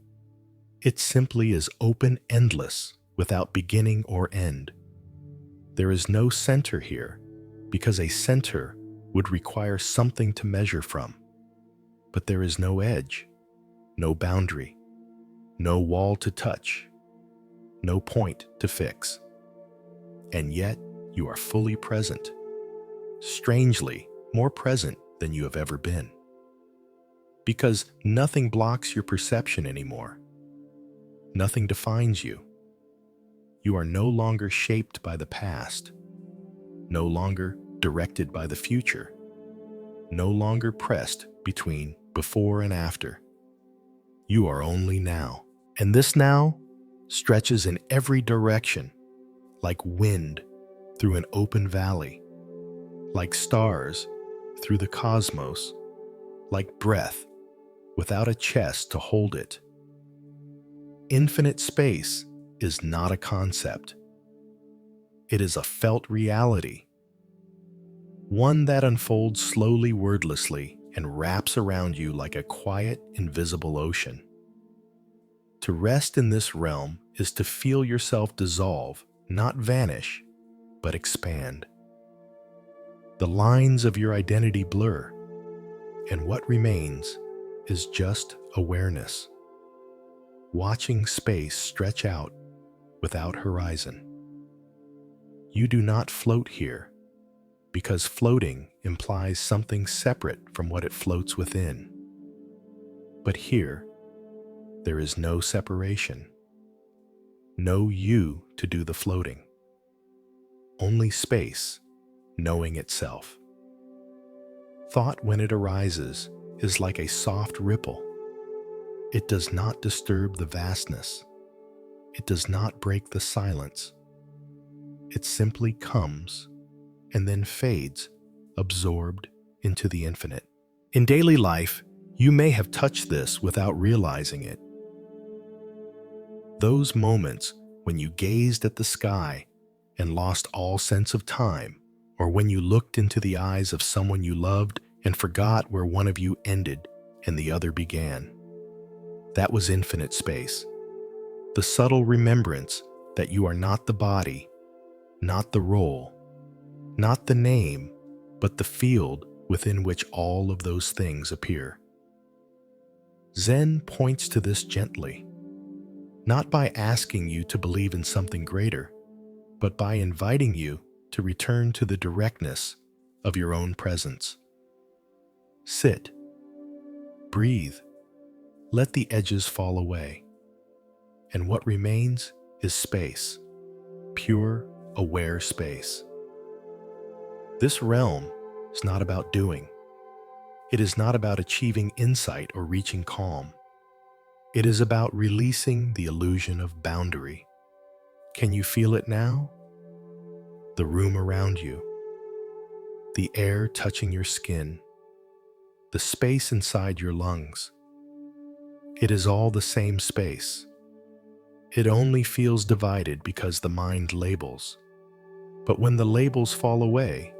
It simply is open, endless, without beginning or end. There is no center here, because a center would require something to measure from. But there is no edge, no boundary, no wall to touch, no point to fix. And yet, you are fully present, strangely more present than you have ever been. Because nothing blocks your perception anymore. Nothing defines you. You are no longer shaped by the past, no longer directed by the future, no longer pressed between before and after. You are only now. And this now stretches in every direction, like wind through an open valley, like stars through the cosmos, like breath without a chest to hold it. Infinite space is not a concept. It is a felt reality, one that unfolds slowly, wordlessly, and wraps around you like a quiet, invisible ocean. To rest in this realm is to feel yourself dissolve, not vanish, but expand. The lines of your identity blur, and what remains is just awareness, watching space stretch out without horizon. You do not float here, because floating implies something separate from what it floats within. But here, there is no separation, no you to do the floating, only space knowing itself. Thought, when it arises, is like a soft ripple. It does not disturb the vastness. It does not break the silence. It simply comes and then fades, absorbed into the infinite. In daily life, you may have touched this without realizing it. Those moments when you gazed at the sky and lost all sense of time, or when you looked into the eyes of someone you loved and forgot where one of you ended and the other began. That was infinite space. The subtle remembrance that you are not the body, not the role, not the name, but the field within which all of those things appear. Zen points to this gently, not by asking you to believe in something greater, but by inviting you to return to the directness of your own presence. Sit, breathe, let the edges fall away, and what remains is space, pure, aware space. This realm is not about doing. It is not about achieving insight or reaching calm. It is about releasing the illusion of boundary. Can you feel it now? The room around you, the air touching your skin, the space inside your lungs. It is all the same space. It only feels divided because the mind labels. But when the labels fall away,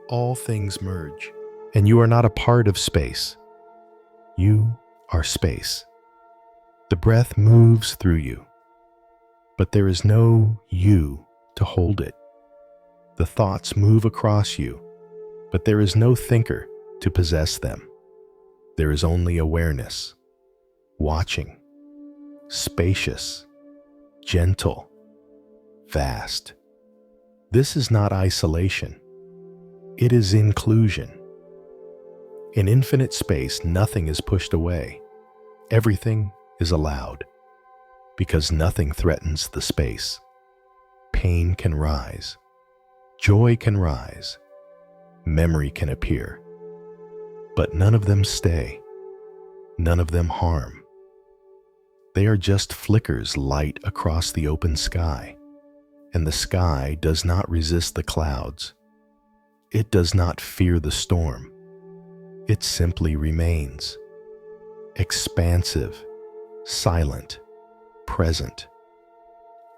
all things merge, and you are not a part of space. You are space. The breath moves through you, but there is no you to hold it. The thoughts move across you, but there is no thinker to possess them. There is only awareness, watching, spacious, gentle, vast. This is not isolation. It is inclusion. In infinite space, nothing is pushed away. Everything is allowed, because nothing threatens the space. Pain can rise. Joy can rise, memory can appear, but none of them stay, none of them harm. They are just flickers light across the open sky, and the sky does not resist the clouds. It does not fear the storm. It simply remains, expansive, silent, present.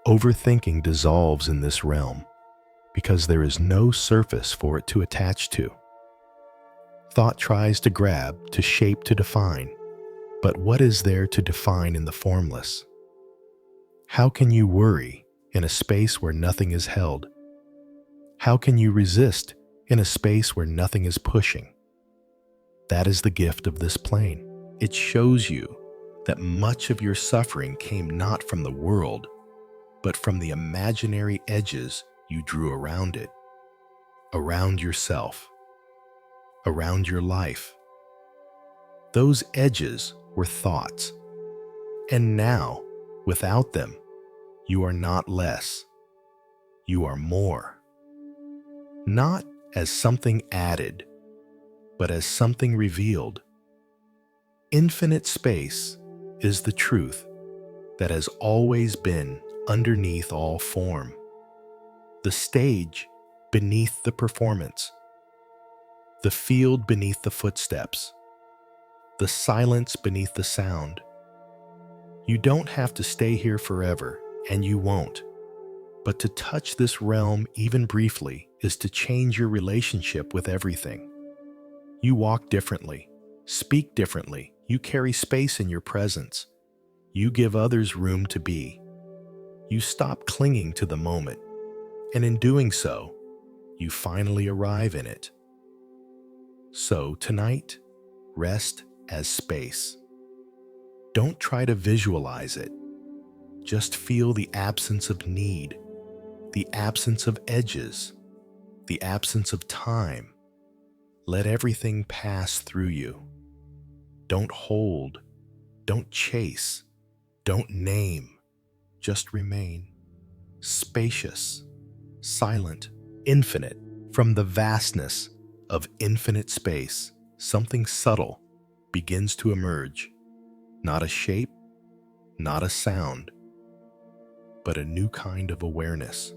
Overthinking dissolves in this realm because there is no surface for it to attach to. Thought tries to grab, to shape, to define, but what is there to define in the formless? How can you worry in a space where nothing is held? How can you resist in a space where nothing is pushing? That is the gift of this plane. It shows you that much of your suffering came not from the world, but from the imaginary edges you drew around it, around yourself, around your life. Those edges were thoughts, and now, without them, you are not less, you are more. Not as something added, but as something revealed. Infinite space is the truth that has always been underneath all form, the stage beneath the performance, the field beneath the footsteps, the silence beneath the sound. You don't have to stay here forever, and you won't. But to touch this realm even briefly is to change your relationship with everything. You walk differently, speak differently, you carry space in your presence. You give others room to be. You stop clinging to the moment, and in doing so, you finally arrive in it. So tonight, rest as space. Don't try to visualize it. Just feel the absence of need, the absence of edges, the absence of time. Let everything pass through you. Don't hold, don't chase, don't name, just remain. Spacious, silent, infinite. From the vastness of infinite space, something subtle begins to emerge. Not a shape, not a sound, but a new kind of awareness.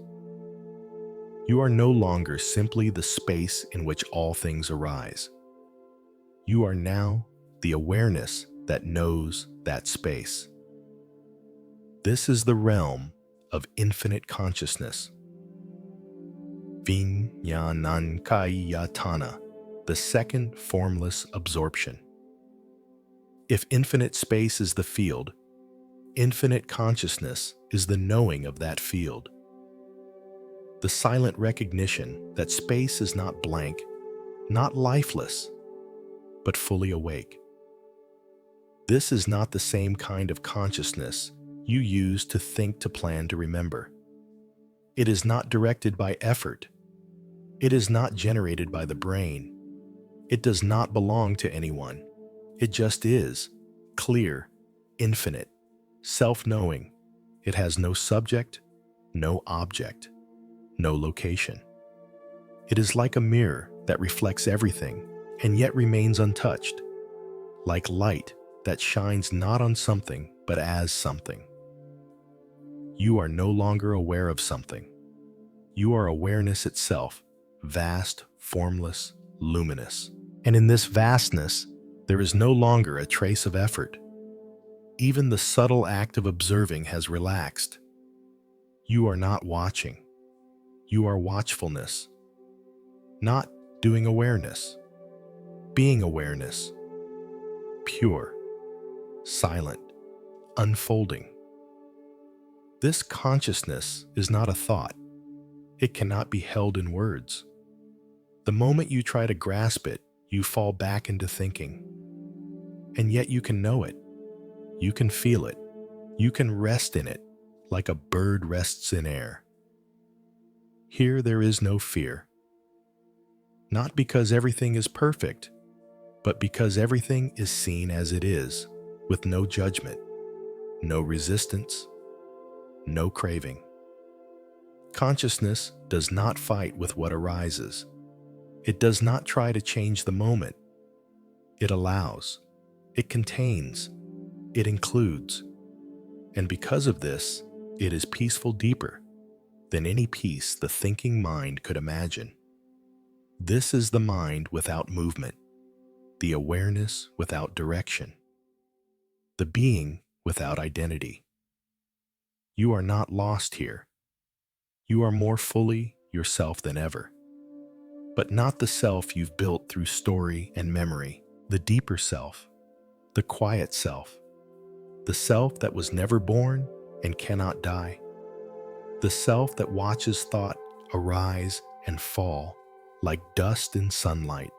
You are no longer simply the space in which all things arise. You are now the awareness that knows that space. This is the realm of infinite consciousness. Vijnanankayatana, the second formless absorption. If infinite space is the field, infinite consciousness is the knowing of that field. The silent recognition that space is not blank, not lifeless, but fully awake. This is not the same kind of consciousness you use to think, to plan, to remember. It is not directed by effort. It is not generated by the brain. It does not belong to anyone. It just is, clear, infinite, self-knowing. It has no subject, no object, no location. It is like a mirror that reflects everything and yet remains untouched, like light that shines not on something but as something. You are no longer aware of something. You are awareness itself, vast, formless, luminous. And in this vastness, there is no longer a trace of effort. Even the subtle act of observing has relaxed. You are not watching. You are watchfulness. Not doing awareness. Being awareness. Pure. Silent. Unfolding. This consciousness is not a thought. It cannot be held in words. The moment you try to grasp it, you fall back into thinking. And yet you can know it. You can feel it. You can rest in it, like a bird rests in air. Here there is no fear. Not because everything is perfect, but because everything is seen as it is, with no judgment, no resistance, no craving. Consciousness does not fight with what arises. It does not try to change the moment. It allows. It contains. It includes. And because of this, it is peaceful deeper than any peace the thinking mind could imagine. This is the mind without movement, the awareness without direction, the being without identity. You are not lost here. You are more fully yourself than ever. But not the self you've built through story and memory, the deeper self, the quiet self, the self that was never born and cannot die, the self that watches thought arise and fall like dust in sunlight.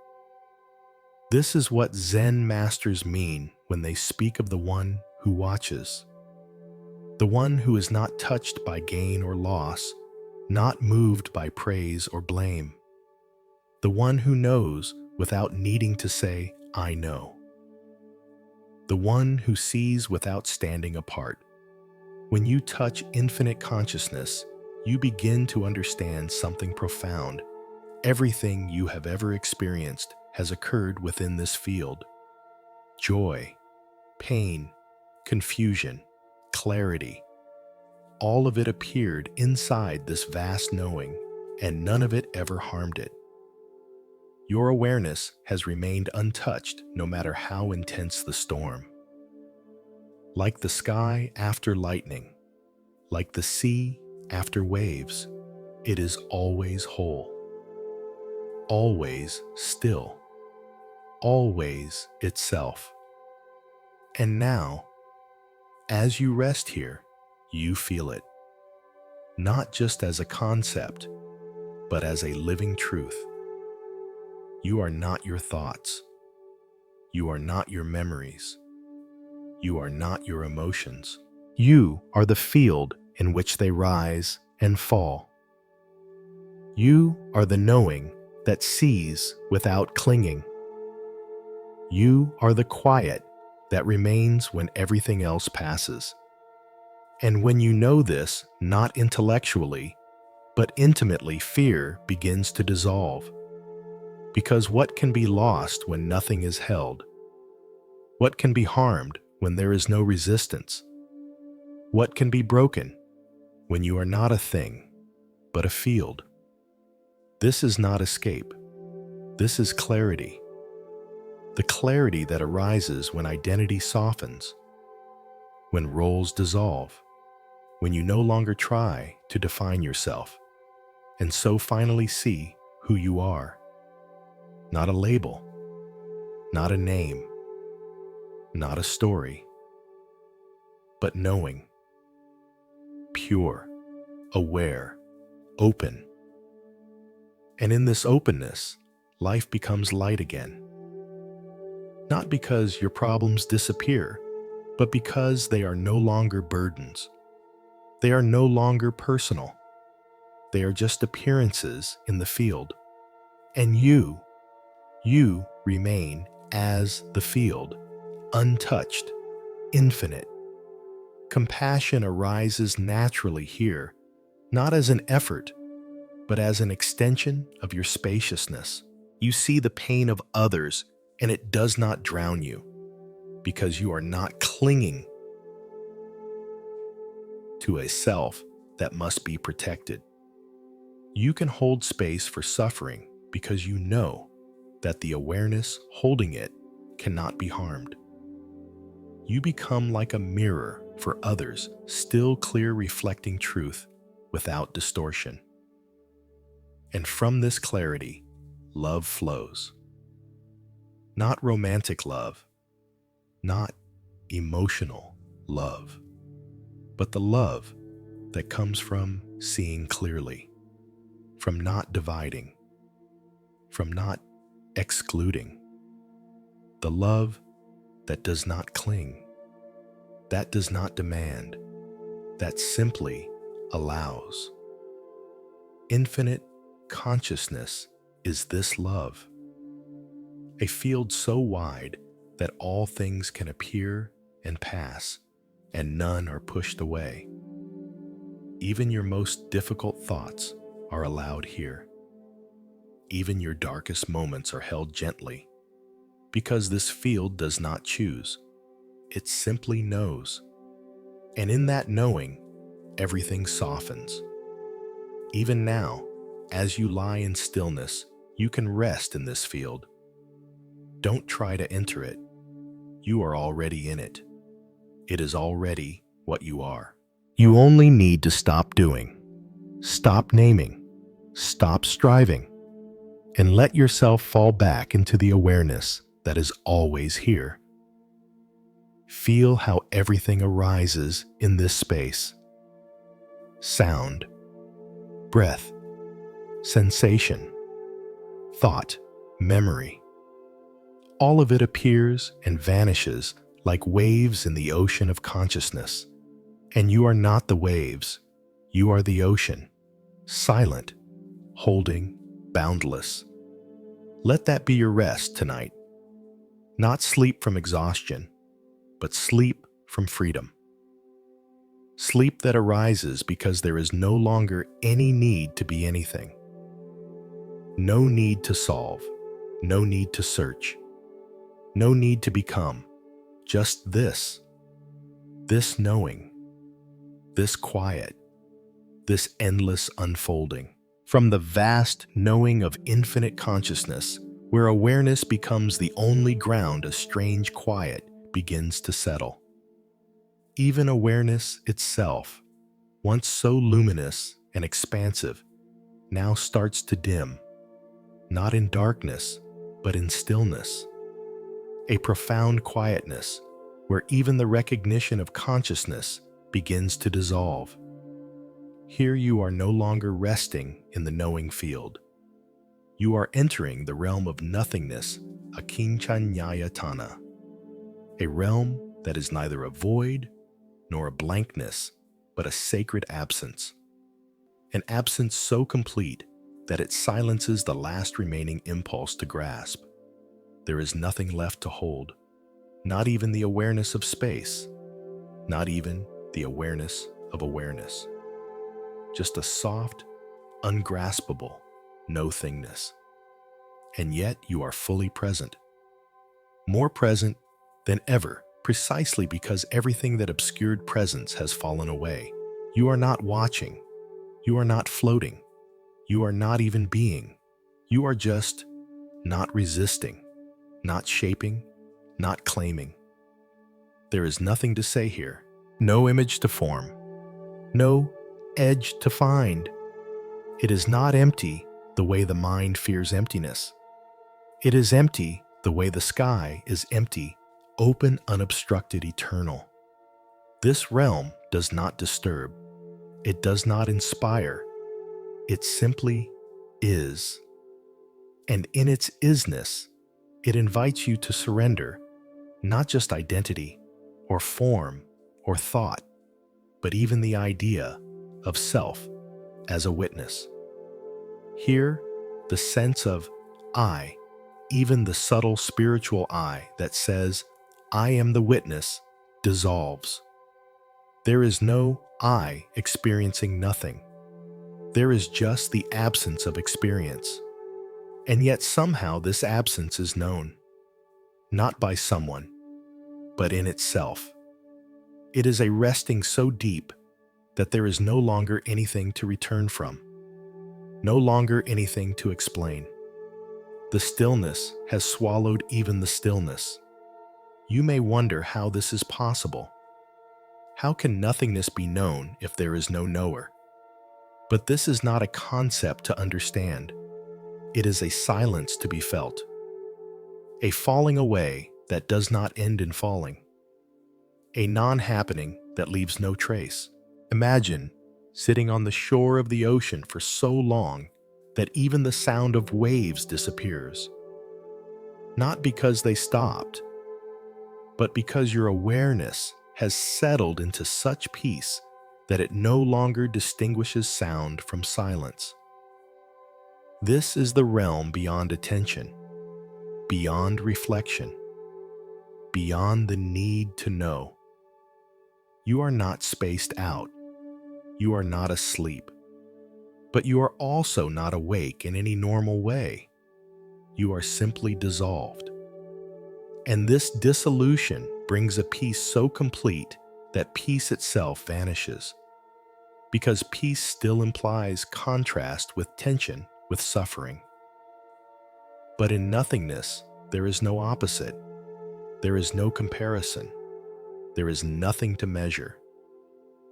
This is what Zen masters mean when they speak of the one who watches, the one who is not touched by gain or loss, not moved by praise or blame, the one who knows without needing to say, I know, the one who sees without standing apart. When you touch infinite consciousness, you begin to understand something profound. Everything you have ever experienced has occurred within this field. Joy, pain, confusion, clarity. All of it appeared inside this vast knowing, and none of it ever harmed it. Your awareness has remained untouched no matter how intense the storm. Like the sky after lightning, like the sea after waves, it is always whole, always still, always itself. And now, as you rest here, you feel it, not just as a concept, but as a living truth. You are not your thoughts. You are not your memories. You are not your emotions. You are the field in which they rise and fall. You are the knowing that sees without clinging. You are the quiet that remains when everything else passes. And when you know this, not intellectually, but intimately, fear begins to dissolve. Because what can be lost when nothing is held? What can be harmed when there is no resistance? What can be broken when you are not a thing, but a field? This is not escape. This is clarity. The clarity that arises when identity softens, when roles dissolve, when you no longer try to define yourself, and so finally see who you are. Not a label, not a name, not a story, but knowing, pure, aware, open. And in this openness, life becomes light again. Not because your problems disappear, but because they are no longer burdens. They are no longer personal. They are just appearances in the field. And you remain as the field, untouched, infinite. Compassion arises naturally here, not as an effort, but as an extension of your spaciousness. You see the pain of others, and it does not drown you, because you are not clinging to a self that must be protected. You can hold space for suffering because you know that the awareness holding it cannot be harmed. You become like a mirror for others, still clear, reflecting truth without distortion. And from this clarity, love flows. Not romantic love, not emotional love, but the love that comes from seeing clearly, from not dividing, from not excluding. The love that does not cling, that does not demand, that simply allows. Infinite consciousness is this love, a field so wide that all things can appear and pass, and none are pushed away. Even your most difficult thoughts are allowed here. Even your darkest moments are held gently, because this field does not choose. It simply knows. And in that knowing, everything softens. Even now, as you lie in stillness, you can rest in this field. Don't try to enter it. You are already in it. It is already what you are. You only need to stop doing, stop naming, stop striving, and let yourself fall back into the awareness that is always here. Feel how everything arises in this space. Sound, breath, sensation, thought, memory. All of it appears and vanishes like waves in the ocean of consciousness. And you are not the waves. You are the ocean, silent, holding, boundless. Let that be your rest tonight. Not sleep from exhaustion, but sleep from freedom. Sleep that arises because there is no longer any need to be anything. No need to solve, no need to search, no need to become. Just this knowing, this quiet, this endless unfolding. From the vast knowing of infinite consciousness, where awareness becomes the only ground, a strange quiet begins to settle. Even awareness itself, once so luminous and expansive, now starts to dim, not in darkness, but in stillness. A profound quietness where even the recognition of consciousness begins to dissolve. Here you are no longer resting in the knowing field. You are entering the realm of nothingness, akinchanyayatana, a realm that is neither a void nor a blankness, but a sacred absence. An absence so complete that it silences the last remaining impulse to grasp. There is nothing left to hold, not even the awareness of space, not even the awareness of awareness. Just a soft, ungraspable no-thingness. And yet you are fully present. More present than ever, precisely because everything that obscured presence has fallen away. You are not watching. You are not floating. You are not even being. You are just not resisting, not shaping, not claiming. There is nothing to say here, no image to form, no edge to find. It is not empty the way the mind fears emptiness. It is empty the way the sky is empty, open, unobstructed, eternal. This realm does not disturb. It does not inspire. It simply is. And in its isness, it invites you to surrender not just identity or form or thought, but even the idea of self as a witness. Here, the sense of I, even the subtle spiritual I that says, I am the witness, dissolves. There is no I experiencing nothing. There is just the absence of experience. And yet somehow this absence is known, not by someone, but in itself. It is a resting so deep that there is no longer anything to return from, no longer anything to explain. The stillness has swallowed even the stillness. You may wonder how this is possible. How can nothingness be known if there is no knower? But this is not a concept to understand. It is a silence to be felt, a falling away that does not end in falling, a non-happening that leaves no trace. Imagine sitting on the shore of the ocean for so long that even the sound of waves disappears. Not because they stopped, but because your awareness has settled into such peace that it no longer distinguishes sound from silence. This is the realm beyond attention, beyond reflection, beyond the need to know. You are not spaced out. You are not asleep. But you are also not awake in any normal way. You are simply dissolved. And this dissolution brings a peace so complete that peace itself vanishes. Because peace still implies contrast with tension, with suffering. But in nothingness, there is no opposite. There is no comparison. There is nothing to measure.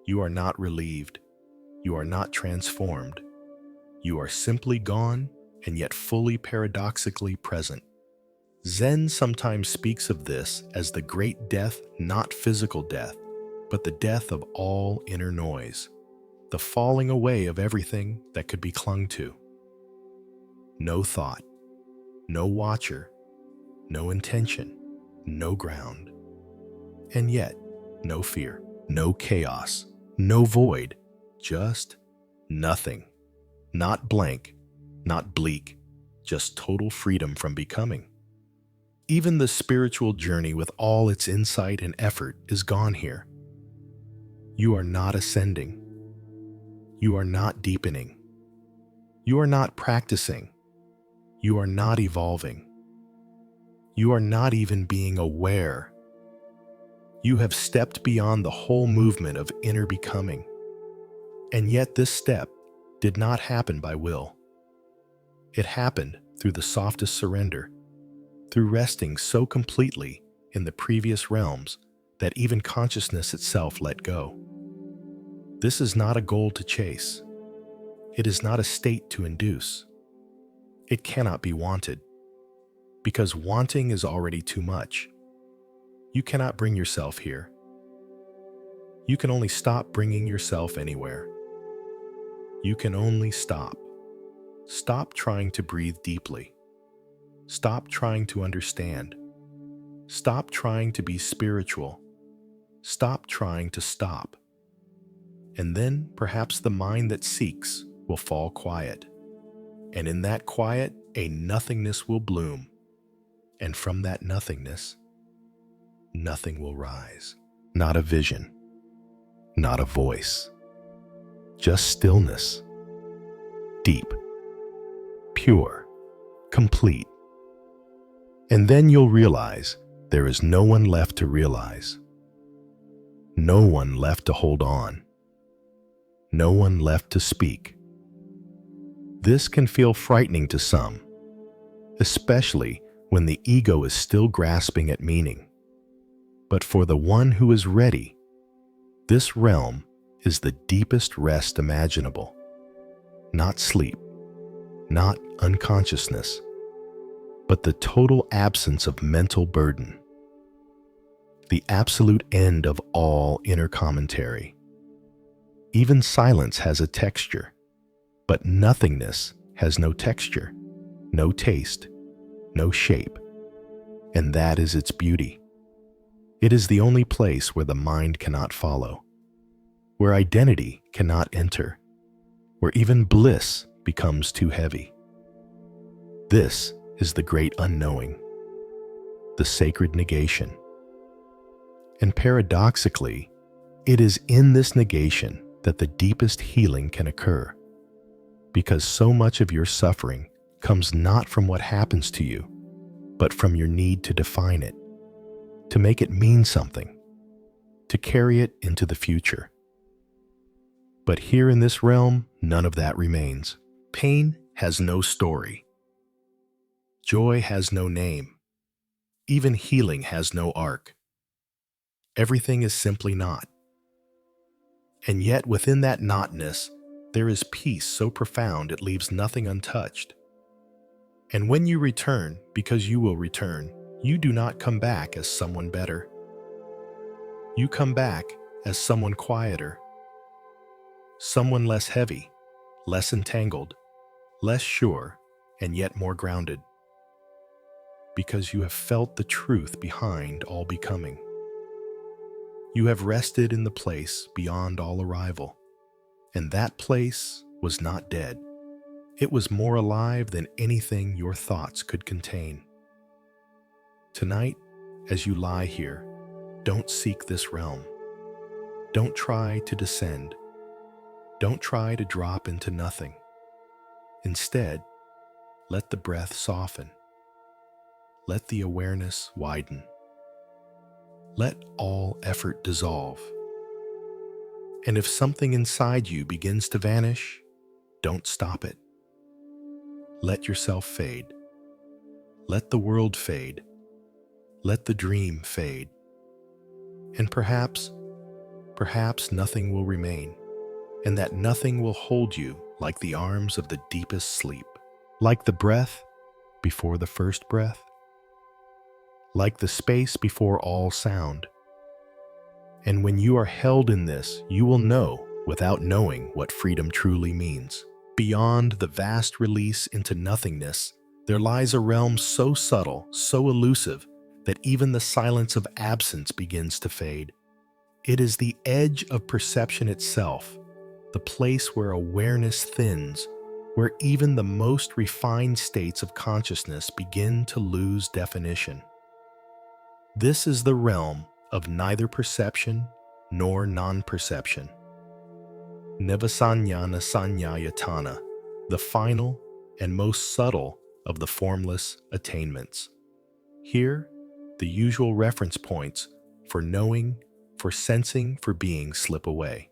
You are not relieved. You are not transformed. You are simply gone and yet fully paradoxically present. Zen sometimes speaks of this as the great death, not physical death, but the death of all inner noise, the falling away of everything that could be clung to. No thought, no watcher, no intention, no ground. And yet, no fear, no chaos, no void, just nothing. Not blank, not bleak, just total freedom from becoming. Even the spiritual journey with all its insight and effort is gone here. You are not ascending. You are not deepening. You are not practicing. You are not evolving. You are not even being aware. You have stepped beyond the whole movement of inner becoming. And yet this step did not happen by will. It happened through the softest surrender, through resting so completely in the previous realms that even consciousness itself let go. This is not a goal to chase. It is not a state to induce. It cannot be wanted, because wanting is already too much. You cannot bring yourself here. You can only stop bringing yourself anywhere. You can only stop. Stop trying to breathe deeply. Stop trying to understand. Stop trying to be spiritual. Stop trying to stop. And then perhaps the mind that seeks will fall quiet. And in that quiet, a nothingness will bloom. And from that nothingness, nothing will rise. Not a vision, not a voice. Just stillness, deep, pure, complete. And then you'll realize there is no one left to realize, no one left to hold on, no one left to speak. This can feel frightening to some, especially when the ego is still grasping at meaning. But for the one who is ready, this realm is the deepest rest imaginable. Not sleep, not unconsciousness, but the total absence of mental burden. The absolute end of all inner commentary. Even silence has a texture, but nothingness has no texture, no taste, no shape, and that is its beauty. It is the only place where the mind cannot follow, where identity cannot enter, where even bliss becomes too heavy. This is the great unknowing, the sacred negation. And paradoxically, it is in this negation that the deepest healing can occur, because so much of your suffering comes not from what happens to you, but from your need to define it, to make it mean something, to carry it into the future. But here in this realm, none of that remains. Pain has no story. Joy has no name. Even healing has no arc. Everything is simply not. And yet within that notness, there is peace so profound it leaves nothing untouched. And when you return, because you will return, you do not come back as someone better. You come back as someone quieter, someone less heavy, less entangled, less sure, and yet more grounded. Because you have felt the truth behind all becoming. You have rested in the place beyond all arrival, and that place was not dead. It was more alive than anything your thoughts could contain. Tonight, as you lie here, don't seek this realm. Don't try to descend. Don't try to drop into nothing. Instead, let the breath soften. Let the awareness widen. Let all effort dissolve. And if something inside you begins to vanish, don't stop it. Let yourself fade. Let the world fade. Let the dream fade. And perhaps nothing will remain, and that nothing will hold you like the arms of the deepest sleep, like the breath before the first breath, like the space before all sound. And when you are held in this, you will know without knowing what freedom truly means. Beyond the vast release into nothingness, there lies a realm so subtle, so elusive, that even the silence of absence begins to fade. It is the edge of perception itself, the place where awareness thins, where even the most refined states of consciousness begin to lose definition. This is the realm of neither perception nor non-perception. Nivasanyana sanyayatana, the final and most subtle of the formless attainments. Here, the usual reference points for knowing, for sensing, for being slip away.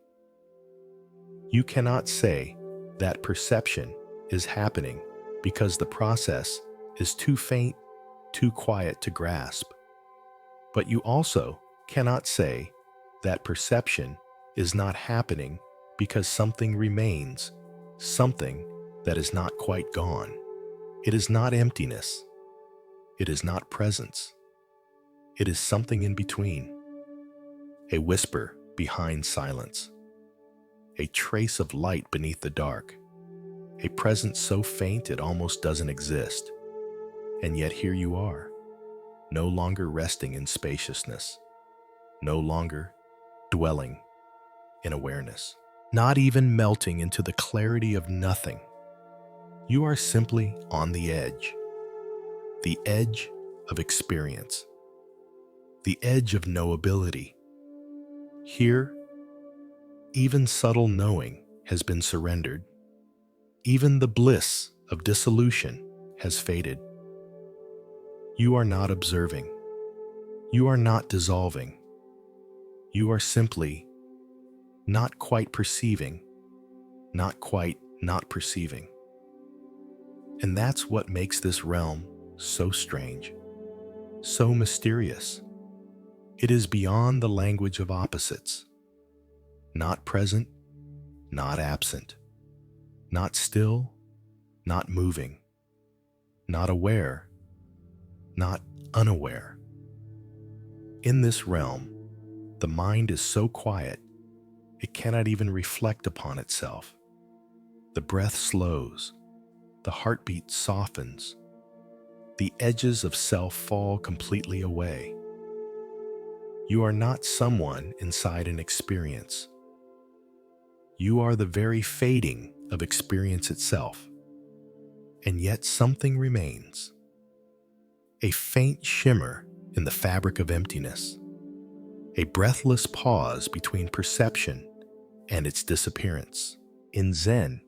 You cannot say that perception is happening because the process is too faint, too quiet to grasp. But you also cannot say that perception is not happening because something remains, something that is not quite gone. It is not emptiness. It is not presence. It is something in between. A whisper behind silence. A trace of light beneath the dark. A presence so faint it almost doesn't exist. And yet here you are, no longer resting in spaciousness, no longer dwelling in awareness, not even melting into the clarity of nothing. You are simply on the edge of experience, the edge of knowability. Here, even subtle knowing has been surrendered. Even the bliss of dissolution has faded. You are not observing. You are not dissolving. You are simply not quite perceiving, not quite not perceiving. And that's what makes this realm so strange, so mysterious. It is beyond the language of opposites. Not present, not absent. Not still, not moving. Not aware, not unaware. In this realm, the mind is so quiet, it cannot even reflect upon itself. The breath slows, the heartbeat softens, the edges of self fall completely away. You are not someone inside an experience. You are the very fading of experience itself, and yet something remains. A faint shimmer in the fabric of emptiness, a breathless pause between perception and its disappearance. In Zen,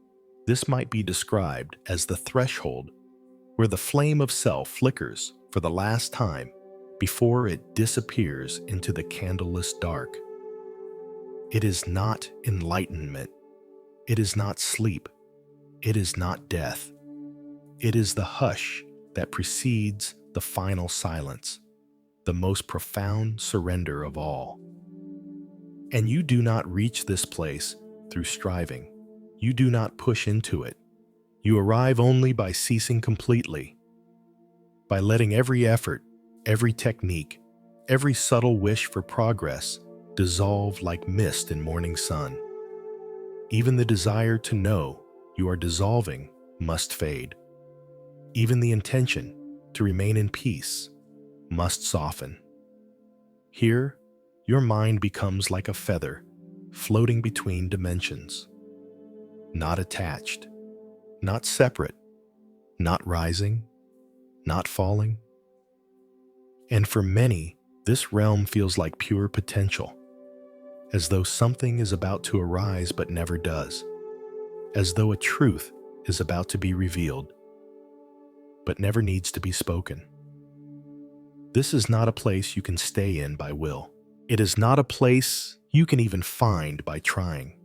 this might be described as the threshold where the flame of self flickers for the last time before it disappears into the candleless dark. It is not enlightenment. It is not sleep. It is not death. It is the hush that precedes the final silence, the most profound surrender of all. And you do not reach this place through striving. You do not push into it. You arrive only by ceasing completely, by letting every effort, every technique, every subtle wish for progress dissolve like mist in morning sun. Even the desire to know you are dissolving must fade. Even the intention to remain in peace must soften. Here, your mind becomes like a feather floating between dimensions, not attached, not separate, not rising, not falling. And for many, this realm feels like pure potential, as though something is about to arise but never does, as though a truth is about to be revealed, but never needs to be spoken. This is not a place you can stay in by will. It is not a place you can even find by trying.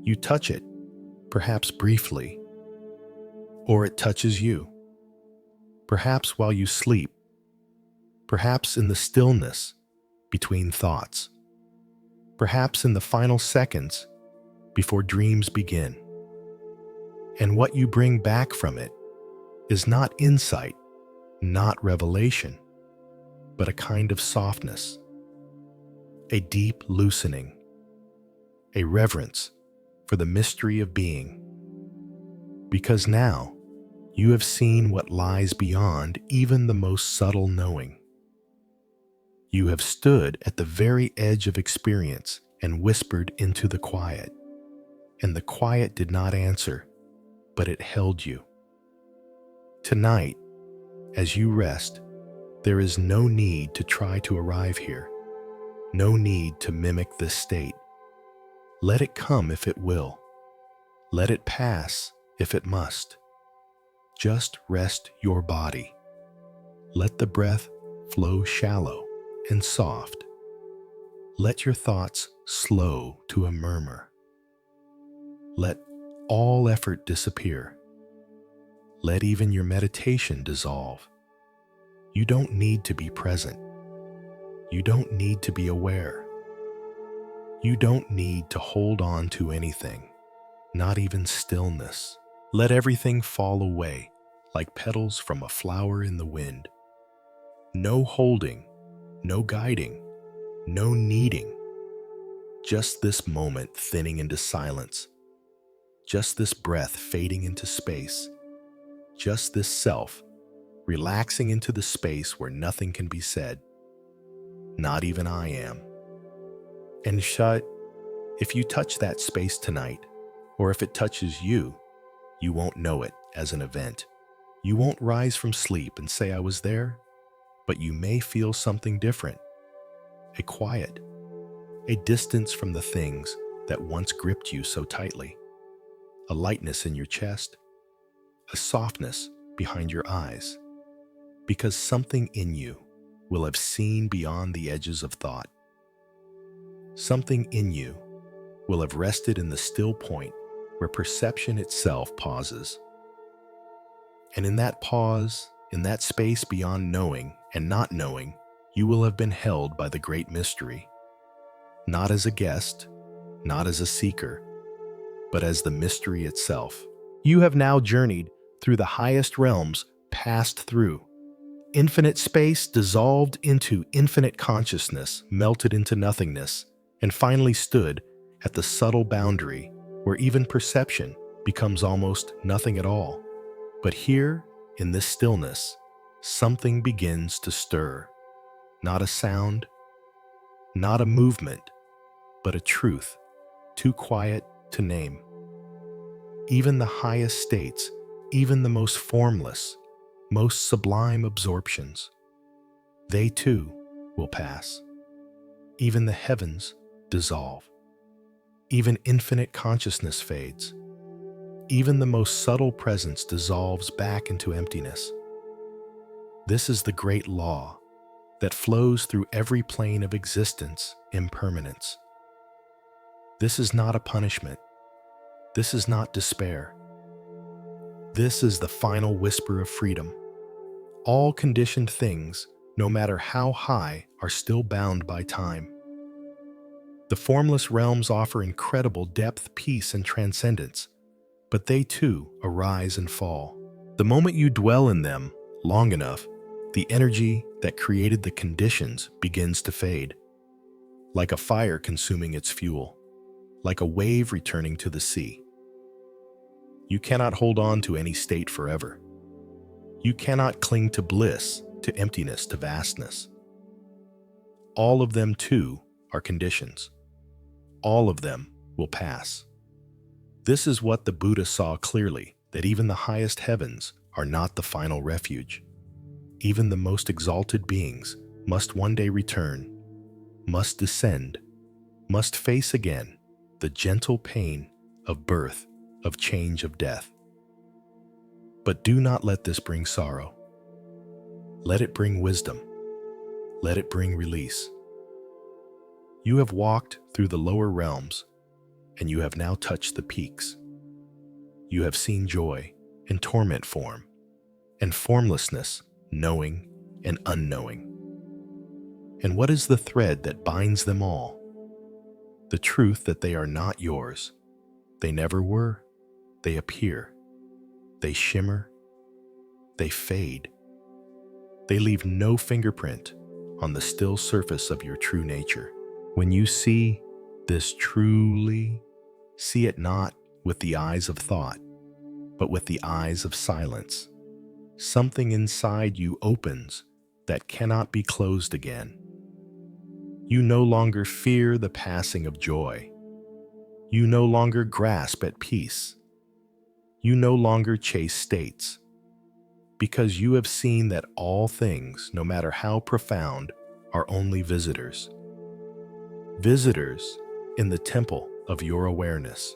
You touch it, perhaps briefly, or it touches you. Perhaps while you sleep, perhaps in the stillness between thoughts, perhaps in the final seconds before dreams begin. And what you bring back from it is not insight, not revelation, but a kind of softness, a deep loosening, a reverence for the mystery of being. Because now you have seen what lies beyond even the most subtle knowing. You have stood at the very edge of experience and whispered into the quiet, and the quiet did not answer, but it held you. Tonight, as you rest, there is no need to try to arrive here, no need to mimic this state. Let it come if it will. Let it pass if it must. Just rest your body. Let the breath flow shallow and soft. Let your thoughts slow to a murmur. Let all effort disappear. Let even your meditation dissolve. You don't need to be present. You don't need to be aware. You don't need to hold on to anything, not even stillness. Let everything fall away like petals from a flower in the wind. No holding, no guiding, no needing. Just this moment thinning into silence. Just this breath fading into space. Just this self relaxing into the space where nothing can be said. Not even I am. And if you touch that space tonight, or if it touches you, you won't know it as an event. You won't rise from sleep and say I was there, but you may feel something different. A quiet, a distance from the things that once gripped you so tightly, a lightness in your chest, a softness behind your eyes, because something in you will have seen beyond the edges of thought. Something in you will have rested in the still point where perception itself pauses. And in that pause, in that space beyond knowing and not knowing, you will have been held by the great mystery, not as a guest, not as a seeker, but as the mystery itself. You have now journeyed through the highest realms, passed through infinite space, dissolved into infinite consciousness, melted into nothingness, and finally stood at the subtle boundary where even perception becomes almost nothing at all. But here, in this stillness, something begins to stir. Not a sound, not a movement, but a truth, too quiet to name. Even the highest states, even the most formless, most sublime absorptions, they too will pass. Even the heavens dissolve. Even infinite consciousness fades. Even the most subtle presence dissolves back into emptiness. This is the great law that flows through every plane of existence, impermanence. This is not a punishment. This is not despair. This is the final whisper of freedom. All conditioned things, no matter how high, are still bound by time. The formless realms offer incredible depth, peace, and transcendence, but they too arise and fall. The moment you dwell in them long enough, the energy that created the conditions begins to fade, like a fire consuming its fuel, like a wave returning to the sea. You cannot hold on to any state forever. You cannot cling to bliss, to emptiness, to vastness. All of them, too, are conditions. All of them will pass. This is what the Buddha saw clearly, that even the highest heavens are not the final refuge. Even the most exalted beings must one day return, must descend, must face again the gentle pain of birth of change, of death. But do not let this bring sorrow. Let it bring wisdom. Let it bring release. You have walked through the lower realms, and you have now touched the peaks. You have seen joy and torment form, and formlessness, knowing and unknowing. And what is the thread that binds them all? The truth that they are not yours. They never were. They appear. They shimmer. They fade. They leave no fingerprint on the still surface of your true nature. When you see this truly, see it not with the eyes of thought, but with the eyes of silence. Something inside you opens that cannot be closed again. You no longer fear the passing of joy. You no longer grasp at peace. You no longer chase states, because you have seen that all things, no matter how profound, are only visitors. Visitors in the temple of your awareness.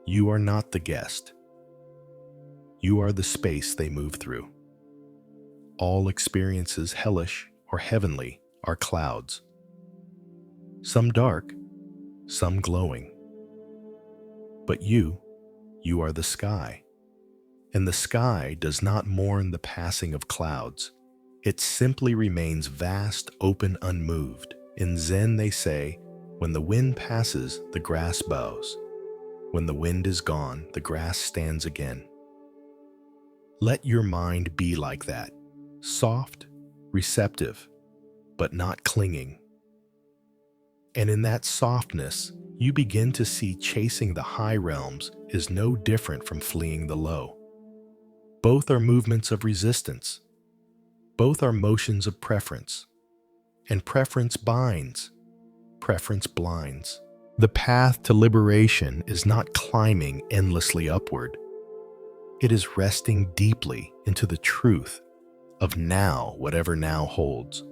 You are not the guest. You are the space they move through. All experiences, hellish or heavenly, are clouds. Some dark, some glowing. But you are the sky. And the sky does not mourn the passing of clouds. It simply remains vast, open, unmoved. In Zen they say, when the wind passes, the grass bows. When the wind is gone, the grass stands again. Let your mind be like that, soft, receptive, but not clinging. And in that softness, you begin to see chasing the high realms is no different from fleeing the low. Both are movements of resistance. Both are motions of preference. And preference binds. Preference blinds. The path to liberation is not climbing endlessly upward. It is resting deeply into the truth of now, whatever now holds,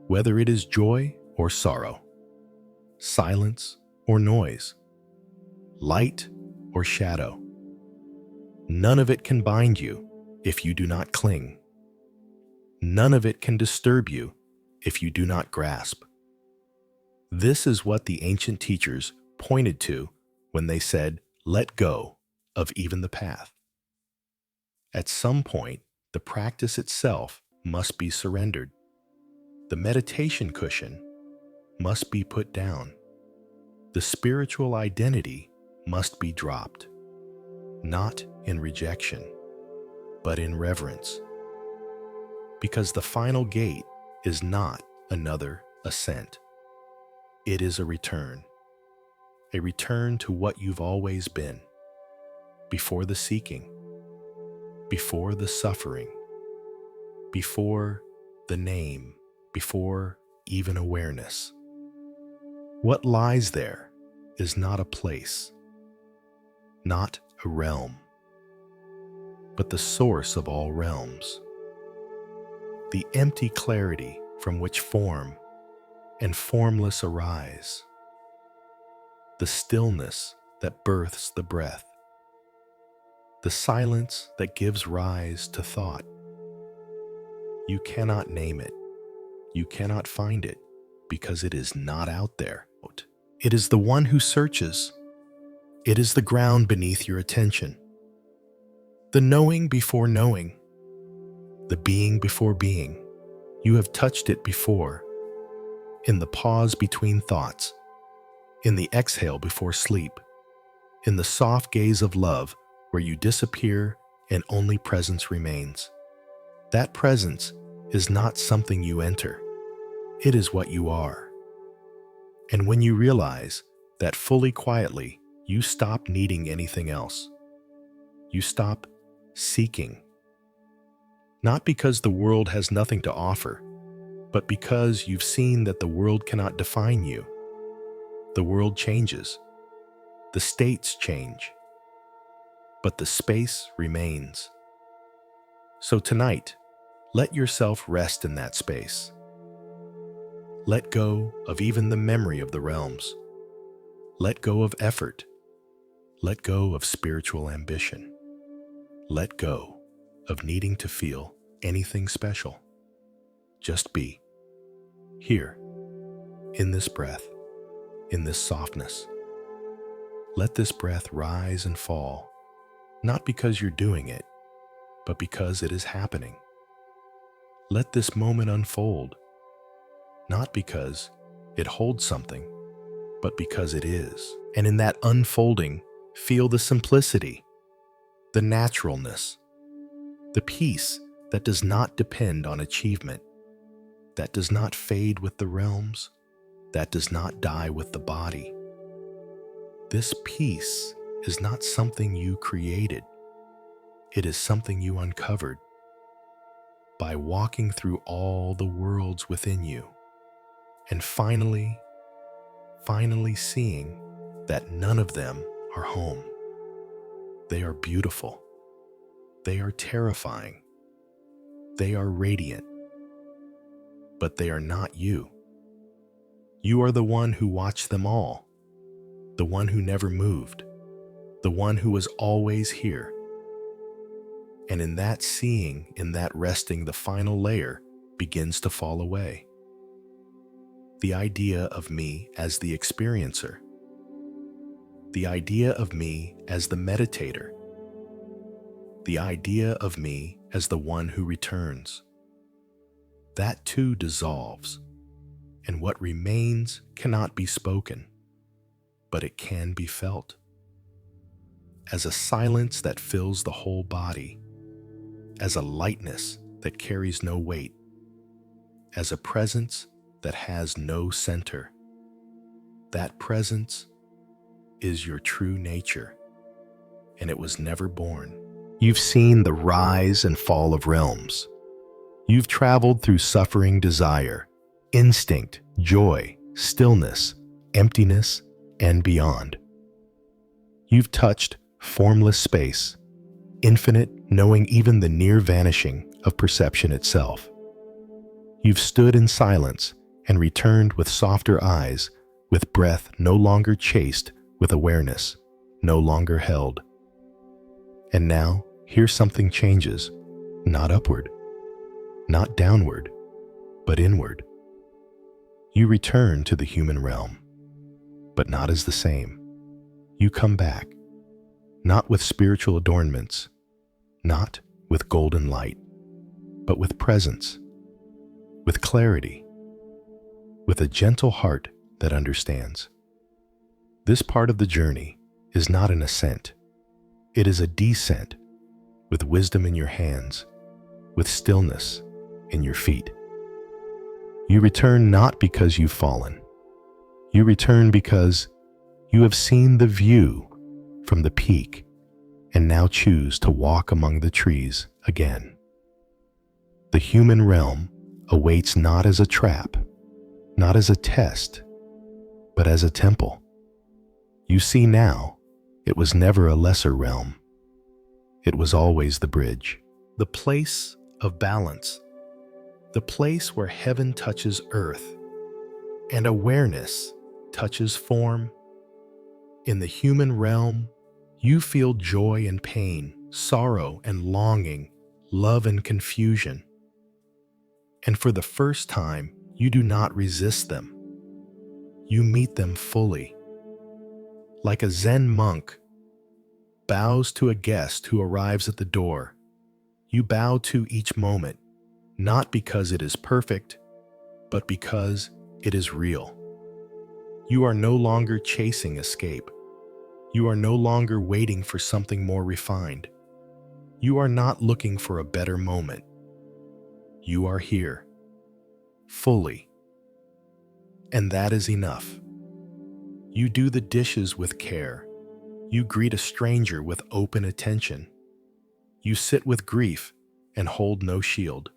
whether it is joy or sorrow, silence or noise, light or shadow. None of it can bind you if you do not cling. None of it can disturb you if you do not grasp. This is what the ancient teachers pointed to when they said, let go of even the path. At some point, the practice itself must be surrendered. The meditation cushion must be put down. The spiritual identity must be dropped, not in rejection, but in reverence. Because the final gate is not another ascent. It is a return to what you've always been, before the seeking, before the suffering, before the name, before even awareness. What lies there is not a place, not a realm, but the source of all realms. The empty clarity from which form and formless arise. The stillness that births the breath. The silence that gives rise to thought. You cannot name it. You cannot find it because it is not out there. It is the one who searches. It is the ground beneath your attention. The knowing before knowing. The being before being. You have touched it before. In the pause between thoughts. In the exhale before sleep. In the soft gaze of love where you disappear and only presence remains. That presence is not something you enter. It is what you are. And when you realize that fully quietly, you stop needing anything else. You stop seeking. Not because the world has nothing to offer, but because you've seen that the world cannot define you. The world changes. The states change. But the space remains. So tonight, let yourself rest in that space. Let go of even the memory of the realms. Let go of effort. Let go of spiritual ambition. Let go of needing to feel anything special. Just be here, in this breath, in this softness. Let this breath rise and fall, not because you're doing it, but because it is happening. Let this moment unfold, not because it holds something, but because it is. And in that unfolding, feel the simplicity, the naturalness, the peace that does not depend on achievement, that does not fade with the realms, that does not die with the body. This peace is not something you created. It is something you uncovered by walking through all the worlds within you and finally seeing that none of them are home. They are beautiful. They are terrifying. They are radiant. But they are not you. You are the one who watched them all, the one who never moved, the one who was always here. And in that seeing, in that resting, the final layer begins to fall away. The idea of me as the experiencer. The idea of me as the meditator. The idea of me as the one who returns. That too dissolves, and what remains cannot be spoken, but it can be felt. As a silence that fills the whole body, as a lightness that carries no weight, as a presence that has no center. That presence is your true nature, and it was never born. You've seen the rise and fall of realms. You've traveled through suffering, desire, instinct, joy, stillness, emptiness, and beyond. You've touched formless space, infinite, knowing even the near vanishing of perception itself. You've stood in silence and returned with softer eyes, with breath no longer chased, with awareness no longer held. And now, here something changes, not upward, not downward, but inward. You return to the human realm, but not as the same. You come back, not with spiritual adornments, not with golden light, but with presence, with clarity, with a gentle heart that understands. This part of the journey is not an ascent. It is a descent, with wisdom in your hands, with stillness in your feet. You return not because you've fallen. You return because you have seen the view from the peak and now choose to walk among the trees again. The human realm awaits not as a trap, not as a test, but as a temple. You see now, it was never a lesser realm. It was always the bridge, the place of balance, the place where heaven touches earth and awareness touches form. In the human realm, you feel joy and pain, sorrow and longing, love and confusion. And for the first time, you do not resist them. You meet them fully. Like a Zen monk bows to a guest who arrives at the door, you bow to each moment, not because it is perfect, but because it is real. You are no longer chasing escape. You are no longer waiting for something more refined. You are not looking for a better moment. You are here, fully. And that is enough. You do the dishes with care. You greet a stranger with open attention. You sit with grief and hold no shield.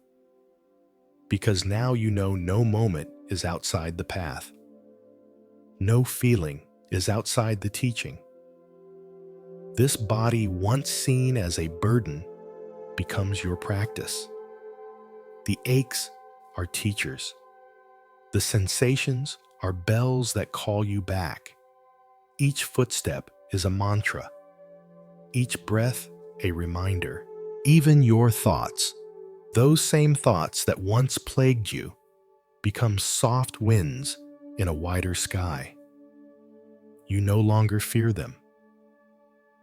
Because now you know no moment is outside the path. No feeling is outside the teaching. This body, once seen as a burden, becomes your practice. The aches are teachers. The sensations are bells that call you back. Each footstep is a mantra, each breath a reminder. Even your thoughts, those same thoughts that once plagued you, become soft winds in a wider sky. You no longer fear them.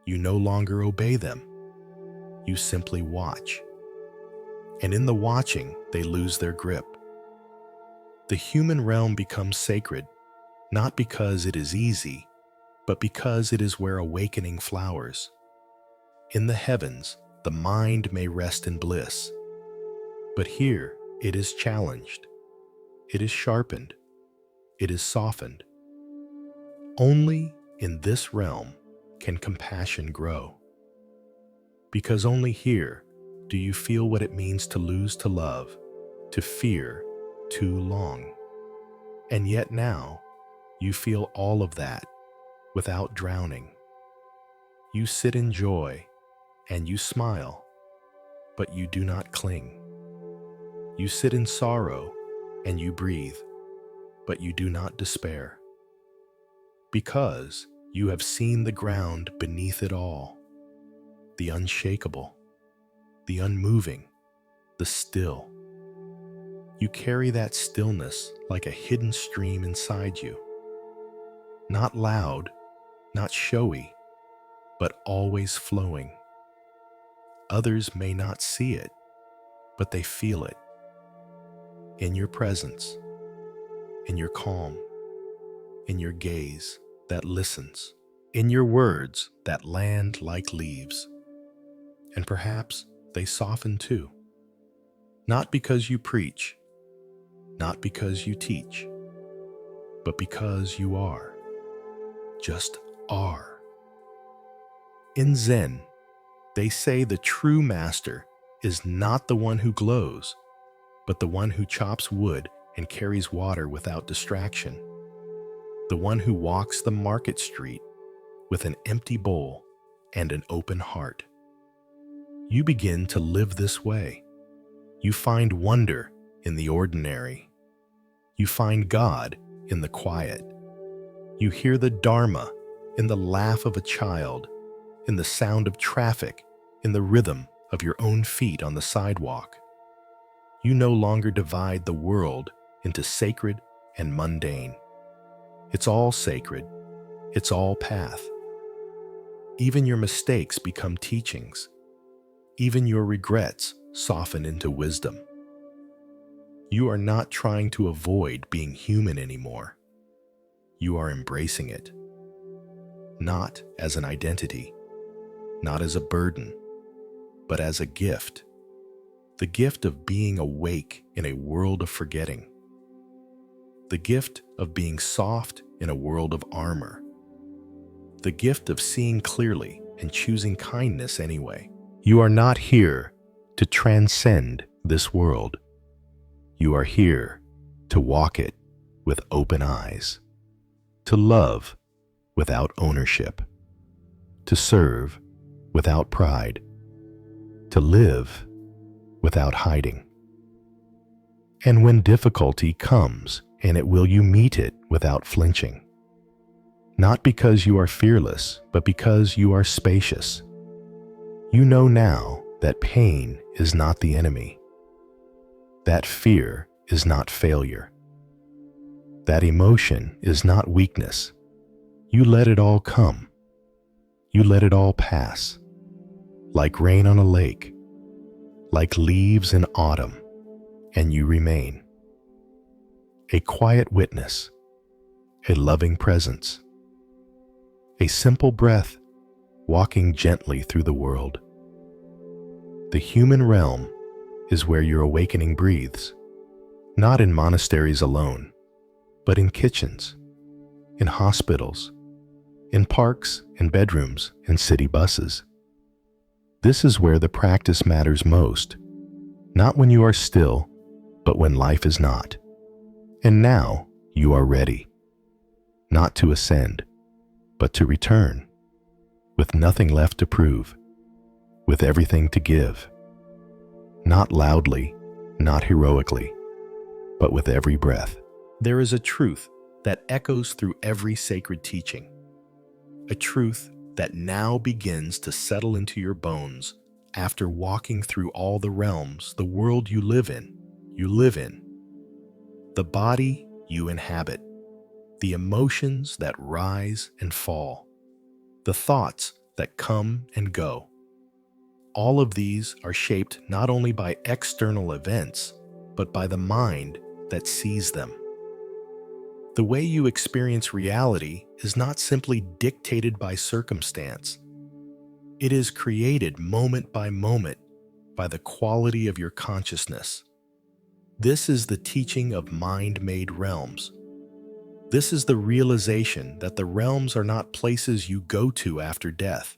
You no longer obey them. You simply watch. And in the watching, they lose their grip. The human realm becomes sacred, not because it is easy, but because it is where awakening flowers. In the heavens, the mind may rest in bliss, but here it is challenged. It is sharpened. It is softened. Only in this realm can compassion grow. Because only here do you feel what it means to lose to love, to fear too long. And yet now, you feel all of that without drowning. You sit in joy and you smile, but you do not cling. You sit in sorrow and you breathe, but you do not despair. Because you have seen the ground beneath it all, the unshakable, the unmoving, the still. You carry that stillness like a hidden stream inside you. Not loud, not showy, but always flowing. Others may not see it, but they feel it. In your presence, in your calm, in your gaze that listens, in your words that land like leaves. And perhaps they soften too. Not because you preach, not because you teach, but because you are. Just are. In Zen, they say the true master is not the one who glows, but the one who chops wood and carries water without distraction. The one who walks the market street with an empty bowl and an open heart. You begin to live this way. You find wonder in the ordinary. You find God in the quiet. You hear the Dharma in the laugh of a child, in the sound of traffic, in the rhythm of your own feet on the sidewalk. You no longer divide the world into sacred and mundane. It's all sacred. It's all path. Even your mistakes become teachings. Even your regrets soften into wisdom. You are not trying to avoid being human anymore. You are embracing it. Not as an identity, not as a burden, but as a gift. The gift of being awake in a world of forgetting. The gift of being soft in a world of armor. The gift of seeing clearly and choosing kindness anyway. You are not here to transcend this world. You are here to walk it with open eyes, to love without ownership, to serve without pride, to live without hiding. And when difficulty comes, and it will, you meet it without flinching. Not because you are fearless, but because you are spacious. You know now that pain is not the enemy. That fear is not failure. That emotion is not weakness. You let it all come. You let it all pass. Like rain on a lake, like leaves in autumn, and you remain. A quiet witness, a loving presence, a simple breath walking gently through the world. The human realm is where your awakening breathes, not in monasteries alone, but in kitchens, in hospitals, in parks and bedrooms and city buses. This is where the practice matters most, not when you are still, but when life is not. And now you are ready, not to ascend, but to return, with nothing left to prove, with everything to give. Not loudly, not heroically, but with every breath. There is a truth that echoes through every sacred teaching, a truth that now begins to settle into your bones after walking through all the realms, the world you live in, the body you inhabit, the emotions that rise and fall, the thoughts that come and go. All of these are shaped not only by external events, but by the mind that sees them. The way you experience reality is not simply dictated by circumstance. It is created moment by moment by the quality of your consciousness. This is the teaching of mind-made realms. This is the realization that the realms are not places you go to after death.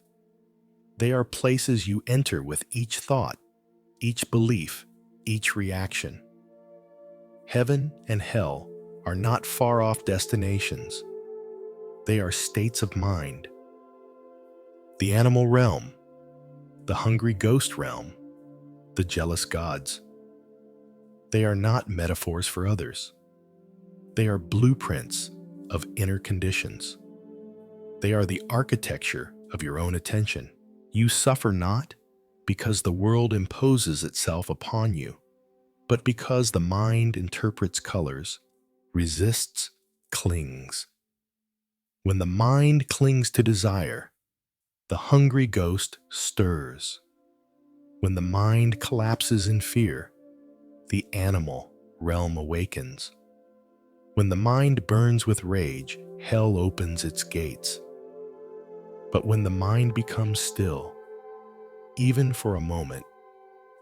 They are places you enter with each thought, each belief, each reaction. Heaven and hell are not far-off destinations. They are states of mind. The animal realm, the hungry ghost realm, the jealous gods. They are not metaphors for others. They are blueprints of inner conditions. They are the architecture of your own attention. You suffer not because the world imposes itself upon you, but because the mind interprets colors, resists, clings. When the mind clings to desire, the hungry ghost stirs. When the mind collapses in fear, the animal realm awakens. When the mind burns with rage, hell opens its gates. But when the mind becomes still, even for a moment,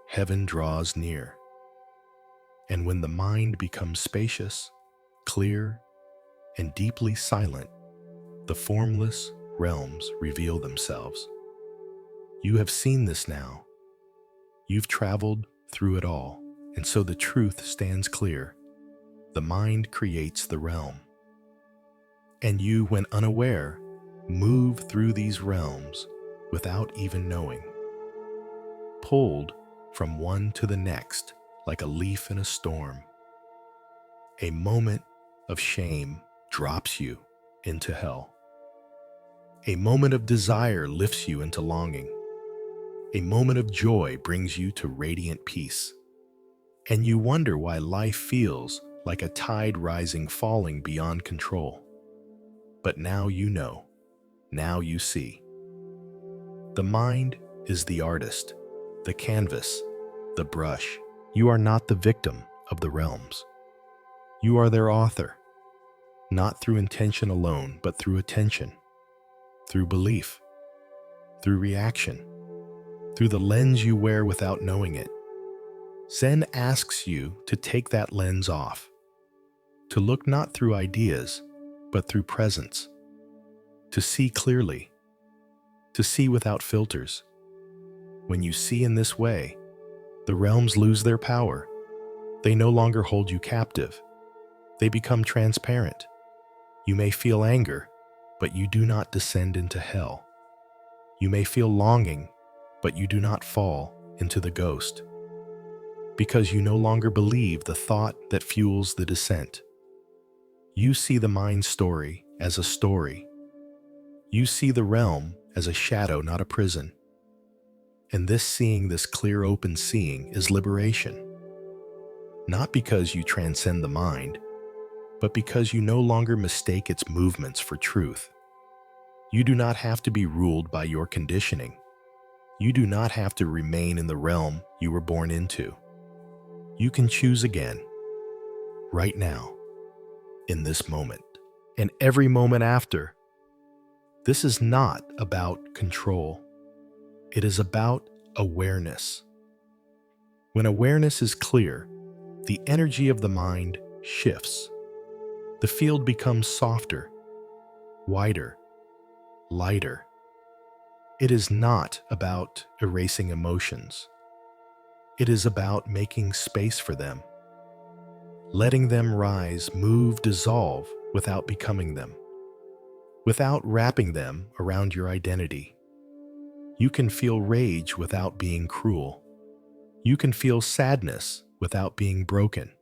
heaven draws near. And when the mind becomes spacious, clear, and deeply silent, the formless realms reveal themselves. You have seen this now. You've traveled through it all, and so the truth stands clear. The mind creates the realm. And you, when unaware, move through these realms without even knowing, pulled from one to the next like a leaf in a storm. A moment of shame drops you into hell. A moment of desire lifts you into longing. A moment of joy brings you to radiant peace. And you wonder why life feels like a tide rising, falling beyond control. But now you know. Now you see. The mind is the artist, the canvas, the brush. You are not the victim of the realms. You are their author, not through intention alone, but through attention, through belief, through reaction, through the lens you wear without knowing it. Zen asks you to take that lens off, to look not through ideas, but through presence, to see clearly, to see without filters. When you see in this way, the realms lose their power. They no longer hold you captive. They become transparent. You may feel anger, but you do not descend into hell. You may feel longing, but you do not fall into the ghost, because you no longer believe the thought that fuels the descent. You see the mind's story as a story. You see the realm as a shadow, not a prison. And this seeing, this clear open seeing, is liberation. Not because you transcend the mind, but because you no longer mistake its movements for truth. You do not have to be ruled by your conditioning. You do not have to remain in the realm you were born into. You can choose again, right now, in this moment, and every moment after. This is not about control. It is about awareness. When awareness is clear, the energy of the mind shifts. The field becomes softer, wider, lighter. It is not about erasing emotions. It is about making space for them, letting them rise, move, dissolve without becoming them, without wrapping them around your identity. You can feel rage without being cruel. You can feel sadness without being broken.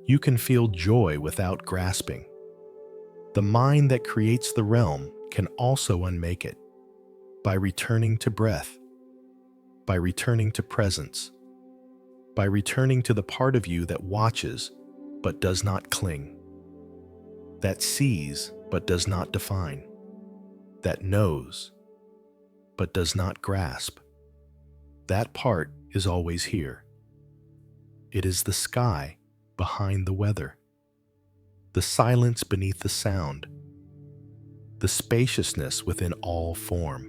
You can feel joy without grasping. The mind that creates the realm can also unmake it. by returning to breath, by returning to presence, by returning to the part of you that watches but does not cling, that sees but does not define, that knows but does not grasp. That part is always here. It is the sky behind the weather, the silence beneath the sound, the spaciousness within all form.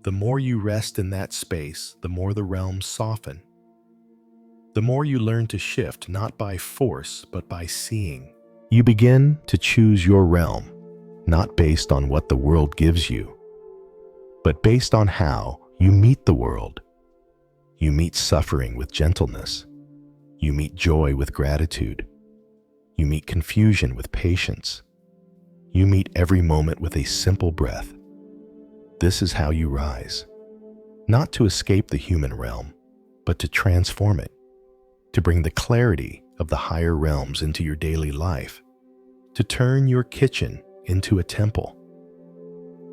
The more you rest in that space, the more the realms soften. The more you learn to shift not by force, but by seeing. You begin to choose your realm, not based on what the world gives you, but based on how you meet the world. You meet suffering with gentleness. You meet joy with gratitude. You meet confusion with patience. You meet every moment with a simple breath. This is how you rise, not to escape the human realm, but to transform it, to bring the clarity of the higher realms into your daily life, to turn your kitchen into a temple,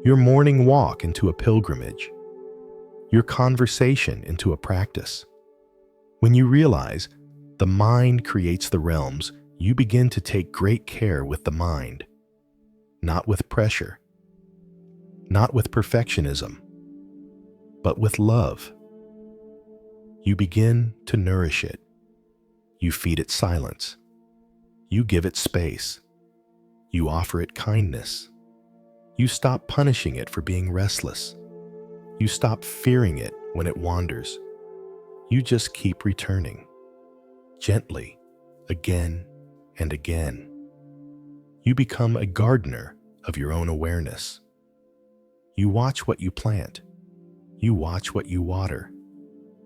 your morning walk into a pilgrimage, your conversation into a practice. When you realize the mind creates the realms, you begin to take great care with the mind, not with pressure, not with perfectionism, but with love. You begin to nourish it. You feed it silence. You give it space. You offer it kindness. You stop punishing it for being restless. You stop fearing it when it wanders. You just keep returning, gently, again and again. You become a gardener of your own awareness. You watch what you plant. You watch what you water.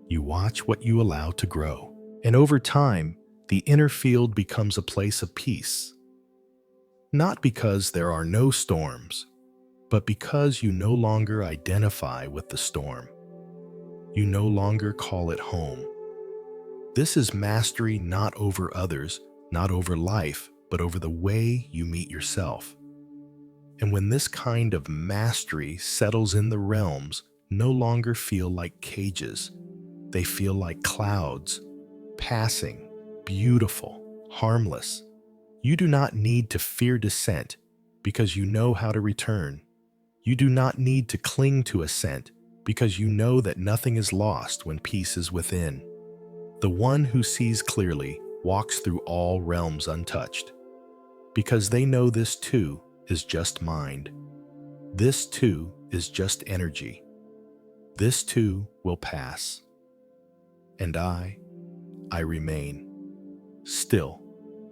You watch what you allow to grow. And over time, the inner field becomes a place of peace. Not because there are no storms, but because you no longer identify with the storm. You no longer call it home. This is mastery not over others, not over life, but over the way you meet yourself. And when this kind of mastery settles in, the realms no longer feel like cages. They feel like clouds, passing, beautiful, harmless. You do not need to fear descent because you know how to return. You do not need to cling to ascent because you know that nothing is lost when peace is within. The one who sees clearly walks through all realms untouched, because they know this too is just mind. This too is just energy. This too will pass. And I remain, still,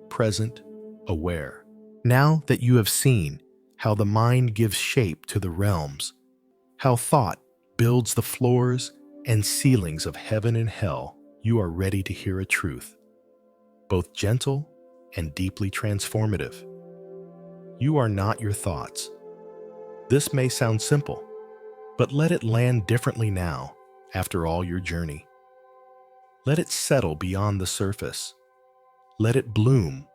present, aware. Now that you have seen how the mind gives shape to the realms, how thought builds the floors and ceilings of heaven and hell, you are ready to hear a truth, both gentle and deeply transformative. You are not your thoughts. This may sound simple, but let it land differently now, after all your journey. Let it settle beyond the surface. Let it bloom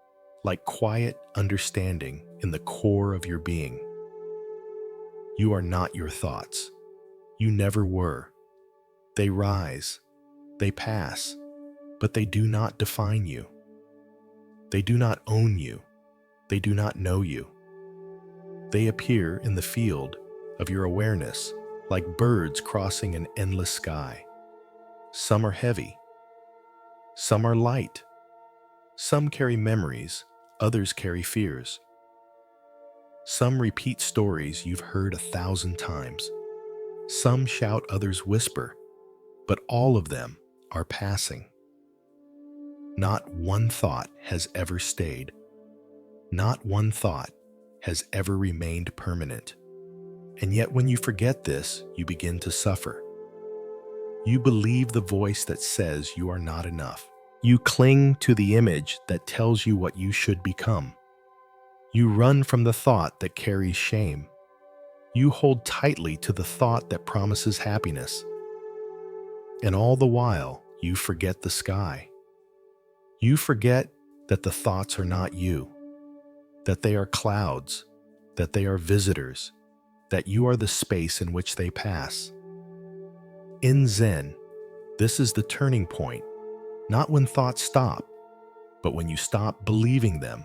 like quiet understanding in the core of your being. You are not your thoughts. You never were. They rise, they pass, but they do not define you. They do not own you. They do not know you. They appear in the field of your awareness like birds crossing an endless sky. Some are heavy. Some are light. Some carry memories. Others carry fears. Some repeat stories you've heard 1,000 times. Some shout, others whisper, but all of them are passing. Not one thought has ever stayed. Not one thought has ever remained permanent. And yet when you forget this, you begin to suffer. You believe the voice that says you are not enough. You cling to the image that tells you what you should become. You run from the thought that carries shame. You hold tightly to the thought that promises happiness. And all the while, you forget the sky. You forget that the thoughts are not you, that they are clouds, that they are visitors, that you are the space in which they pass. In Zen, this is the turning point, not when thoughts stop, but when you stop believing them,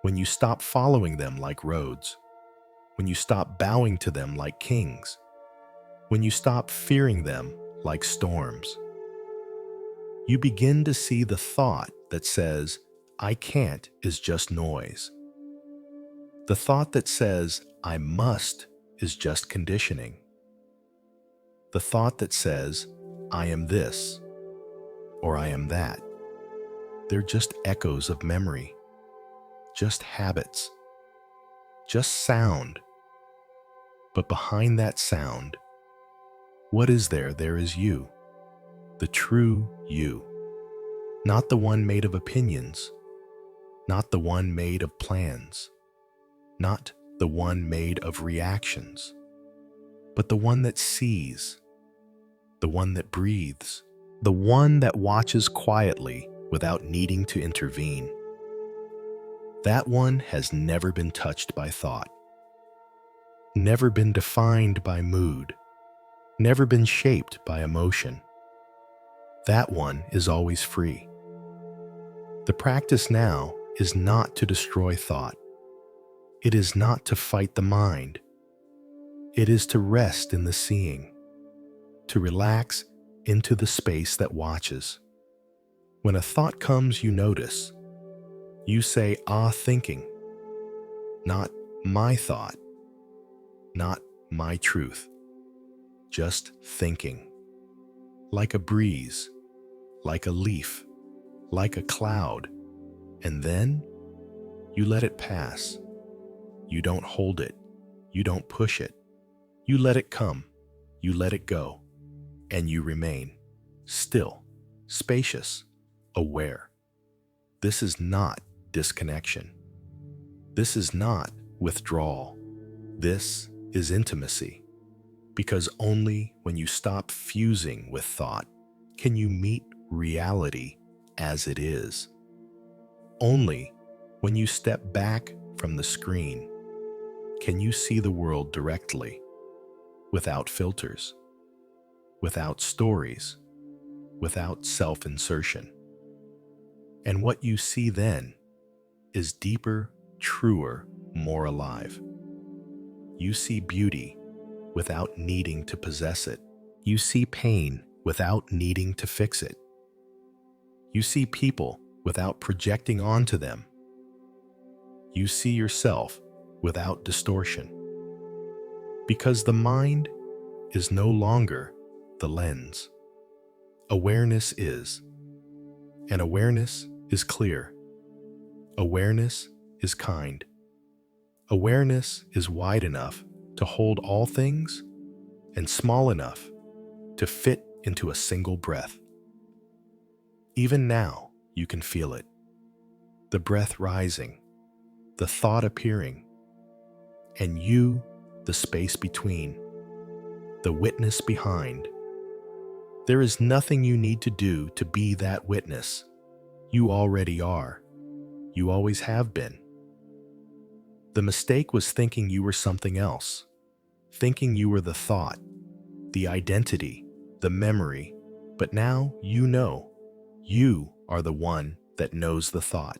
when you stop following them like roads, when you stop bowing to them like kings, when you stop fearing them like storms. You begin to see the thought that says, "I can't" is just noise. The thought that says, "I must" is just conditioning. The thought that says, "I am this" or "I am that," they're just echoes of memory, just habits, just sound. But behind that sound, what is there? There is you, the true you, not the one made of opinions, not the one made of plans, not the one made of reactions, but the one that sees, the one that breathes, the one that watches quietly without needing to intervene. That one has never been touched by thought, never been defined by mood, never been shaped by emotion. That one is always free. The practice now is not to destroy thought. It is not to fight the mind. It is to rest in the seeing, to relax into the space that watches. When a thought comes, you notice. You say, "Ah, thinking," not "my thought," not "my truth," just thinking. Like a breeze, like a leaf, like a cloud, and then you let it pass. You don't hold it. You don't push it. You let it come. You let it go. And you remain still, spacious, aware. This is not disconnection. This is not withdrawal. This is intimacy. Because only when you stop fusing with thought can you meet reality as it is. Only when you step back from the screen can you see the world directly, without filters, without stories, without self-insertion. And what you see then is deeper, truer, more alive. You see beauty without needing to possess it. You see pain without needing to fix it. You see people without projecting onto them. You see yourself without distortion. Because the mind is no longer the lens. Awareness is. And awareness is clear. Awareness is kind. Awareness is wide enough to hold all things and small enough to fit into a single breath. Even now, you can feel it. The breath rising, the thought appearing, and you, the space between, the witness behind. There is nothing you need to do to be that witness. You already are. You always have been. The mistake was thinking you were something else, thinking you were the thought, the identity, the memory, but now you know. You are the one that knows the thought.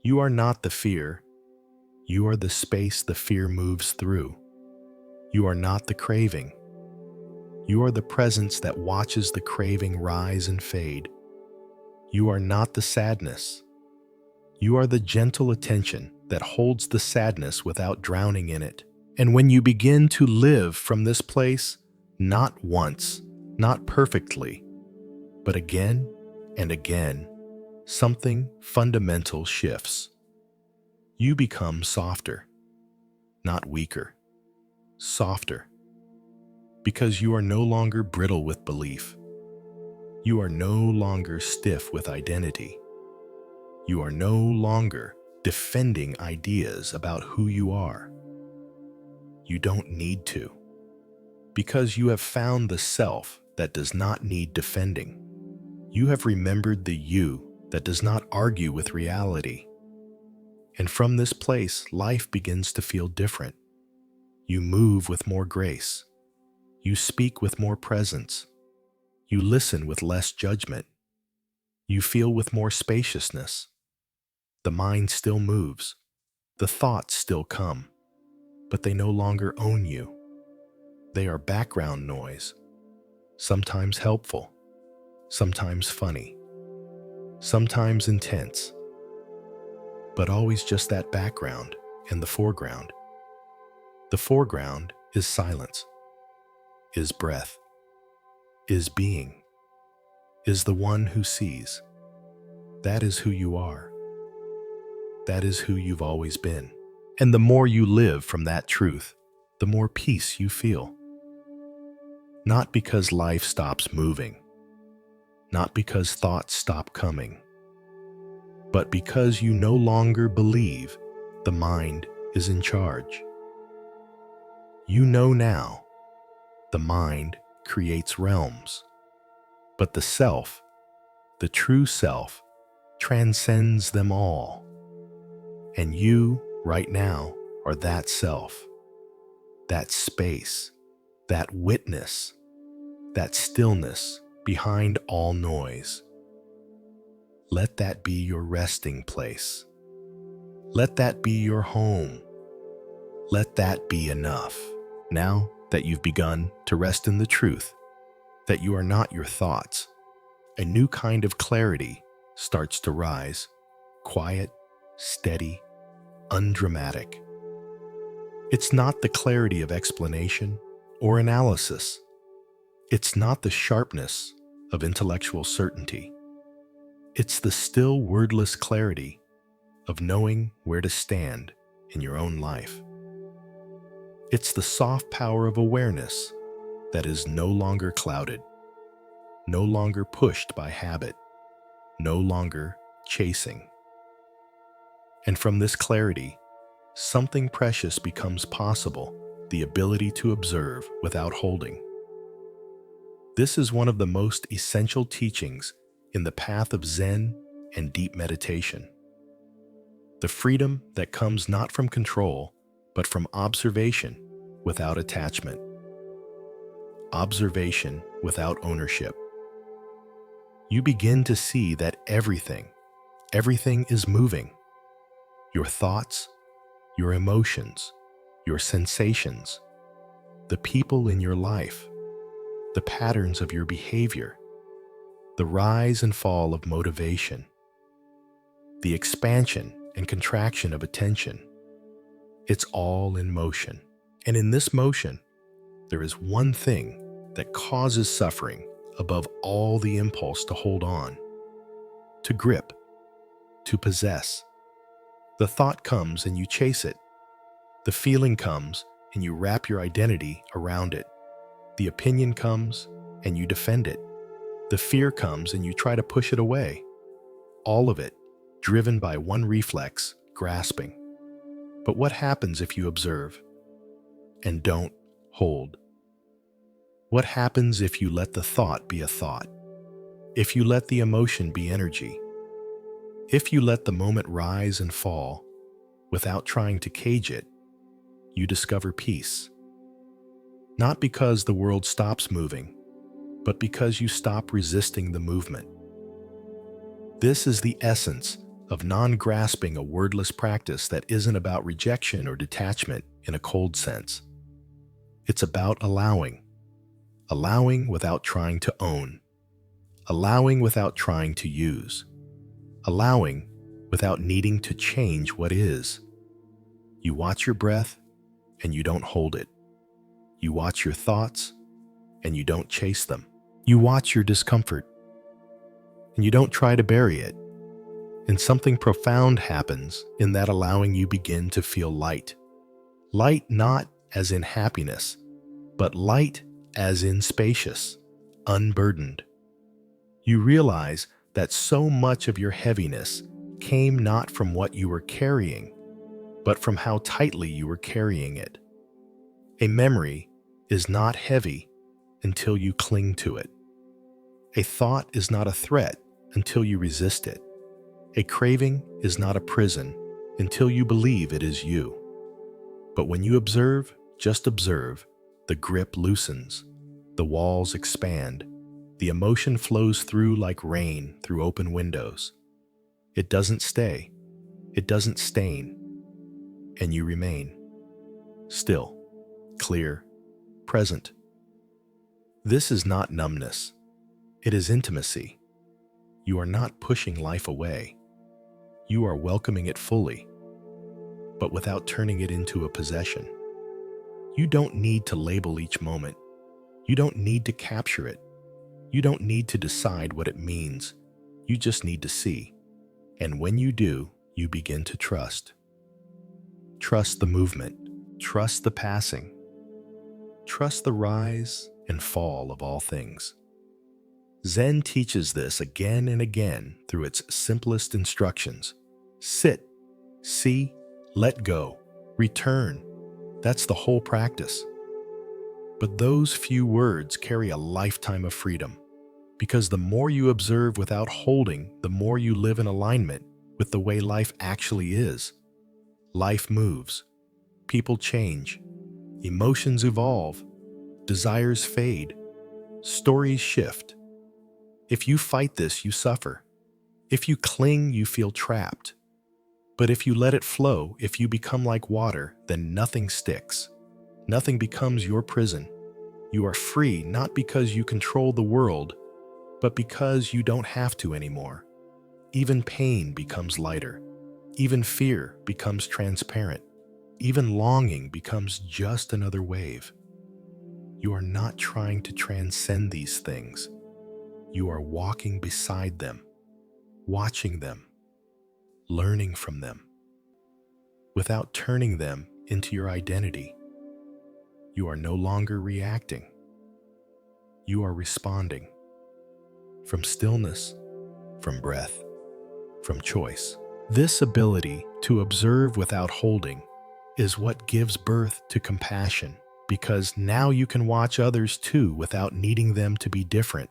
You are not the fear. You are the space the fear moves through. You are not the craving. You are the presence that watches the craving rise and fade. You are not the sadness. You are the gentle attention that holds the sadness without drowning in it. And when you begin to live from this place, not once, not perfectly, but again and again, something fundamental shifts. You become softer, not weaker, softer, because you are no longer brittle with belief. You are no longer stiff with identity. You are no longer defending ideas about who you are. You don't need to, because you have found the self that does not need defending. You have remembered the you that does not argue with reality. And from this place, life begins to feel different. You move with more grace. You speak with more presence. You listen with less judgment. You feel with more spaciousness. The mind still moves. The thoughts still come, but they no longer own you. They are background noise, sometimes helpful, sometimes funny, sometimes intense, but always just that background and the foreground. The foreground is silence, is breath, is being, is the one who sees. That is who you are. That is who you've always been. And the more you live from that truth, the more peace you feel. Not because life stops moving, not because thoughts stop coming, but because you no longer believe the mind is in charge. You know now, the mind creates realms, but the self, the true self, transcends them all. And you, right now, are that self, that space, that witness, that stillness behind all noise. Let that be your resting place. Let that be your home. Let that be enough. Now that you've begun to rest in the truth, that you are not your thoughts, a new kind of clarity starts to rise, quiet, steady, undramatic. It's not the clarity of explanation or analysis. It's not the sharpness of intellectual certainty. It's the still wordless clarity of knowing where to stand in your own life. It's the soft power of awareness that is no longer clouded, no longer pushed by habit, no longer chasing. And from this clarity, something precious becomes possible, the ability to observe without holding. This is one of the most essential teachings in the path of Zen and deep meditation. The freedom that comes not from control, but from observation without attachment. Observation without ownership. You begin to see that everything is moving. Your thoughts, your emotions, your sensations, the people in your life, the patterns of your behavior, the rise and fall of motivation, the expansion and contraction of attention. It's all in motion. And in this motion, there is one thing that causes suffering above all the impulse to hold on, to grip, to possess. The thought comes and you chase it. The feeling comes and you wrap your identity around it. The opinion comes and you defend it. The fear comes and you try to push it away. All of it driven by one reflex, grasping. But what happens if you observe and don't hold? What happens if you let the thought be a thought? If you let the emotion be energy? If you let the moment rise and fall without trying to cage it, you discover peace. Not because the world stops moving, but because you stop resisting the movement. This is the essence of non-grasping, a wordless practice that isn't about rejection or detachment in a cold sense. It's about allowing without trying to own, allowing without trying to use, allowing without needing to change what is. You watch your breath and you don't hold it. You watch your thoughts and you don't chase them. You watch your discomfort and you don't try to bury it. And something profound happens in that allowing. You begin to feel light. Light not as in happiness, but light as in spacious, unburdened. You realize that so much of your heaviness came not from what you were carrying, but from how tightly you were carrying it. A memory is not heavy until you cling to it. A thought is not a threat until you resist it. A craving is not a prison until you believe it is you. But when you observe, Just observe. The grip loosens, the walls expand, the emotion flows through like rain through open windows. It doesn't stay, it doesn't stain, and you remain still, clear, present. This is not numbness, it is intimacy. You are not pushing life away. You are welcoming it fully, but without turning it into a possession. You don't need to label each moment. You don't need to capture it. You don't need to decide what it means. You just need to see. And when you do, you begin to trust. Trust the movement. Trust the passing. Trust the rise and fall of all things. Zen teaches this again and again through its simplest instructions. Sit, see, let go, return. That's the whole practice. But those few words carry a lifetime of freedom, because the more you observe without holding, the more you live in alignment with the way life actually is. Life moves, people change, emotions evolve, desires fade, stories shift. If you fight this, you suffer. If you cling, you feel trapped. But if you let it flow, if you become like water, then nothing sticks. Nothing becomes your prison. You are free not because you control the world, but because you don't have to anymore. Even pain becomes lighter. Even fear becomes transparent. Even longing becomes just another wave. You are not trying to transcend these things. You are walking beside them, watching them, learning from them, without turning them into your identity. You are no longer reacting. You are responding. From stillness, from breath, from choice. This ability to observe without holding is what gives birth to compassion, because now you can watch others too without needing them to be different.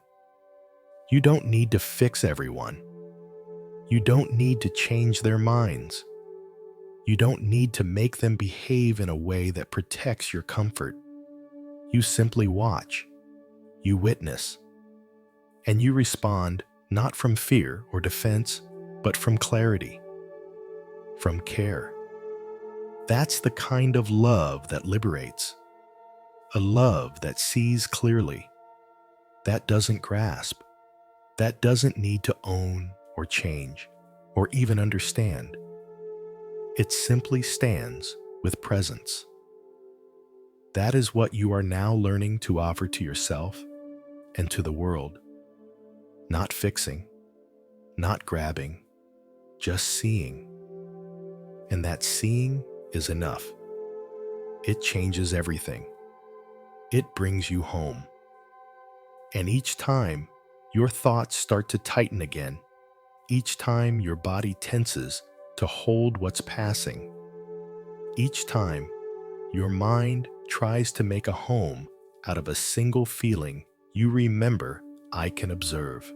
You don't need to fix everyone. You don't need to change their minds. You don't need to make them behave in a way that protects your comfort. You simply watch. You witness. And you respond not from fear or defense, but from clarity, from care. That's the kind of love that liberates. A love that sees clearly, that doesn't grasp, that doesn't need to own or change or even understand. It simply stands with presence. That is what you are now learning to offer to yourself and to the world. Not fixing, not grabbing, just seeing. And that seeing is enough. It changes everything. It brings you home. And each time your thoughts start to tighten again, each time your body tenses to hold what's passing, each time your mind tries to make a home out of a single feeling, you remember, I can observe.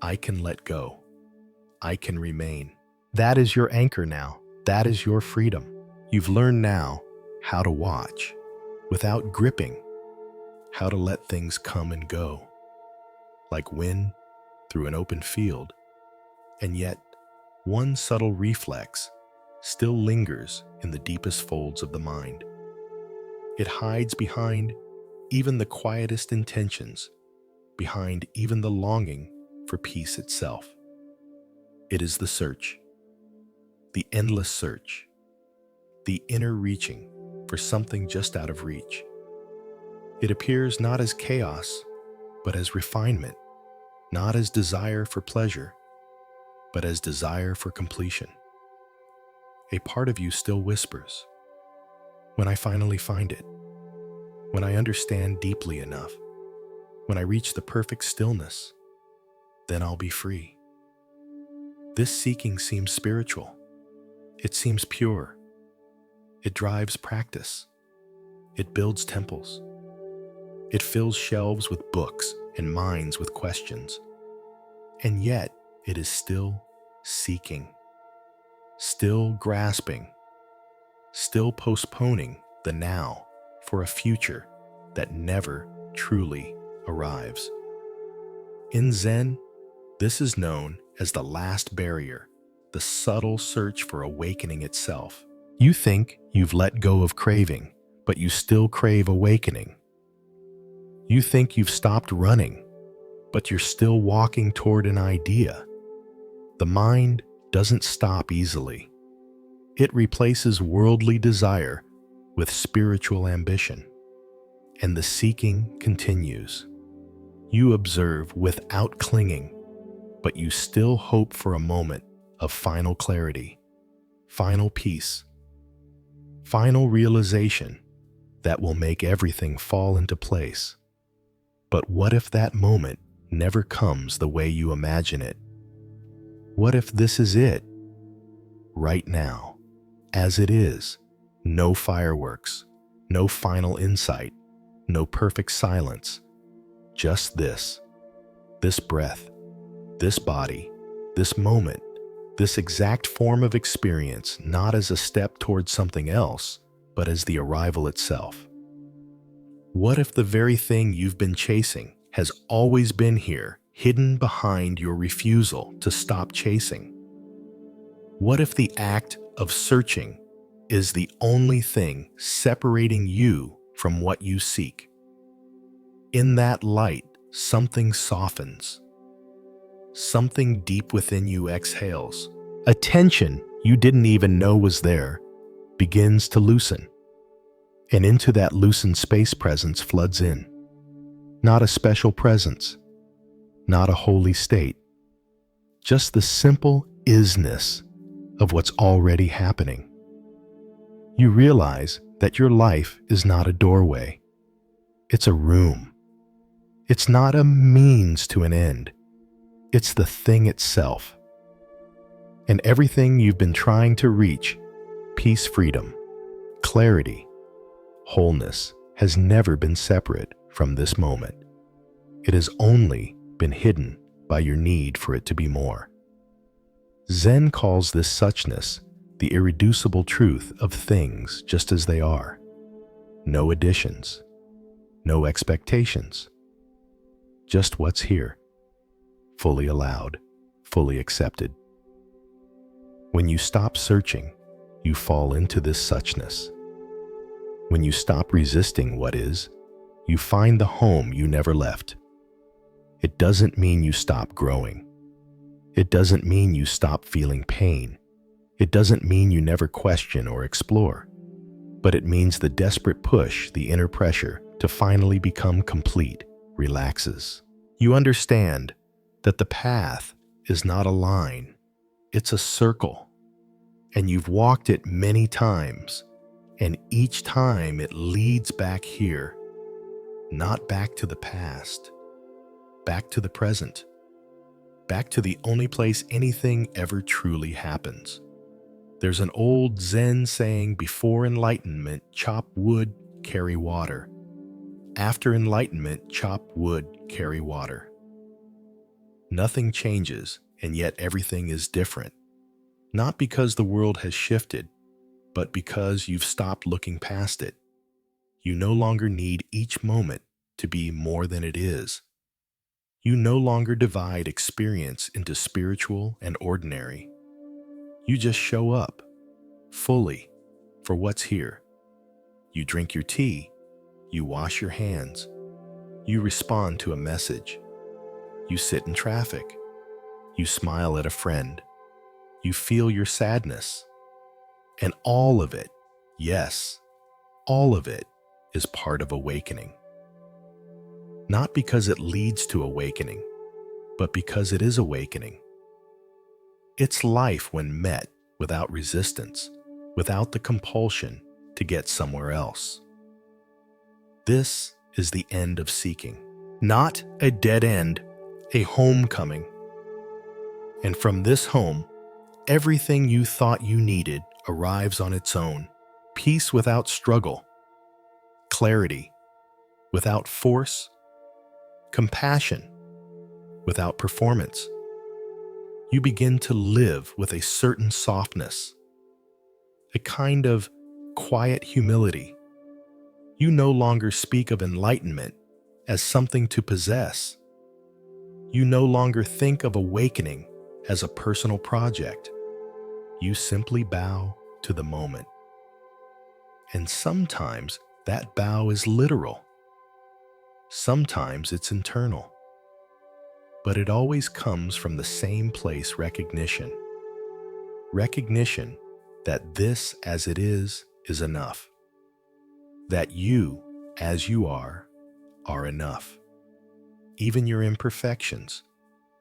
I can let go. I can remain. That is your anchor now. That is your freedom. You've learned now how to watch without gripping, how to let things come and go, like wind through an open field. And yet, one subtle reflex still lingers in the deepest folds of the mind. It hides behind even the quietest intentions, behind even the longing for peace itself. It is the search, the endless search, the inner reaching for something just out of reach. It appears not as chaos, but as refinement, not as desire for pleasure, but as desire for completion. A part of you still whispers, when I finally find it, when I understand deeply enough, when I reach the perfect stillness, then I'll be free. This seeking seems spiritual. It seems pure. It drives practice. It builds temples. It fills shelves with books and minds with questions. And yet, it is still seeking, still grasping, still postponing the now, for a future that never truly arrives. In Zen, this is known as the last barrier, the subtle search for awakening itself. You think you've let go of craving, but you still crave awakening. You think you've stopped running, but you're still walking toward an idea. The mind doesn't stop easily. It replaces worldly desire with spiritual ambition, and the seeking continues. You observe without clinging, but you still hope for a moment of final clarity, final peace, final realization that will make everything fall into place. But what if that moment never comes the way you imagine it? What if this is it? Right now, as it is, no fireworks, no final insight, no perfect silence, just this breath, this body, this moment, this exact form of experience, not as a step towards something else, but as the arrival itself. What if the very thing you've been chasing has always been here, hidden behind your refusal to stop chasing? What if the act of searching is the only thing separating you from what you seek? In that light, something softens. Something deep within you exhales. A tension you didn't even know was there begins to loosen. And into that loosened space, presence floods in. Not a special presence, not a holy state, just the simple isness of what's already happening. You realize that your life is not a doorway. It's a room. It's not a means to an end. It's the thing itself. And everything you've been trying to reach, peace, freedom, clarity, wholeness, has never been separate from this moment. It has only been hidden by your need for it to be more. Zen calls this suchness the irreducible truth of things just as they are. No additions, no expectations, just what's here, fully allowed, fully accepted. When you stop searching, you fall into this suchness. When you stop resisting what is, you find the home you never left. It doesn't mean you stop growing. It doesn't mean you stop feeling pain. It doesn't mean you never question or explore. But it means the desperate push, the inner pressure to finally become complete, relaxes. You understand that the path is not a line, it's a circle. And you've walked it many times, and each time it leads back here, not back to the past, back to the present, back to the only place anything ever truly happens. There's an old Zen saying, before enlightenment, chop wood, carry water. After enlightenment, chop wood, carry water. Nothing changes, and yet everything is different. Not because the world has shifted, but because you've stopped looking past it. You no longer need each moment to be more than it is. You no longer divide experience into spiritual and ordinary. You just show up, fully, for what's here. You drink your tea, you wash your hands, you respond to a message, you sit in traffic, you smile at a friend, you feel your sadness, and all of it, yes, all of it is part of awakening. Not because it leads to awakening, but because it is awakening. It's life when met without resistance, without the compulsion to get somewhere else. This is the end of seeking, not a dead end, a homecoming. And from this home, everything you thought you needed arrives on its own. Peace without struggle, clarity without force, compassion without performance. You begin to live with a certain softness, a kind of quiet humility You no longer speak of enlightenment as something to possess. You no longer think of awakening as a personal project. You simply bow to the moment. And sometimes that bow is literal. Sometimes it's internal. But it always comes from the same place: recognition. Recognition that this as it is enough. That you, as you are enough. Even your imperfections,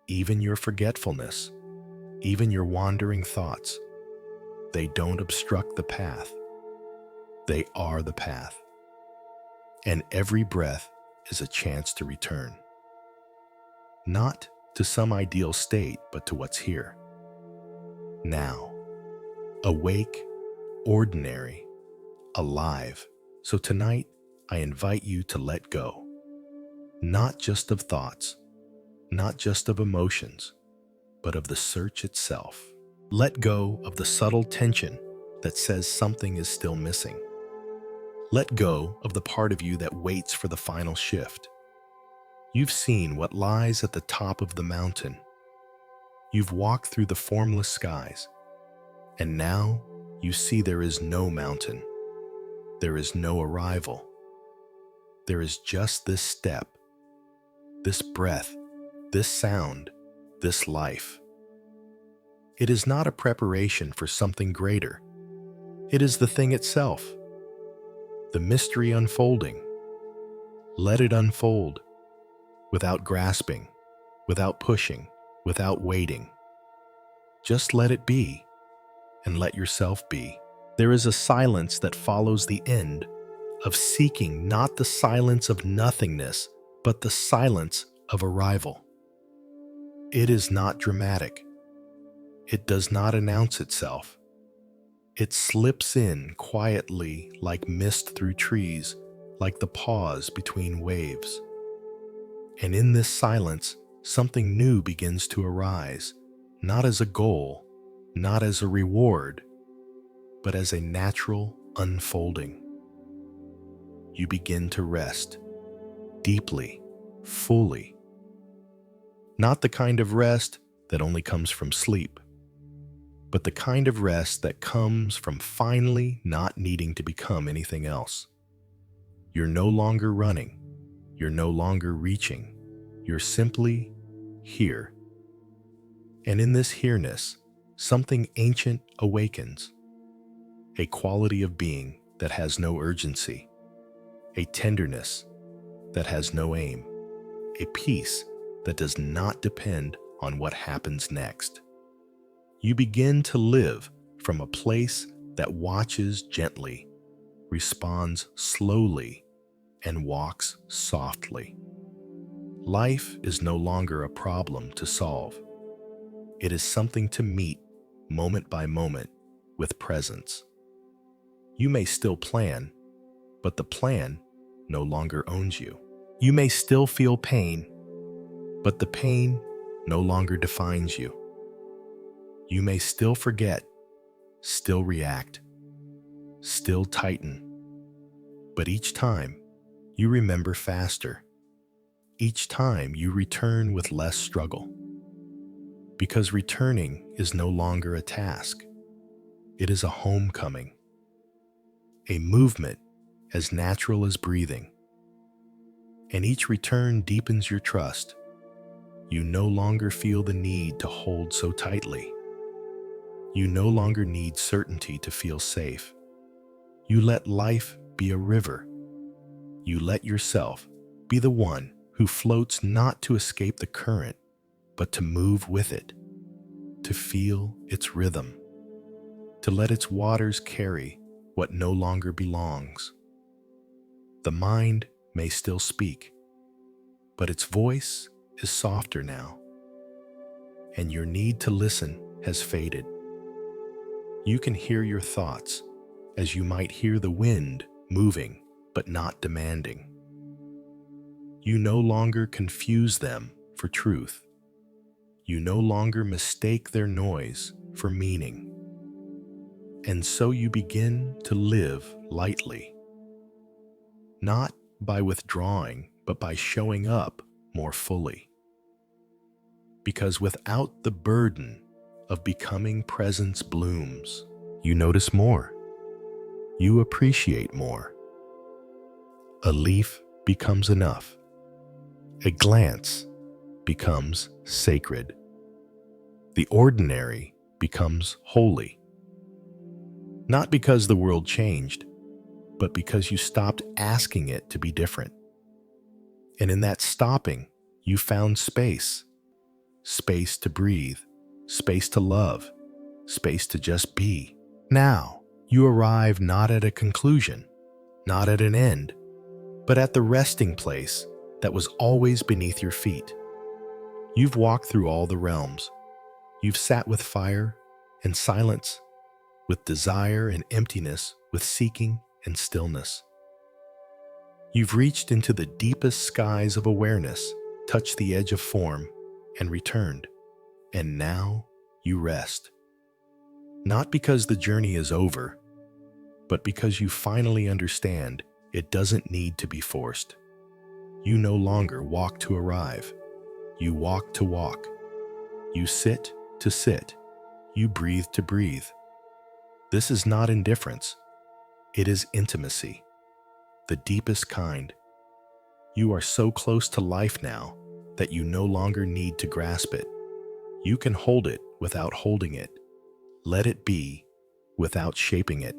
even your forgetfulness, even your wandering thoughts, they don't obstruct the path. They are the path. And every breath is a chance to return. Not to some ideal state, but to what's here. Now. Awake, ordinary, alive. So tonight, I invite you to let go. Not just of thoughts, not just of emotions, but of the search itself. Let go of the subtle tension that says something is still missing. Let go of the part of you that waits for the final shift. You've seen what lies at the top of the mountain. You've walked through the formless skies. And now you see there is no mountain. There is no arrival. There is just this step, this breath, this sound, this life. It is not a preparation for something greater. It is the thing itself, the mystery unfolding. Let it unfold, without grasping, without pushing, without waiting. Just let it be, and let yourself be. There is a silence that follows the end of seeking, not the silence of nothingness, but the silence of arrival. It is not dramatic. It does not announce itself. It slips in quietly like mist through trees, like the pause between waves. And in this silence, something new begins to arise, not as a goal, not as a reward, but as a natural unfolding. You begin to rest, deeply, fully. Not the kind of rest that only comes from sleep, but the kind of rest that comes from finally not needing to become anything else. You're no longer running. You're no longer reaching. You're simply here. And in this here-ness, something ancient awakens. A quality of being that has no urgency. A tenderness that has no aim. A peace that does not depend on what happens next. You begin to live from a place that watches gently, responds slowly, and walks softly. Life is no longer a problem to solve. It is something to meet moment by moment with presence. You may still plan, but the plan no longer owns you. You may still feel pain, but the pain no longer defines you. You may still forget, still react, still tighten. But each time, you remember faster. Each time you return with less struggle. Because returning is no longer a task. It is a homecoming. A movement as natural as breathing. And each return deepens your trust. You no longer feel the need to hold so tightly. You no longer need certainty to feel safe. You let life be a river. You let yourself be the one who floats not to escape the current, but to move with it, to feel its rhythm, to let its waters carry what no longer belongs. The mind may still speak, but its voice is softer now, and your need to listen has faded. You can hear your thoughts as you might hear the wind moving but not demanding. You no longer confuse them for truth. You no longer mistake their noise for meaning. And so you begin to live lightly. not by withdrawing, but by showing up more fully. Because without the burden of becoming presence blooms, you notice more, you appreciate more. A leaf becomes enough. A glance becomes sacred. The ordinary becomes holy. Not because the world changed, but because you stopped asking it to be different. And in that stopping, you found space. Space to breathe, space to love, space to just be. Now, you arrive not at a conclusion, not at an end, but at the resting place that was always beneath your feet. You've walked through all the realms. You've sat with fire and silence, with desire and emptiness, with seeking and stillness. You've reached into the deepest skies of awareness, touched the edge of form, and returned. And now you rest. Not because the journey is over, but because you finally understand it doesn't need to be forced. You no longer walk to arrive. You walk to walk. You sit to sit. You breathe to breathe. This is not indifference. It is intimacy, the deepest kind. You are so close to life now that you no longer need to grasp it. You can hold it without holding it. Let it be without shaping it.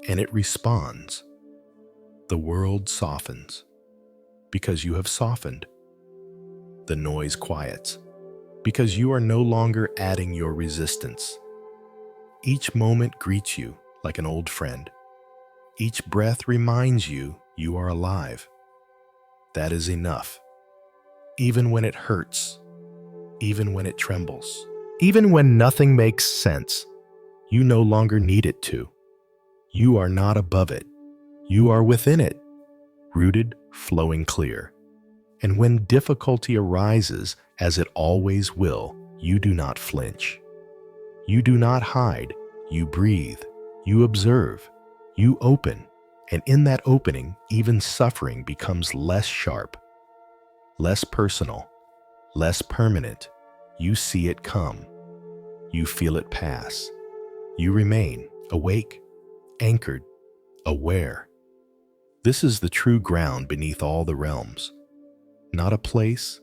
And it responds. The world softens because you have softened. The noise quiets because you are no longer adding your resistance. Each moment greets you like an old friend. Each breath reminds you you are alive. That is enough. Even when it hurts, even when it trembles, even when nothing makes sense, you no longer need it to. You are not above it. You are within it, rooted, flowing clear. And when difficulty arises, as it always will, you do not flinch. You do not hide. You breathe. You observe. You open. And in that opening, even suffering becomes less sharp, less personal, less permanent. You see it come. You feel it pass. You remain awake, anchored, aware. This is the true ground beneath all the realms. Not a place,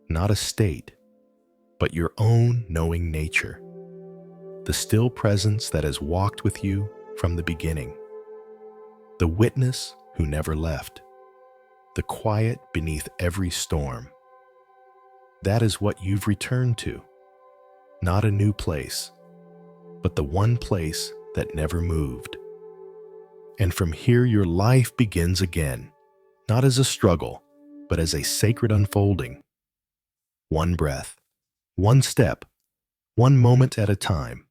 not a state, but your own knowing nature. The still presence that has walked with you from the beginning. The witness who never left. The quiet beneath every storm. That is what you've returned to. Not a new place, but the one place that never moved. And from here your life begins again, not as a struggle, but as a sacred unfolding. One breath, one step, one moment at a time.